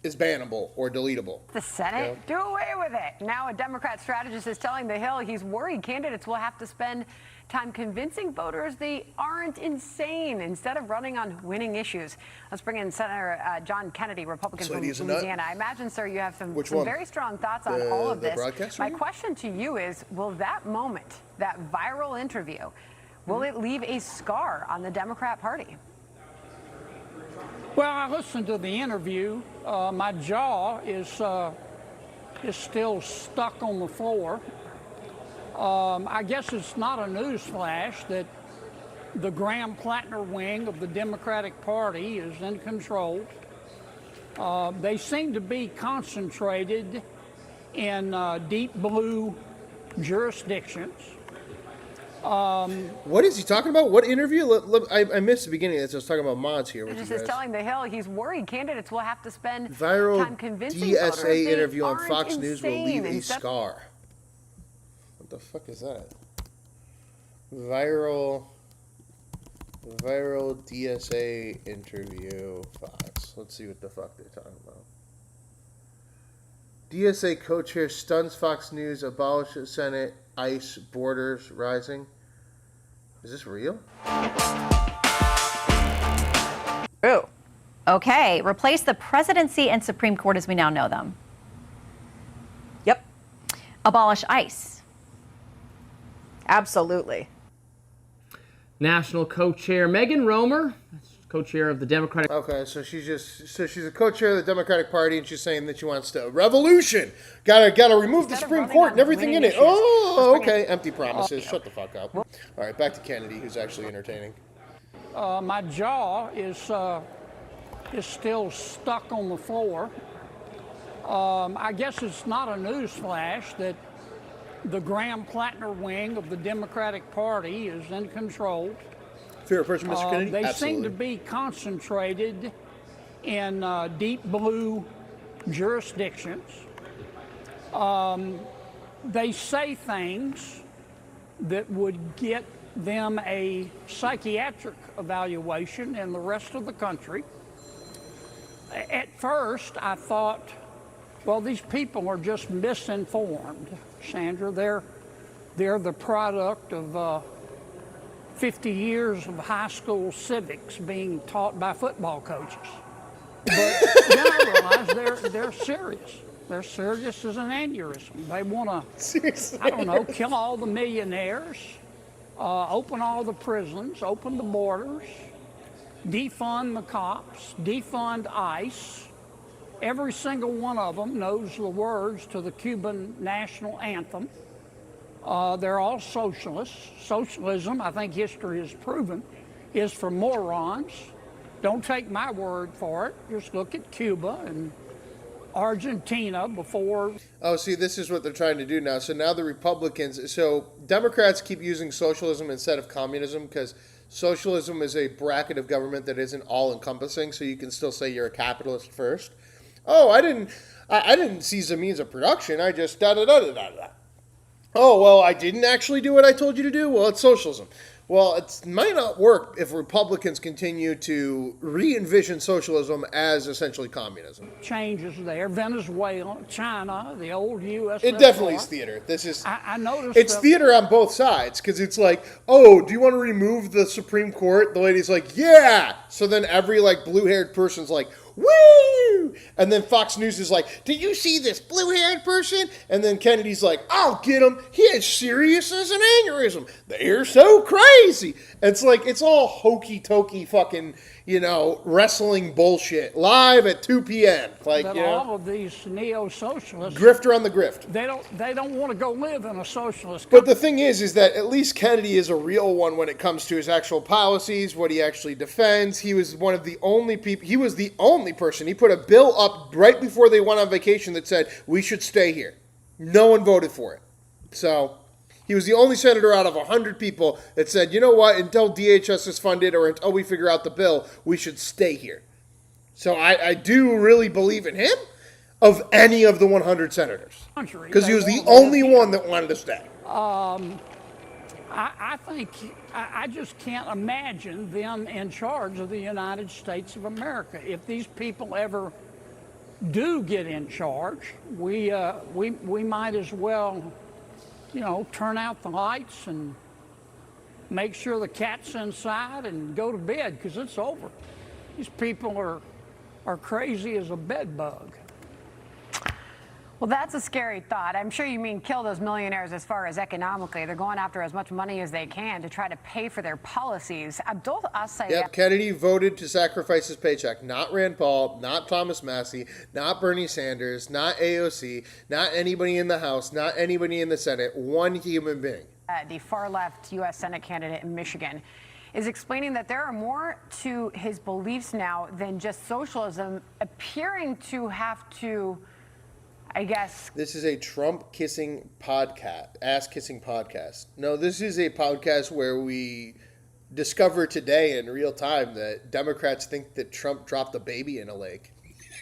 Speaker 1: is bannable or deletable.
Speaker 3: The Senate, do away with it. Now a Democrat strategist is telling The Hill he's worried candidates will have to spend time convincing voters they aren't insane instead of running on winning issues. Let's bring in Senator John Kennedy, Republican from Louisiana. I imagine, sir, you have some very strong thoughts on all of this. My question to you is, will that moment, that viral interview, will it leave a scar on the Democrat Party?
Speaker 23: Well, I listened to the interview. My jaw is still stuck on the floor. I guess it's not a news flash that the Graham-Plattner wing of the Democratic Party is in control. They seem to be concentrated in deep blue jurisdictions.
Speaker 1: What is he talking about? What interview? I missed the beginning. I was talking about mods here.
Speaker 3: He just is telling The Hill he's worried candidates will have to spend
Speaker 1: viral
Speaker 3: time convincing
Speaker 1: DSA
Speaker 3: voters
Speaker 1: interview
Speaker 3: they
Speaker 1: on Fox
Speaker 3: aren't
Speaker 1: News will
Speaker 3: insane
Speaker 1: leave a scar. What the fuck is that? Viral DSA interview Fox. Let's see what the fuck they're talking about. DSA co-chair stuns Fox News, abolish Senate, ICE, borders rising. Is this real?
Speaker 6: True. Okay, replace the presidency and Supreme Court as we now know them.
Speaker 16: Yep.
Speaker 6: Abolish ICE.
Speaker 16: Absolutely.
Speaker 7: National co-chair Megan Romer, co-chair of the Democratic.
Speaker 1: Okay, so she's a co-chair of the Democratic Party, and she's saying that she wants to revolution. Gotta remove the Supreme Court and everything in it. Oh, okay. Empty promises. Shut the fuck up. All right, back to Kennedy, who's actually entertaining.
Speaker 23: My jaw is still stuck on the floor. I guess it's not a news flash that the Graham-Plattner wing of the Democratic Party is in control.
Speaker 1: Favorite person, Mr. Kennedy?
Speaker 23: They
Speaker 1: Absolutely.
Speaker 23: seem to be concentrated in deep blue jurisdictions. They say things that would get them a psychiatric evaluation in the rest of the country. At first, I thought, well, these people are just misinformed, Sandra. They're the product of 50 years of high school civics being taught by football coaches. But then I realized they're serious. They're serious as an aneurysm. They want to, I don't know, kill all the millionaires, open all the prisons, open the borders, defund the cops, defund ICE. Every single one of them knows the words to the Cuban national anthem. They're all socialists. Socialism, I think history has proven, is for morons. Don't take my word for it. Just look at Cuba and Argentina before.
Speaker 1: Oh, see, this is what they're trying to do now. So now the Republicans, so Democrats keep using socialism instead of communism because socialism is a bracket of government that isn't all-encompassing, so you can still say you're a capitalist first. Oh, I didn't seize the means of production. I just da-da-da-da-da-da. Oh, well, I didn't actually do what I told you to do? Well, it's socialism. Well, it might not work if Republicans continue to re-envision socialism as essentially communism.
Speaker 23: Changes there. Venezuela, China, the old U.S.
Speaker 1: It definitely is theater. This is.
Speaker 23: I noticed
Speaker 1: it's theater on both sides because it's like, oh, do you want to remove the Supreme Court? The lady's like, yeah. So then every blue-haired person's like, woo! And then Fox News is like, did you see this blue-haired person? And then Kennedy's like, I'll get him. He is serious as an aneurysm. They're so crazy. It's like, it's all hokey-tokey fucking, wrestling bullshit live at 2 p.m.
Speaker 23: All of these neo-socialists,
Speaker 1: grifter on the grift.
Speaker 23: They don't want to go live in a socialist
Speaker 1: country. But the thing is that at least Kennedy is a real one when it comes to his actual policies, what he actually defends. He was one of the only people. He was the only person. He put a bill up right before they went on vacation that said we should stay here. No one voted for it. So he was the only senator out of 100 people that said, you know what, until DHS is funded or until we figure out the bill, we should stay here. So I do really believe in him of any of the 100 senators. Because he was the only one that wanted to stay.
Speaker 23: I think, I just can't imagine them in charge of the United States of America. If these people ever do get in charge, we might as well, turn out the lights and make sure the cat's inside and go to bed because it's over. These people are crazy as a bed bug.
Speaker 3: Well, that's a scary thought. I'm sure you mean kill those millionaires as far as economically. They're going after as much money as they can to try to pay for their policies. Abdul Assayed.
Speaker 1: Yep, Kennedy voted to sacrifice his paycheck. Not Rand Paul, not Thomas Massie, not Bernie Sanders, not AOC, not anybody in the House, not anybody in the Senate. One human being.
Speaker 3: The far-left U.S. Senate candidate in Michigan is explaining that there are more to his beliefs now than just socialism, appearing to have to, I guess.
Speaker 1: This is a Trump-kissing podcast, ass-kissing podcast. No, this is a podcast where we discover today in real time that Democrats think that Trump dropped a baby in a lake.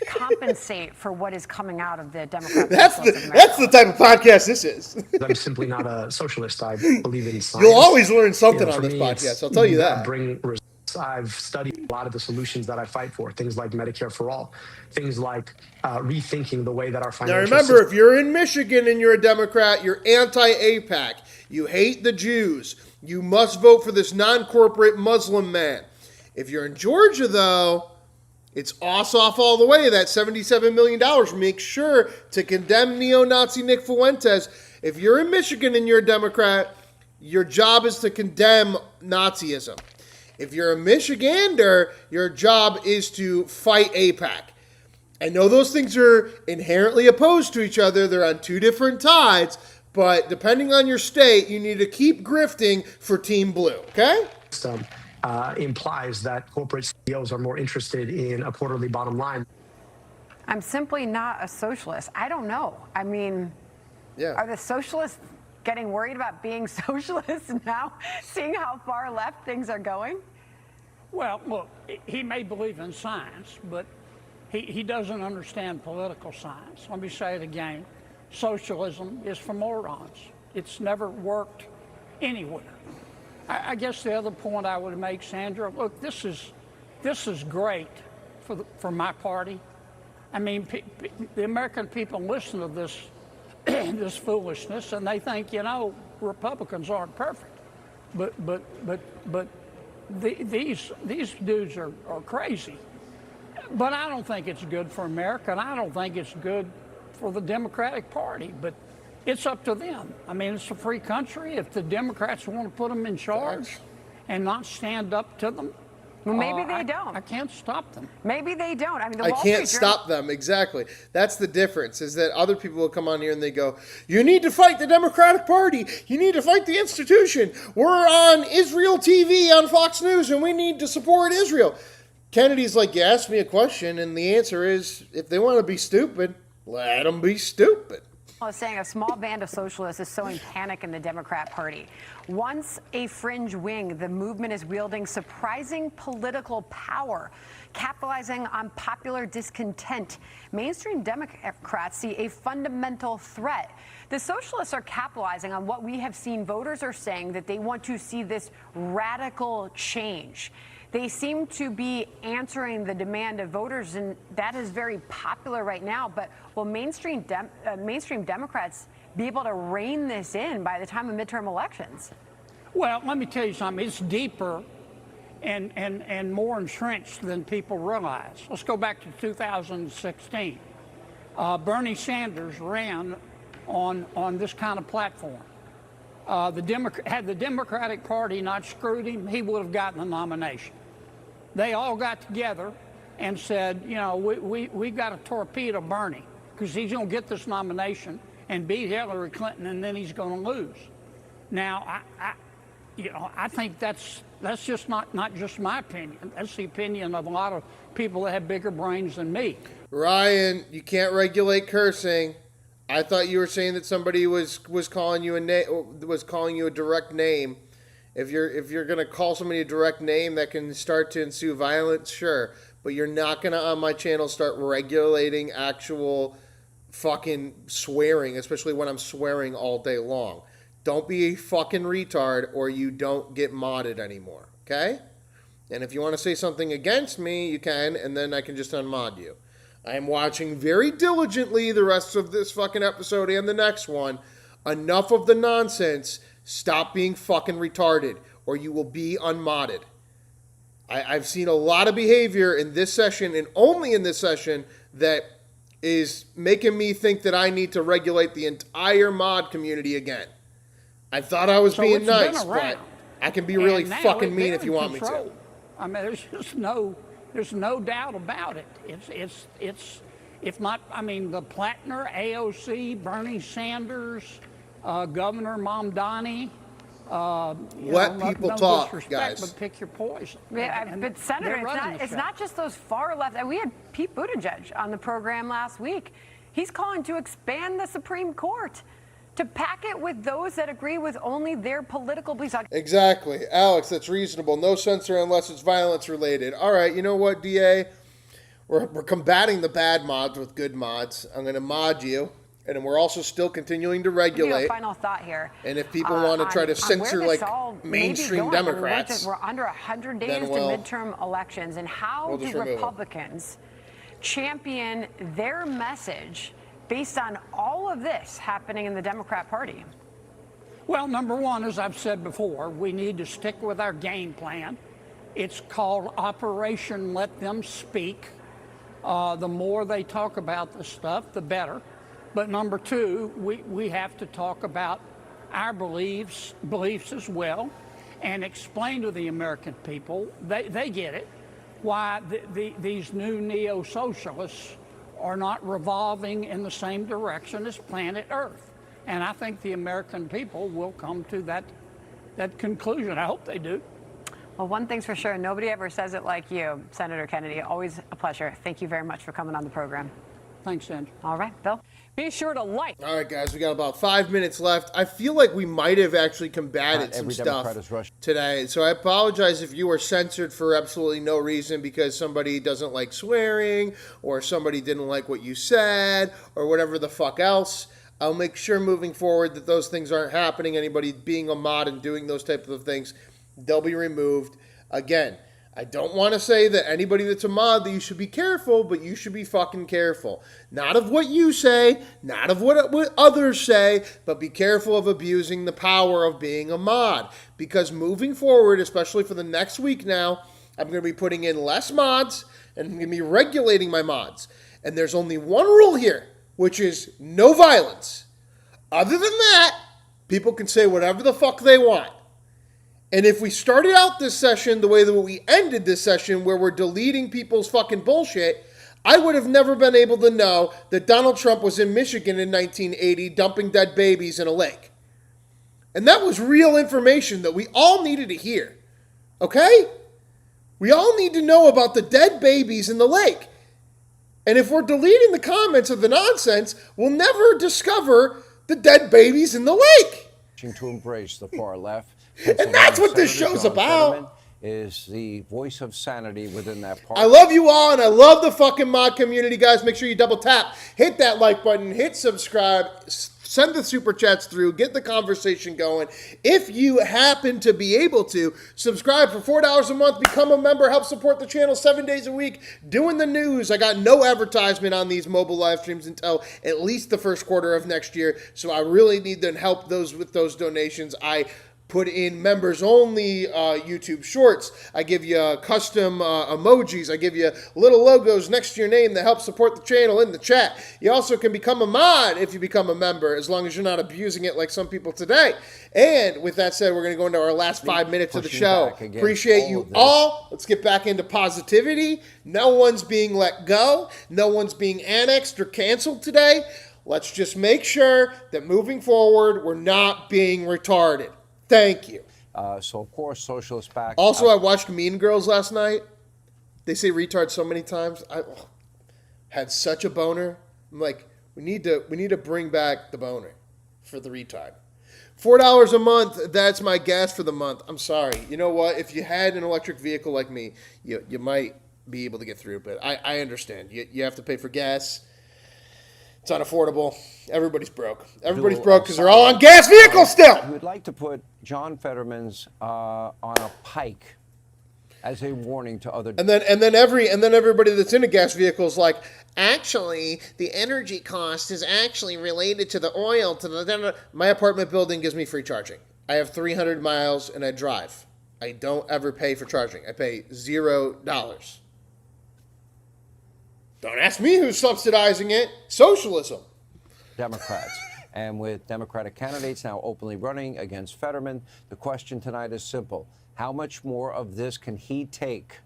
Speaker 3: compensate for what is coming out of the Democrats?
Speaker 1: That's the type of podcast this is.
Speaker 8: I'm simply not a socialist. I believe in science.
Speaker 1: You'll always learn something on this podcast. I'll tell you that.
Speaker 8: Bring results. I've studied a lot of the solutions that I fight for, things like Medicare for all, things like rethinking the way that our financial
Speaker 1: Now remember, if you're in Michigan and you're a Democrat, you're anti-AIPAC. You hate the Jews. You must vote for this non-corporate Muslim man. If you're in Georgia, though, it's off all the way. That $77 million. Make sure to condemn neo-Nazi Nick Fuentes. If you're in Michigan and you're a Democrat, your job is to condemn Nazism. If you're a Michigander, your job is to fight AIPAC. I know those things are inherently opposed to each other. They're on two different sides, but depending on your state, you need to keep grifting for Team Blue, okay?
Speaker 8: Implies that corporate CEOs are more interested in a quarterly bottom line.
Speaker 3: I'm simply not a socialist. I don't know. I mean, are the socialists getting worried about being socialists now, seeing how far left things are going?
Speaker 23: Well, look, he may believe in science, but he doesn't understand political science. Let me say it again. Socialism is for morons. It's never worked anywhere. I guess the other point I would make, Sandra, look, this is great for my party. I mean, the American people listen to this this foolishness, and they think, Republicans aren't perfect, but these dudes are crazy. But I don't think it's good for America, and I don't think it's good for the Democratic Party. But it's up to them. I mean, it's a free country. If the Democrats want to put them in charge and not stand up to them,
Speaker 3: well, maybe they don't.
Speaker 23: I can't stop them.
Speaker 3: Maybe they don't. I mean,
Speaker 1: I can't stop them. Exactly. That's the difference, is that other people will come on here and they go, you need to fight the Democratic Party. You need to fight the institution. We're on Israel TV on Fox News, and we need to support Israel. Kennedy's like, you asked me a question, and the answer is, if they want to be stupid, let them be stupid.
Speaker 3: I was saying a small band of socialists is sowing panic in the Democrat Party. Once a fringe wing, the movement is wielding surprising political power, capitalizing on popular discontent. Mainstream Democrats see a fundamental threat. The socialists are capitalizing on what we have seen. Voters are saying that they want to see this radical change. They seem to be answering the demand of voters, and that is very popular right now. But will mainstream Democrats be able to rein this in by the time of midterm elections?
Speaker 23: Well, let me tell you something. It's deeper and more entrenched than people realize. Let's go back to 2016. Bernie Sanders ran on this kind of platform. Had the Democratic Party not screwed him, he would have gotten the nomination. They all got together and said, we got to torpedo Bernie because he's going to get this nomination and beat Hillary Clinton, and then he's going to lose. Now, I think that's just not just my opinion. That's the opinion of a lot of people that have bigger brains than me.
Speaker 1: Ryan, you can't regulate cursing. I thought you were saying that somebody was calling you a direct name. If you're gonna call somebody a direct name that can start to ensue violence, sure. But you're not gonna on my channel start regulating actual fucking swearing, especially when I'm swearing all day long. Don't be a fucking retard or you don't get modded anymore, okay? And if you want to say something against me, you can, and then I can just unmod you. I am watching very diligently the rest of this fucking episode and the next one. Enough of the nonsense. Stop being fucking retarded, or you will be unmodded. I've seen a lot of behavior in this session, and only in this session, that is making me think that I need to regulate the entire mod community again. I thought I was being nice, but I can be really fucking mean if you want me to.
Speaker 23: I mean, there's no doubt about it. It's if not, I mean, the Plattner, AOC, Bernie Sanders, Governor Mamdani.
Speaker 1: Let people talk, guys.
Speaker 23: But pick your poison.
Speaker 3: Yeah, but Senator, it's not just those far left. And we had Pete Buttigieg on the program last week. He's calling to expand the Supreme Court, to pack it with those that agree with only their political beliefs.
Speaker 1: Exactly. Alex, that's reasonable. No censor unless it's violence related. All right, you know what, DA? we're combating the bad mods with good mods. I'm going to mod you. And then we're also still continuing to regulate.
Speaker 3: A final thought here.
Speaker 1: And if people want to try to censor like mainstream Democrats,
Speaker 3: we're under 100 days to midterm elections, and how do Republicans champion their message based on all of this happening in the Democrat Party?
Speaker 23: Well, number one, as I've said before, we need to stick with our game plan. It's called Operation Let Them Speak. The more they talk about the stuff, the better. But number two, we have to talk about our beliefs as well, and explain to the American people, they get it, why these new neo-socialists are not revolving in the same direction as planet Earth. And I think the American people will come to that conclusion. I hope they do.
Speaker 3: Well, one thing's for sure, nobody ever says it like you, Senator Kennedy. Always a pleasure. Thank you very much for coming on the program.
Speaker 23: Thanks, Andrew.
Speaker 3: All right, Bill.
Speaker 20: Be sure to like.
Speaker 1: All right, guys, we got about 5 minutes left. I feel like we might have actually combated some stuff today. So I apologize if you were censored for absolutely no reason because somebody doesn't like swearing or somebody didn't like what you said or whatever the fuck else. I'll make sure moving forward that those things aren't happening. Anybody being a mod and doing those types of things, they'll be removed. Again, I don't want to say that anybody that's a mod that you should be careful, but you should be fucking careful. Not of what you say, not of what others say, but be careful of abusing the power of being a mod. Because moving forward, especially for the next week now, I'm going to be putting in less mods and I'm going to be regulating my mods. And there's only one rule here, which is no violence. Other than that, people can say whatever the fuck they want. And if we started out this session the way that we ended this session, where we're deleting people's fucking bullshit, I would have never been able to know that Donald Trump was in Michigan in 1980 dumping dead babies in a lake. And that was real information that we all needed to hear. Okay? We all need to know about the dead babies in the lake. And if we're deleting the comments of the nonsense, we'll never discover the dead babies in the lake.
Speaker 9: To embrace the far left.
Speaker 1: And that's what this show's about.
Speaker 9: Fetterman is the voice of sanity within that party.
Speaker 1: I love you all, and I love the fucking mod community, guys. Make sure you double tap, hit that like button, hit subscribe, send the super chats through, get the conversation going. If you happen to be able to, subscribe for $4 a month, become a member, help support the channel 7 days a week, doing the news. I got no advertisement on these mobile live streams until at least the first quarter of next year, so I really need to help those with those donations. I put in members-only YouTube shorts. I give you custom emojis. I give you little logos next to your name that help support the channel in the chat. You also can become a mod if you become a member, as long as you're not abusing it like some people today. And with that said, we're going to go into our last 5 minutes of the show. Appreciate you all. Let's get back into positivity. No one's being let go. No one's being annexed or canceled today. Let's just make sure that moving forward, we're not being retarded. Thank you.
Speaker 9: So, of course, Socialists back.
Speaker 1: Also, I watched Mean Girls last night. They say retard so many times. I had such a boner. I'm like, we need to bring back the boner for the retard. $4 a month, that's my gas for the month. I'm sorry. You know what? If you had an electric vehicle like me, you might be able to get through. But I understand. You have to pay for gas. It's unaffordable. Everybody's broke. Everybody's broke because they're all on gas vehicles still.
Speaker 9: We would like to put John Fetterman's on a pike as a warning to other.
Speaker 1: And then everybody that's in a gas vehicle is like, actually, the energy cost is actually related to the oil. My apartment building gives me free charging. I have 300 miles and I drive. I don't ever pay for charging. I pay $0. Don't ask me who's subsidizing it. Socialism.
Speaker 9: Democrats. And with Democratic candidates now openly running against Fetterman, the question tonight is simple. How much more of this can he take?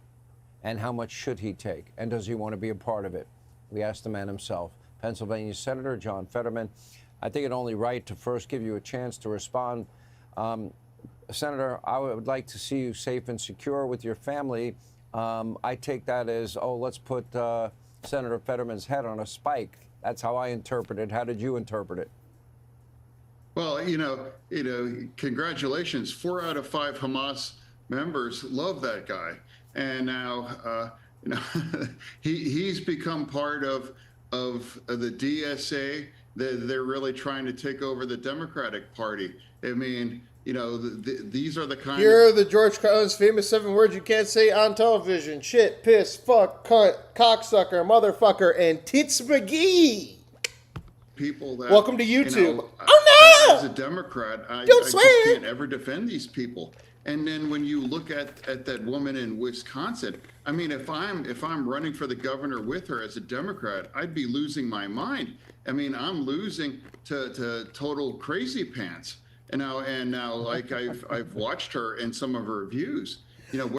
Speaker 9: And how much should he take? And does he want to be a part of it? We asked the man himself. Pennsylvania Senator John Fetterman. I think it only right to first give you a chance to respond. Senator, I would like to see you safe and secure with your family. I take that as, let's put Senator Fetterman's head on a spike. That's how I interpret it. How did you interpret it?
Speaker 10: Well, congratulations. 4 out of 5 Hamas members love that guy. And now he's become part of the DSA. They're really trying to take over the Democratic Party. I mean, these are the kind.
Speaker 1: Here are the George Carlin's famous 7 words you can't say on television: shit, piss, fuck, cunt, cocksucker, motherfucker, and tits McGee.
Speaker 10: People that
Speaker 1: welcome to YouTube.
Speaker 10: Oh no! As a Democrat, I just
Speaker 1: swear.
Speaker 10: can't ever defend these people. And then when you look at that woman in Wisconsin, I mean, if I'm running for the governor with her as a Democrat, I'd be losing my mind. I mean, I'm losing to total crazy pants. And now, like I've watched her in some of her reviews.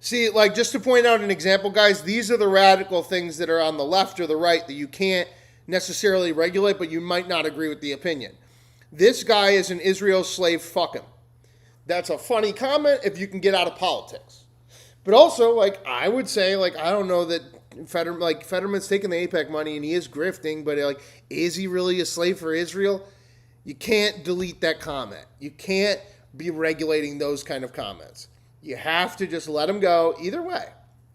Speaker 1: See, like, just to point out an example, guys, these are the radical things that are on the left or the right that you can't necessarily regulate, but you might not agree with the opinion. This guy is an Israel slave. Fuck him. That's a funny comment if you can get out of politics. But also, like, I would say, like, I don't know that Fetterman's taking the AIPAC money and he is grifting, but like, is he really a slave for Israel? You can't delete that comment. You can't be regulating those kind of comments. You have to just let them go either way.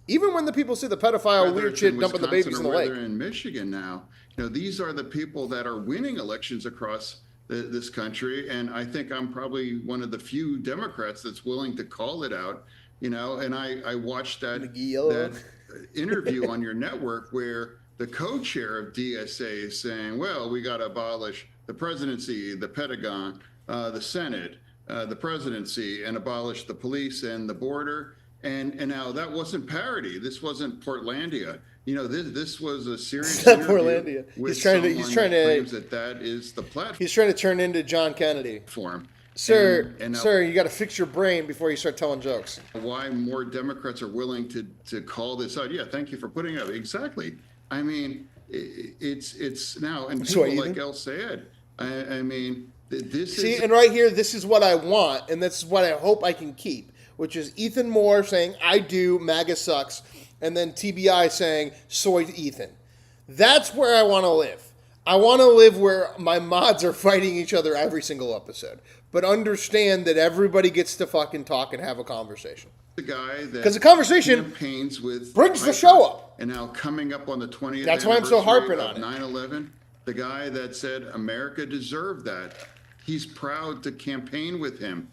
Speaker 1: Even when the people see the pedophile weird shit dumping the babies in the lake.
Speaker 10: In Michigan now, these are the people that are winning elections across this country, and I think I'm probably one of the few Democrats that's willing to call it out. And I watched that interview on your network where the co-chair of DSA is saying, well, we got to abolish the presidency, the Pentagon, the Senate, the presidency, and abolish the police and the border. And now that wasn't parody. This wasn't Portlandia. This was a serious interview.
Speaker 1: Portlandia. He's trying to
Speaker 10: claims that is the platform.
Speaker 1: He's trying to turn into John Kennedy. Sir, you got to fix your brain before you start telling jokes.
Speaker 10: Why more Democrats are willing to call this out? Yeah, thank you for putting it up. Exactly. I mean, it's now, and people like El Sayed. I mean, this is.
Speaker 1: And right here, this is what I want, and this is what I hope I can keep, which is Ethan Moore saying, I do, MAGA sucks, and then TBI saying, soy Ethan. That's where I want to live. I want to live where my mods are fighting each other every single episode, but understand that everybody gets to fucking talk and have a conversation.
Speaker 10: The guy that
Speaker 1: because the conversation
Speaker 10: campaigns with
Speaker 1: brings the show up.
Speaker 10: And now coming up on the 20th
Speaker 1: That's why I'm so harping on it.
Speaker 10: 9/11, the guy that said America deserved that, he's proud to campaign with him.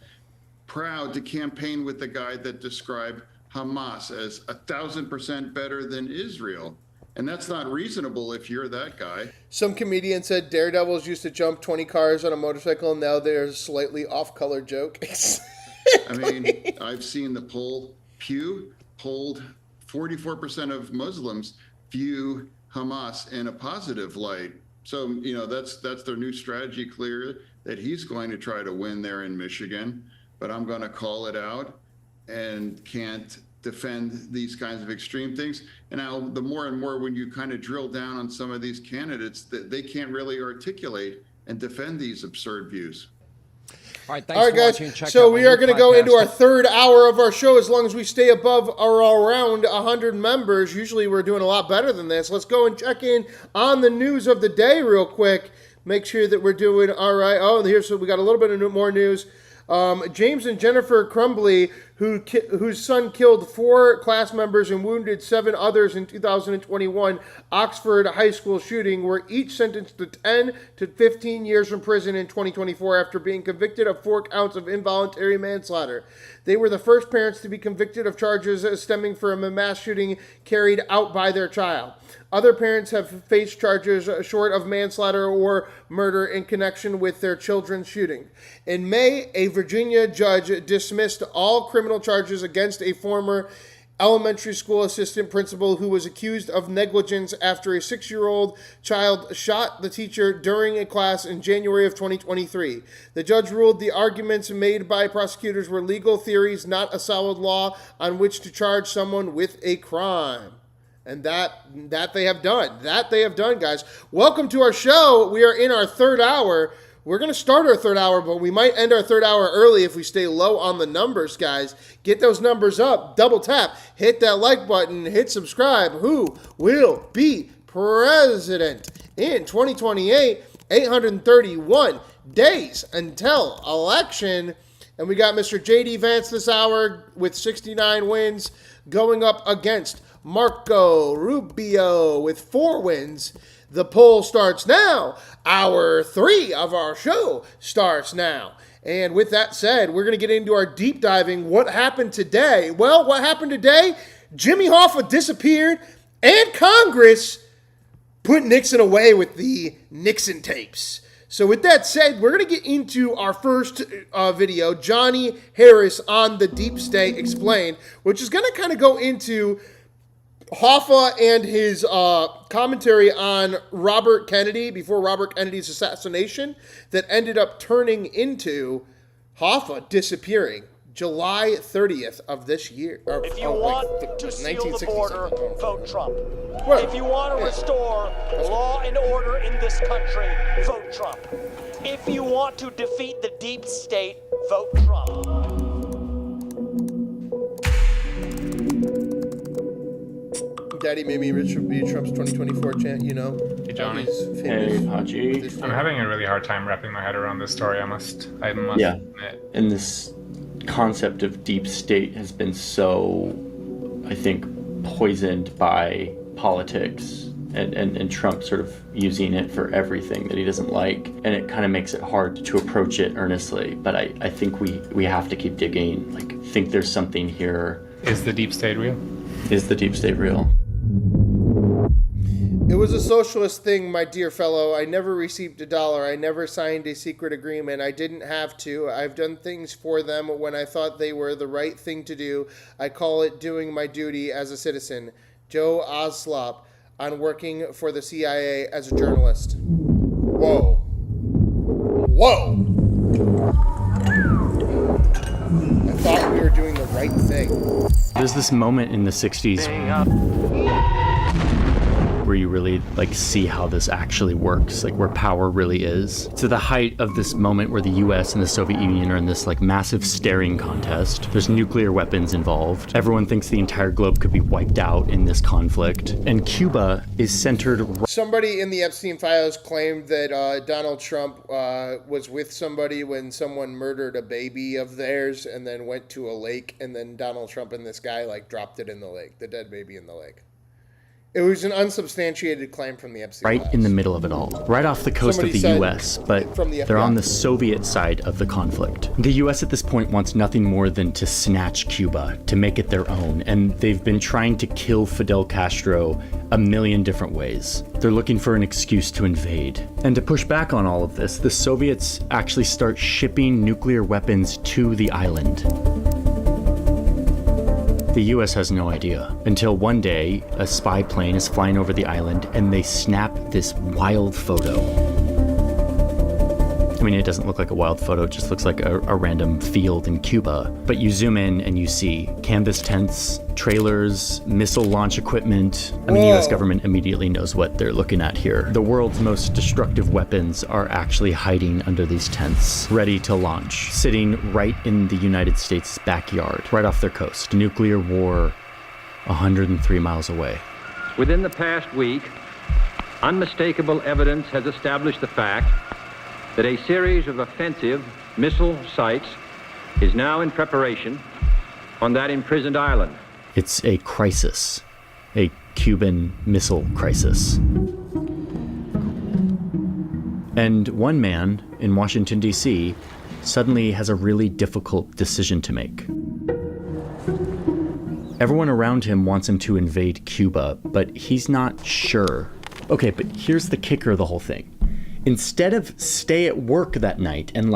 Speaker 10: Proud to campaign with the guy that described Hamas as 1,000% better than Israel. And that's not reasonable if you're that guy.
Speaker 1: Some comedian said daredevils used to jump 20 cars on a motorcycle, and now they're a slightly off-color joke.
Speaker 10: I mean, I've seen the Pew polled 44% of Muslims view Hamas in a positive light. So, that's their new strategy, clear that he's going to try to win there in Michigan. But I'm going to call it out and can't defend these kinds of extreme things. And now the more and more when you kind of drill down on some of these candidates, that they can't really articulate and defend these absurd views.
Speaker 9: All right, thanks for watching.
Speaker 1: Guys. So we are going to go into our third hour of our show as long as we stay above or around 100 members. Usually we're doing a lot better than this. Let's go and check in on the news of the day real quick. Make sure that we're doing all right. Oh, so we got a little bit of more news. James and Jennifer Crumbly, whose son killed 4 class members and wounded 7 others in 2021 Oxford high school shooting, were each sentenced to 10 to 15 years in prison in 2024 after being convicted of 4 counts of involuntary manslaughter. They were the first parents to be convicted of charges stemming from a mass shooting carried out by their child. Other parents have faced charges short of manslaughter or murder in connection with their children's shooting. In May, a Virginia judge dismissed all criminal charges against a former elementary school assistant principal who was accused of negligence after a 6-year-old child shot the teacher during a class in January of 2023. The judge ruled the arguments made by prosecutors were legal theories, not a solid law on which to charge someone with a crime. And that they have done. That they have done, guys. Welcome to our show. We are in our third hour. We're going to start our third hour, but we might end our third hour early if we stay low on the numbers, guys. Get those numbers up. Double tap. Hit that like button. Hit subscribe. Who will be president in 2028? 831 days until election. And we got Mr. J.D. Vance this hour with 69 wins going up against Marco Rubio with 4 wins. The poll starts now. Hour 3 of our show starts now. And with that said, we're going to get into our deep diving. What happened today? Well, what happened today? Jimmy Hoffa disappeared, and Congress put Nixon away with the Nixon tapes. So with that said, we're going to get into our first video, Johnny Harris on the Deep State Explained, which is going to kind of go into Hoffa and his commentary on Robert Kennedy before Robert Kennedy's assassination that ended up turning into Hoffa disappearing July 30th of this year.
Speaker 2: If you want to seal the border, vote Trump. If you want to restore law and order in this country, vote Trump. If you want to defeat the deep state, vote Trump.
Speaker 1: Daddy made me rich would be Trump's 2024 chant, you know.
Speaker 11: Hey, Johnny. Hey, Apalachee. I'm having a really hard time wrapping my head around this story, I must
Speaker 13: yeah.
Speaker 11: admit.
Speaker 13: And this concept of deep state has been so, I think, poisoned by politics and Trump sort of using it for everything that he doesn't like. And it kind of makes it hard to approach it earnestly. But I think we have to keep digging. Like, think there's something here.
Speaker 11: Is the deep state real?
Speaker 13: Is the deep state real?
Speaker 1: It was a socialist thing, my dear fellow. I never received $1. I never signed a secret agreement. I didn't have to. I've done things for them when I thought they were the right thing to do. I call it doing my duty as a citizen. Joe Oslop on working for the CIA as a journalist. Whoa. Whoa. I thought we were doing the right thing.
Speaker 13: There's this moment in the 60s where you really see how this actually works, where power really is. To the height of this moment where the US and the Soviet Union are in this massive staring contest. There's nuclear weapons involved. Everyone thinks the entire globe could be wiped out in this conflict. And Cuba is centered.
Speaker 1: Somebody in the Epstein files claimed that Donald Trump was with somebody when someone murdered a baby of theirs and then went to a lake, and then Donald Trump and this guy dropped it in the lake, the dead baby in the lake. It was an unsubstantiated claim from the Epstein
Speaker 13: right
Speaker 1: files.
Speaker 13: In the middle of it all, right off the coast of the US, but they're on the Soviet side of the conflict. The US at this point wants nothing more than to snatch Cuba, to make it their own, and they've been trying to kill Fidel Castro a million different ways. They're looking for an excuse to invade. And to push back on all of this, the Soviets actually start shipping nuclear weapons to the island. The US has no idea until one day a spy plane is flying over the island and they snap this wild photo. I mean, it doesn't look like a wild photo, it just looks like a random field in Cuba. But you zoom in and you see canvas tents, trailers, missile launch equipment. I mean, the US government immediately knows what they're looking at here. The world's most destructive weapons are actually hiding under these tents, ready to launch, sitting right in the United States' backyard, right off their coast. Nuclear war 103 miles away.
Speaker 24: Within the past week, unmistakable evidence has established the fact that a series of offensive missile sites is now in preparation on that imprisoned island.
Speaker 13: It's a crisis, a Cuban missile crisis. And one man in Washington, D.C. suddenly has a really difficult decision to make. Everyone around him wants him to invade Cuba, but he's not sure. Okay, but here's the kicker of the whole thing. Instead of stay at work that night and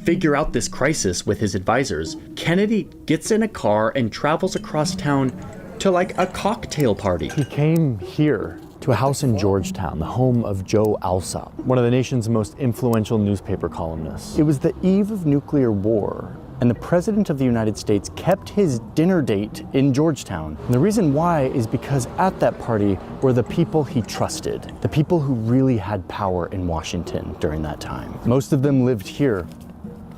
Speaker 13: figure out this crisis with his advisors, Kennedy gets in a car and travels across town to a cocktail party.
Speaker 25: He came here to a house in Georgetown, the home of Joe Alsop, one of the nation's most influential newspaper columnists. It was the eve of nuclear war, and the President of the United States kept his dinner date in Georgetown. And the reason why is because at that party were the people he trusted, the people who really had power in Washington during that time. Most of them lived here,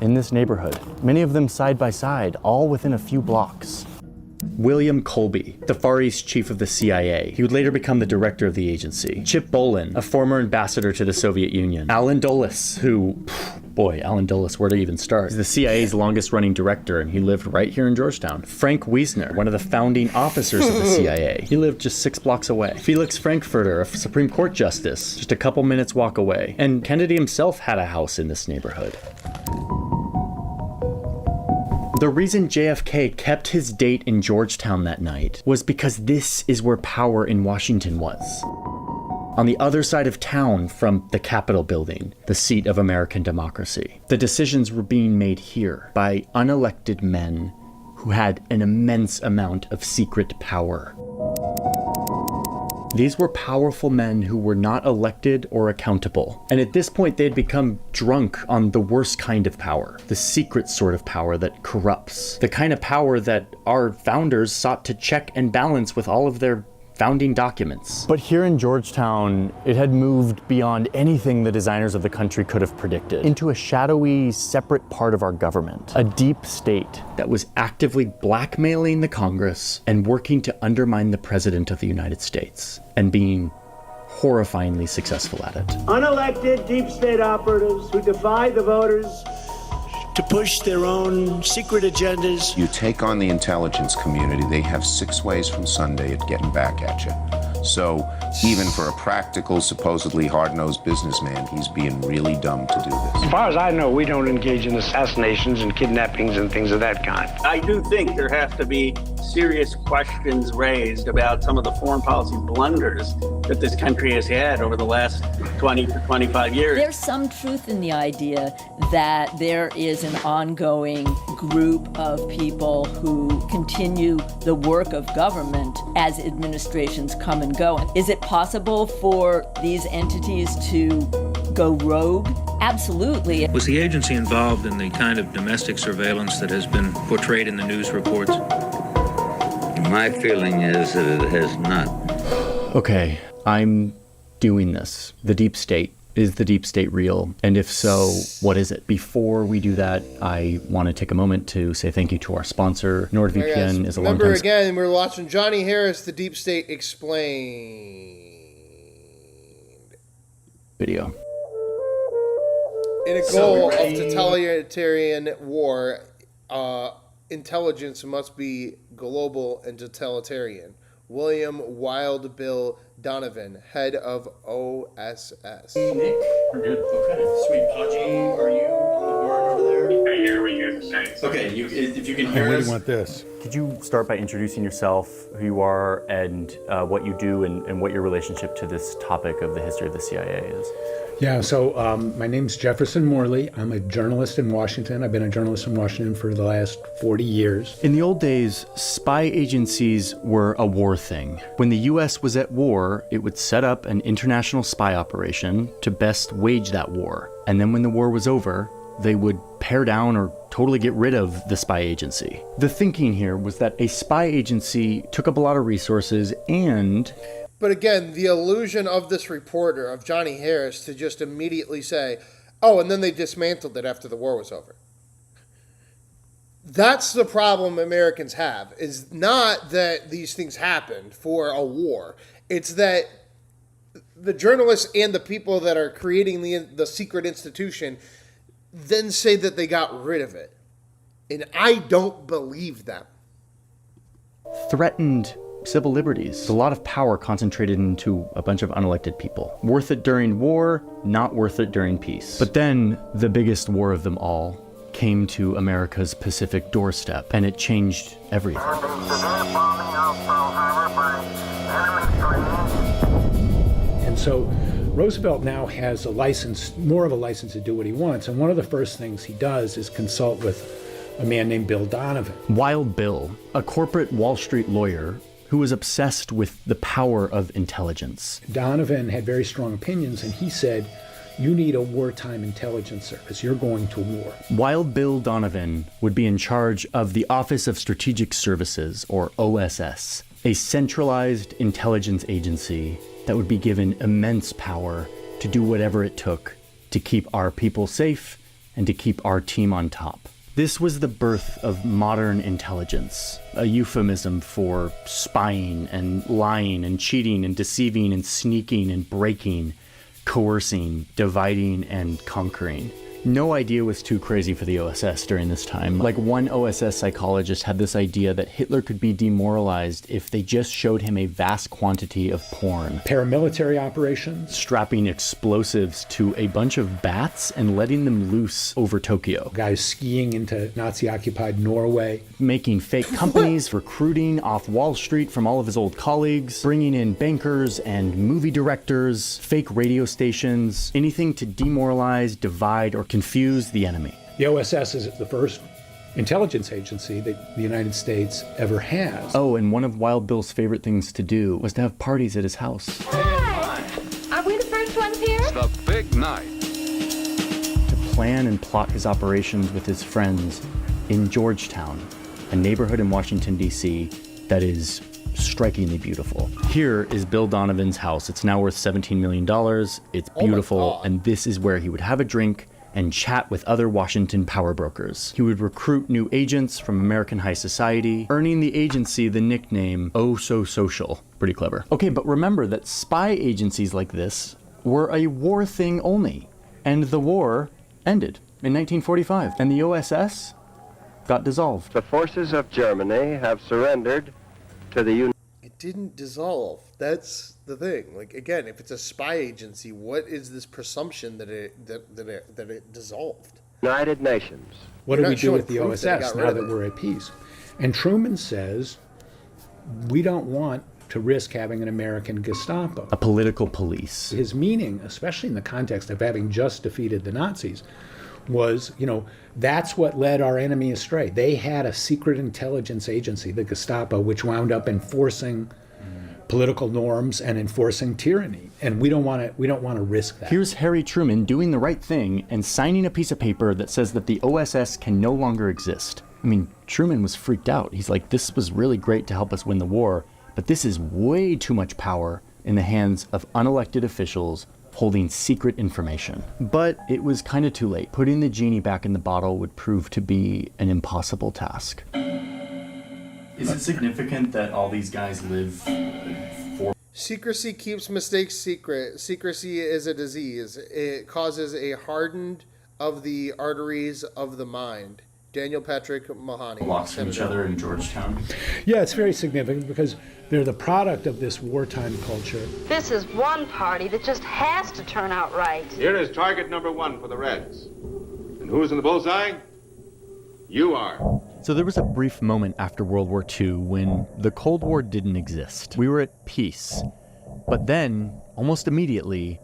Speaker 25: in this neighborhood, many of them side by side, all within a few blocks.
Speaker 13: William Colby, the Far East chief of the CIA. He would later become the director of the agency. Chip Bolin, a former ambassador to the Soviet Union. Alan Dulles, who Boy, Alan Dulles, where to even start? He's the CIA's longest-running director, and he lived right here in Georgetown. Frank Wiesner, one of the founding officers of the CIA. He lived just 6 blocks away. Felix Frankfurter, a Supreme Court justice, just a couple minutes walk away. And Kennedy himself had a house in this neighborhood. The reason JFK kept his date in Georgetown that night was because this is where power in Washington was. On the other side of town from the Capitol building, the seat of American democracy. The decisions were being made here by unelected men who had an immense amount of secret power. These were powerful men who were not elected or accountable. And at this point, they had become drunk on the worst kind of power, the secret sort of power that corrupts, the kind of power that our founders sought to check and balance with all of their founding documents. But here in Georgetown, it had moved beyond anything the designers of the country could have predicted, into a shadowy, separate part of our government, a deep state that was actively blackmailing the Congress and working to undermine the President of the United States, and being horrifyingly successful at it.
Speaker 12: Unelected deep state operatives who defy the voters to push their own secret agendas.
Speaker 14: You take on the intelligence community, they have 6 ways from Sunday at getting back at you. So even for a practical, supposedly hard-nosed businessman, he's being really dumb to do this.
Speaker 12: As far as I know, we don't engage in assassinations and kidnappings and things of that kind.
Speaker 15: I do think there have to be serious questions raised about some of the foreign policy blunders that this country has had over the last 20 to 25 years.
Speaker 17: There's some truth in the idea that there is an ongoing group of people who continue the work of government as administrations come and go. Is it possible for these entities to go rogue? Absolutely.
Speaker 18: Was the agency involved in the kind of domestic surveillance that has been portrayed in the news reports?
Speaker 26: My feeling is that it has not.
Speaker 13: Okay, I'm doing this. The deep state. Is the deep state real? And if so, what is it? Before we do that, I want to take a moment to say thank you to our sponsor. NordVPN is a long time...
Speaker 1: Remember again, we're watching Johnny Harris, The Deep State Explained
Speaker 13: video.
Speaker 1: In a goal of totalitarian war, intelligence must be global and totalitarian. William Wild Bill Donovan, head of OSS.
Speaker 13: Nick? We're good. Okay. Sweet. Apalachee, are you on the board over there?
Speaker 11: I hear what you're saying.
Speaker 13: Okay, if you can hear us.
Speaker 22: I really want this.
Speaker 13: Could you start by introducing yourself, who you are, and what you do, and what your relationship to this topic of the history of the CIA is?
Speaker 27: Yeah, so my name's Jefferson Morley. I'm a journalist in Washington. I've been a journalist in Washington for the last 40 years.
Speaker 13: In the old days, spy agencies were a war thing. When the U.S. was at war, it would set up an international spy operation to best wage that war. And then when the war was over, they would pare down or totally get rid of the spy agency. The thinking here was that a spy agency took up a lot of resources and...
Speaker 1: But again, the illusion of this reporter, of Johnny Harris, to just immediately say, oh, and then they dismantled it after the war was over. That's the problem Americans have, is not that these things happened for a war. It's that the journalists and the people that are creating the secret institution then say that they got rid of it. And I don't believe them.
Speaker 13: Threatened civil liberties. A lot of power concentrated into a bunch of unelected people. Worth it during war, not worth it during peace. But then the biggest war of them all came to America's Pacific doorstep, and it changed everything.
Speaker 27: And so Roosevelt now has a license, more of a license to do what he wants. And one of the first things he does is consult with a man named Bill Donovan.
Speaker 13: Wild Bill, a corporate Wall Street lawyer who was obsessed with the power of intelligence.
Speaker 27: Donovan had very strong opinions, and he said, you need a wartime intelligence service. You're going to war.
Speaker 13: Wild Bill Donovan would be in charge of the Office of Strategic Services, or OSS, a centralized intelligence agency that would be given immense power to do whatever it took to keep our people safe and to keep our team on top. This was the birth of modern intelligence, a euphemism for spying and lying and cheating and deceiving and sneaking and breaking, coercing, dividing and conquering.
Speaker 25: No idea was too crazy for the OSS during this time. Like, one OSS psychologist had this idea that Hitler could be demoralized if they just showed him a vast quantity of porn.
Speaker 27: Paramilitary operations.
Speaker 25: Strapping explosives to a bunch of bats and letting them loose over Tokyo.
Speaker 27: Guys skiing into Nazi-occupied Norway.
Speaker 25: Making fake companies, recruiting off Wall Street from all of his old colleagues, bringing in bankers and movie directors, fake radio stations, anything to demoralize, divide, or confuse the enemy.
Speaker 27: The OSS is the first intelligence agency that the United States ever has.
Speaker 25: Oh, and one of Wild Bill's favorite things to do was to have parties at his house.
Speaker 4: Hi! Are we the first ones here?
Speaker 5: It's the big night.
Speaker 25: To plan and plot his operations with his friends in Georgetown, a neighborhood in Washington, D.C. that is strikingly beautiful. Here is Bill Donovan's house. It's now worth $17 million. It's beautiful, and this is where he would have a drink and chat with other Washington power brokers. He would recruit new agents from American high society, earning the agency the nickname Oh So Social. Pretty clever. Okay, but remember that spy agencies like this were a war thing only, and the war ended in 1945, and the OSS got dissolved.
Speaker 24: The forces of Germany have surrendered to the
Speaker 1: It didn't dissolve. That's the thing. Like, again, if it's a spy agency, what is this presumption that it dissolved?
Speaker 24: United Nations.
Speaker 27: What do we do with the OSS now that we're at peace? And Truman says, we don't want to risk having an American Gestapo.
Speaker 25: A political police.
Speaker 27: His meaning, especially in the context of having just defeated the Nazis, was, that's what led our enemy astray. They had a secret intelligence agency, the Gestapo, which wound up enforcing political norms and enforcing tyranny. And we don't want to risk that.
Speaker 25: Here's Harry Truman doing the right thing and signing a piece of paper that says that the OSS can no longer exist. I mean, Truman was freaked out. He's like, this was really great to help us win the war, but this is way too much power in the hands of unelected officials holding secret information. But it was kind of too late. Putting the genie back in the bottle would prove to be an impossible task.
Speaker 13: Is it significant that all these guys live for...
Speaker 1: Secrecy keeps mistakes secret. Secrecy is a disease. It causes a hardened of the arteries of the mind. Daniel Patrick Mahoney.
Speaker 13: Blocks from each other in Georgetown.
Speaker 27: Yeah, it's very significant because they're the product of this wartime culture.
Speaker 4: This is one party that just has to turn out right.
Speaker 6: Here is target number 1 for the Reds. And who's in the bullseye? You are.
Speaker 25: So there was a brief moment after World War II when the Cold War didn't exist. We were at peace. But then, almost immediately,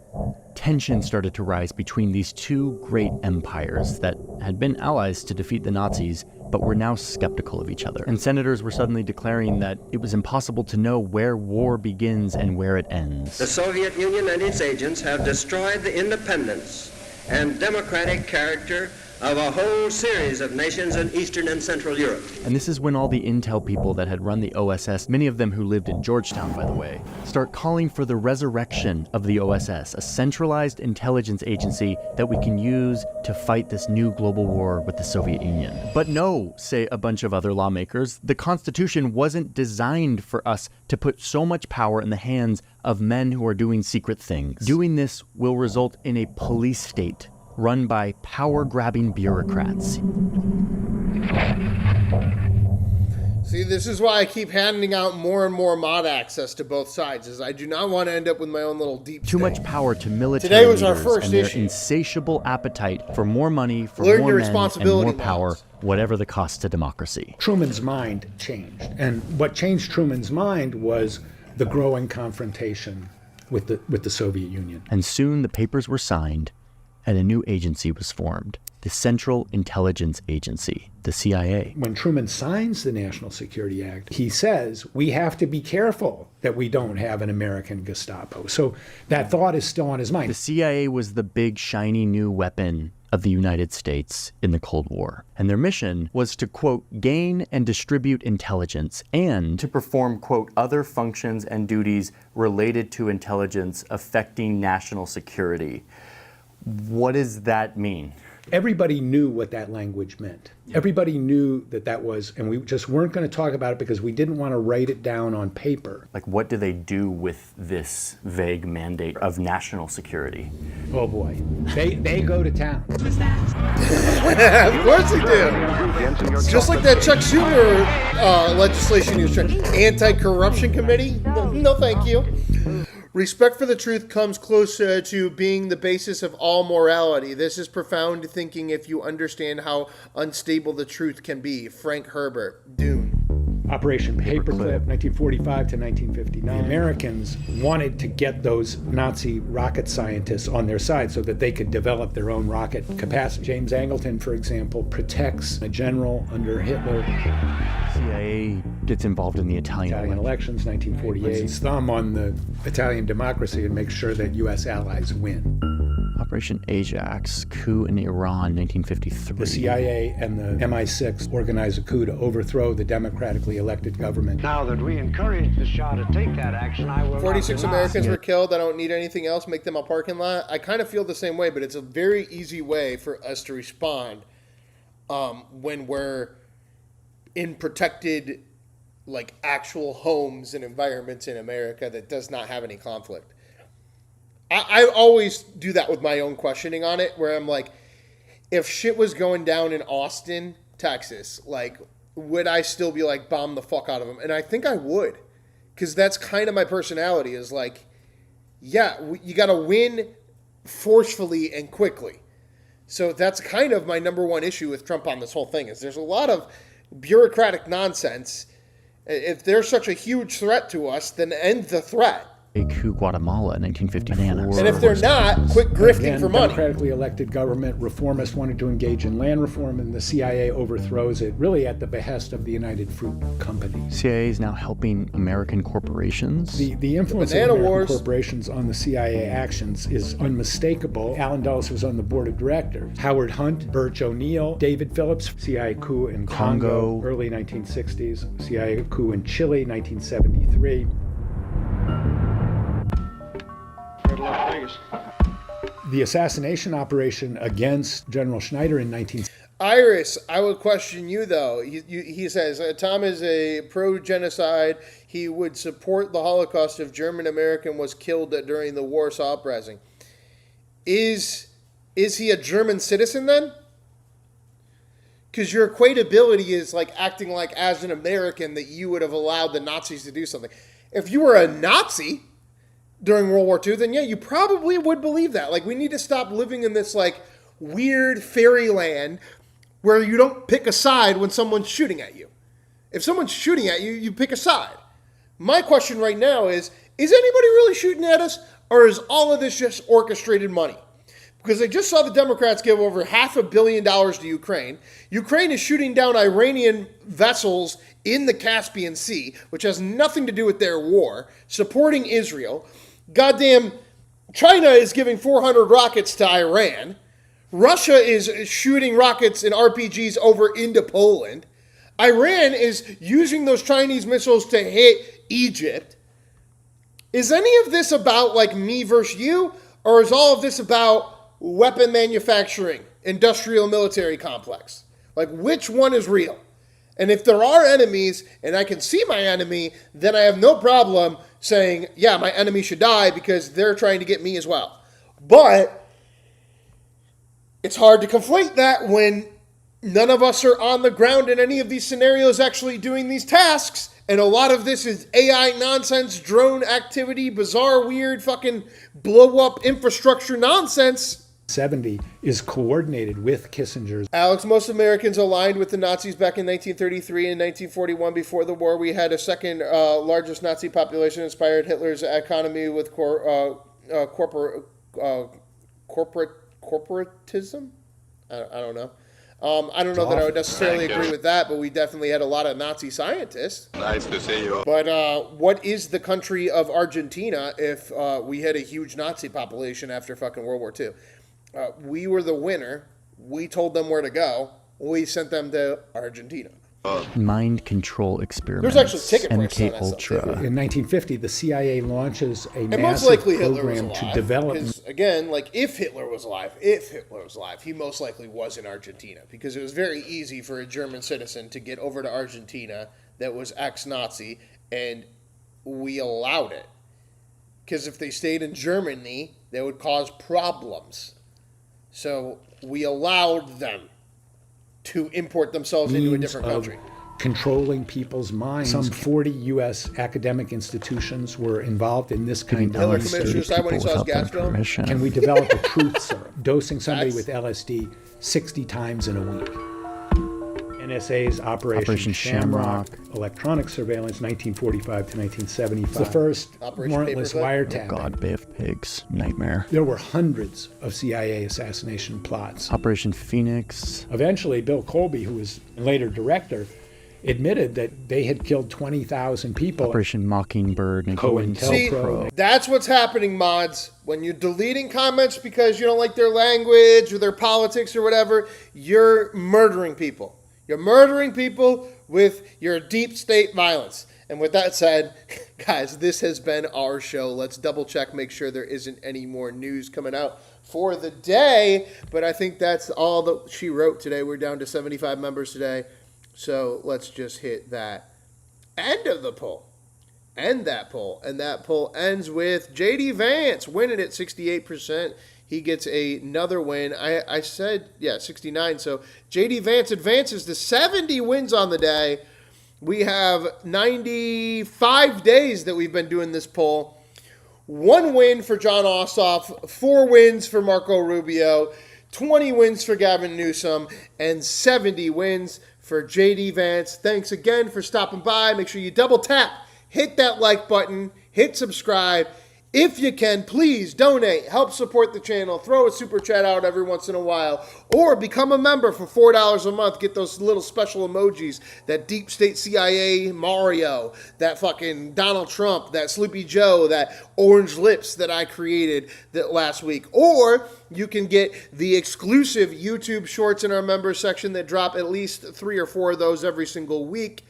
Speaker 25: tension started to rise between these two great empires that had been allies to defeat the Nazis, but were now skeptical of each other. And senators were suddenly declaring that it was impossible to know where war begins and where it ends.
Speaker 7: The Soviet Union and its agents have destroyed the independence and democratic character of a whole series of nations in Eastern and Central Europe.
Speaker 25: And this is when all the intel people that had run the OSS, many of them who lived in Georgetown, by the way, start calling for the resurrection of the OSS, a centralized intelligence agency that we can use to fight this new global war with the Soviet Union. But no, say a bunch of other lawmakers, the Constitution wasn't designed for us to put so much power in the hands of men who are doing secret things. Doing this will result in a police state run by power-grabbing bureaucrats.
Speaker 1: See, this is why I keep handing out more and more mod access to both sides, is I do not want to end up with my own little deep
Speaker 25: Too much power to military
Speaker 1: Today was our
Speaker 25: leaders
Speaker 1: first
Speaker 25: and their
Speaker 1: issue.
Speaker 25: insatiable appetite for more money, for
Speaker 1: Learn
Speaker 25: more
Speaker 1: your
Speaker 25: men, and
Speaker 1: responsibility
Speaker 25: more power, whatever the cost to democracy.
Speaker 27: Truman's mind changed. And what changed Truman's mind was the growing confrontation with the Soviet Union.
Speaker 25: And soon the papers were signed, and a new agency was formed, the Central Intelligence Agency, the CIA.
Speaker 27: When Truman signs the National Security Act, he says, we have to be careful that we don't have an American Gestapo. So that thought is still on his mind.
Speaker 25: The CIA was the big, shiny new weapon of the United States in the Cold War. And their mission was to, quote, gain and distribute intelligence and to perform, quote, other functions and duties related to intelligence affecting national security. What does that mean?
Speaker 27: Everybody knew what that language meant. Yeah. Everybody knew that was, and we just weren't going to talk about it because we didn't want to write it down on paper.
Speaker 13: Like, what do they do with this vague mandate of national security?
Speaker 27: Oh boy, they go to town.
Speaker 1: Of course they do. Just like that Chuck Schumer legislation he was trying, anti-corruption committee. No, thank you. Respect for the truth comes close to being the basis of all morality. This is profound thinking if you understand how unstable the truth can be. Frank Herbert, Dune.
Speaker 27: Operation Paperclip, 1945 to 1959. The Americans wanted to get those Nazi rocket scientists on their side so that they could develop their own rocket capacity. James Angleton, for example, protects a general under Hitler.
Speaker 13: CIA gets involved in the Italian
Speaker 27: elections, 1948. Puts its thumb on the Italian democracy and makes sure that U.S. allies win.
Speaker 13: Operation Ajax, coup in Iran, 1953.
Speaker 27: The CIA and the MI6 organize a coup to overthrow the democratically elected government.
Speaker 3: Now that we encourage the Shah to take that action, I will
Speaker 1: 46 Americans were killed. I don't need anything else. Make them a parking lot. I kind of feel the same way, but it's a very easy way for us to respond when we're in protected, like, actual homes and environments in America that does not have any conflict. I always do that with my own questioning on it, where I'm like, if shit was going down in Austin, Texas, like, would I still be like, bomb the fuck out of them? And I think I would, because that's kind of my personality, is like, yeah, you got to win forcefully and quickly. So that's kind of my number one issue with Trump on this whole thing, is there's a lot of bureaucratic nonsense. If they're such a huge threat to us, then end the threat.
Speaker 13: A coup Guatemala, 1954.
Speaker 1: And if they're not, quit grifting for money.
Speaker 27: Democratically elected government, reformists wanted to engage in land reform, and the CIA overthrows it, really at the behest of the United Fruit Company.
Speaker 13: CIA is now helping American corporations.
Speaker 27: The influence of American corporations on the CIA actions is unmistakable. Alan Dulles was on the board of directors. Howard Hunt, Birch O'Neill, David Phillips, CIA coup in Congo, early 1960s, CIA coup in Chile, 1973. The assassination operation against General Schneider in 19...
Speaker 1: Iris, I would question you, though. He says, Tom is a pro-genocide. He would support the Holocaust if German American was killed during the Warsaw Uprising. Is he a German citizen, then? Because your equatability is like acting like, as an American, that you would have allowed the Nazis to do something. If you were a Nazi during World War II, then yeah, you probably would believe that. Like, we need to stop living in this, like, weird fairyland where you don't pick a side when someone's shooting at you. If someone's shooting at you, you pick a side. My question right now is anybody really shooting at us, or is all of this just orchestrated money? Because I just saw the Democrats give over $500 million to Ukraine. Ukraine is shooting down Iranian vessels in the Caspian Sea, which has nothing to do with their war, supporting Israel. Goddamn, China is giving 400 rockets to Iran. Russia is shooting rockets and RPGs over into Poland. Iran is using those Chinese missiles to hit Egypt. Is any of this about, like, me versus you? Or is all of this about weapon manufacturing, industrial military complex? Like, which one is real? And if there are enemies, and I can see my enemy, then I have no problem saying, yeah, my enemy should die because they're trying to get me as well. But it's hard to conflate that when none of us are on the ground in any of these scenarios actually doing these tasks. And a lot of this is AI nonsense, drone activity, bizarre, weird, fucking blow-up infrastructure nonsense.
Speaker 27: 70 is coordinated with Kissinger's.
Speaker 1: Alex, most Americans aligned with the Nazis back in 1933 and 1941. Before the war, we had a second largest Nazi population, inspired Hitler's economy with corporatism? I don't know. I don't know that I would necessarily agree with that, but we definitely had a lot of Nazi scientists.
Speaker 6: Nice to see you.
Speaker 1: But what is the country of Argentina if we had a huge Nazi population after fucking World War II? We were the winner. We told them where to go. We sent them to Argentina.
Speaker 13: Mind control experiments.
Speaker 1: There's actually ticket prices
Speaker 13: MK
Speaker 1: on that
Speaker 13: Ultra.
Speaker 1: stuff,
Speaker 27: In 1950, the CIA launches a
Speaker 1: And most
Speaker 27: massive
Speaker 1: likely Hitler was
Speaker 27: program
Speaker 1: alive.
Speaker 27: to develop.
Speaker 1: Because, again, like if Hitler was alive, he most likely was in Argentina. Because it was very easy for a German citizen to get over to Argentina that was ex-Nazi, and we allowed it. Because if they stayed in Germany, they would cause problems. So we allowed them to import themselves into a different country.
Speaker 27: Controlling people's minds. Some 40 U.S. academic institutions were involved in this kind
Speaker 1: Hitler
Speaker 27: of
Speaker 1: committed suicide when he saw his gas bill.
Speaker 27: Can we develop a truth serum, dosing somebody with LSD 60 times in a week? NSA's Operation Shamrock, electronic surveillance, 1945 to 1975. The first warrantless wiretapping.
Speaker 13: Oh God, Bay of Pigs, nightmare.
Speaker 27: There were hundreds of CIA assassination plots.
Speaker 13: Operation Phoenix.
Speaker 27: Eventually, Bill Colby, who was later director, admitted that they had killed 20,000 people.
Speaker 13: Operation Mockingbird and
Speaker 27: COINTELPRO.
Speaker 1: That's what's happening, mods. When you're deleting comments because you don't like their language or their politics or whatever, you're murdering people. You're murdering people with your deep state violence. And with that said, guys, this has been our show. Let's double check, make sure there isn't any more news coming out for the day. But I think that's all that she wrote today. We're down to 75 members today. So let's just hit that end of the poll. End that poll. And that poll ends with J.D. Vance winning at 68%. He gets another win. I said, 69. So J.D. Vance advances to 70 wins on the day. We have 95 days that we've been doing this poll. 1 win for John Ossoff, 4 wins for Marco Rubio, 20 wins for Gavin Newsom, and 70 wins for J.D. Vance. Thanks again for stopping by. Make sure you double tap, hit that like button, hit subscribe. If you can, please donate, help support the channel, throw a super chat out every once in a while, or become a member for $4 a month. Get those little special emojis, that deep state CIA Mario, that fucking Donald Trump, that Sleepy Joe, that orange lips that I created that last week. Or you can get the exclusive YouTube shorts in our members section that drop at least 3 or 4 of those every single week,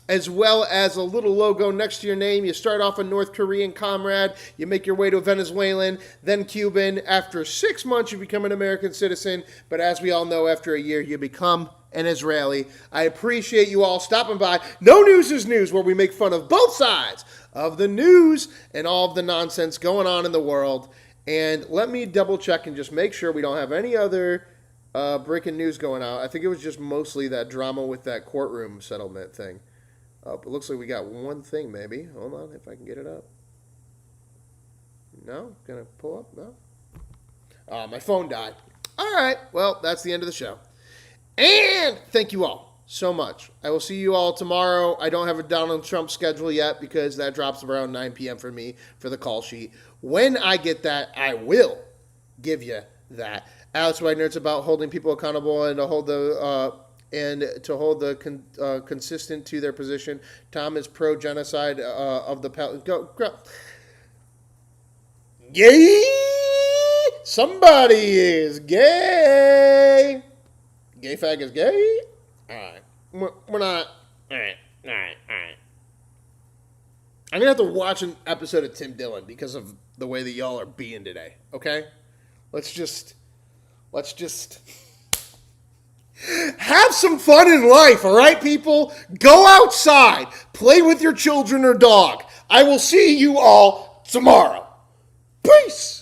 Speaker 1: as well as a little logo next to your name. You start off a North Korean comrade, you make your way to a Venezuelan, then Cuban. After 6 months, you become an American citizen, but as we all know, after a year, you become an Israeli. I appreciate you all stopping by. No News is News, where we make fun of both sides of the news and all of the nonsense going on in the world. And let me double check and just make sure we don't have any other breaking news going out. I think it was just mostly that drama with that courtroom settlement thing. It looks like we got one thing, maybe. Hold on, if I can get it up. No? Gonna pull up? No? My phone died. All right, well, that's the end of the show. And thank you all so much. I will see you all tomorrow. I don't have a Donald Trump schedule yet because that drops around 9 p.m. for me for the call sheet. When I get that, I will give you that. Alex Wagner, it's about holding people accountable and to hold the consistent to their position. Tom is pro-genocide of the go. Gay? Somebody is gay. Gay fag is gay? All right. We're not. All right. I'm going to have to watch an episode of Tim Dillon because of the way that y'all are being today, okay? Let's just have some fun in life, all right, people? Go outside. Play with your children or dog. I will see you all tomorrow. Peace.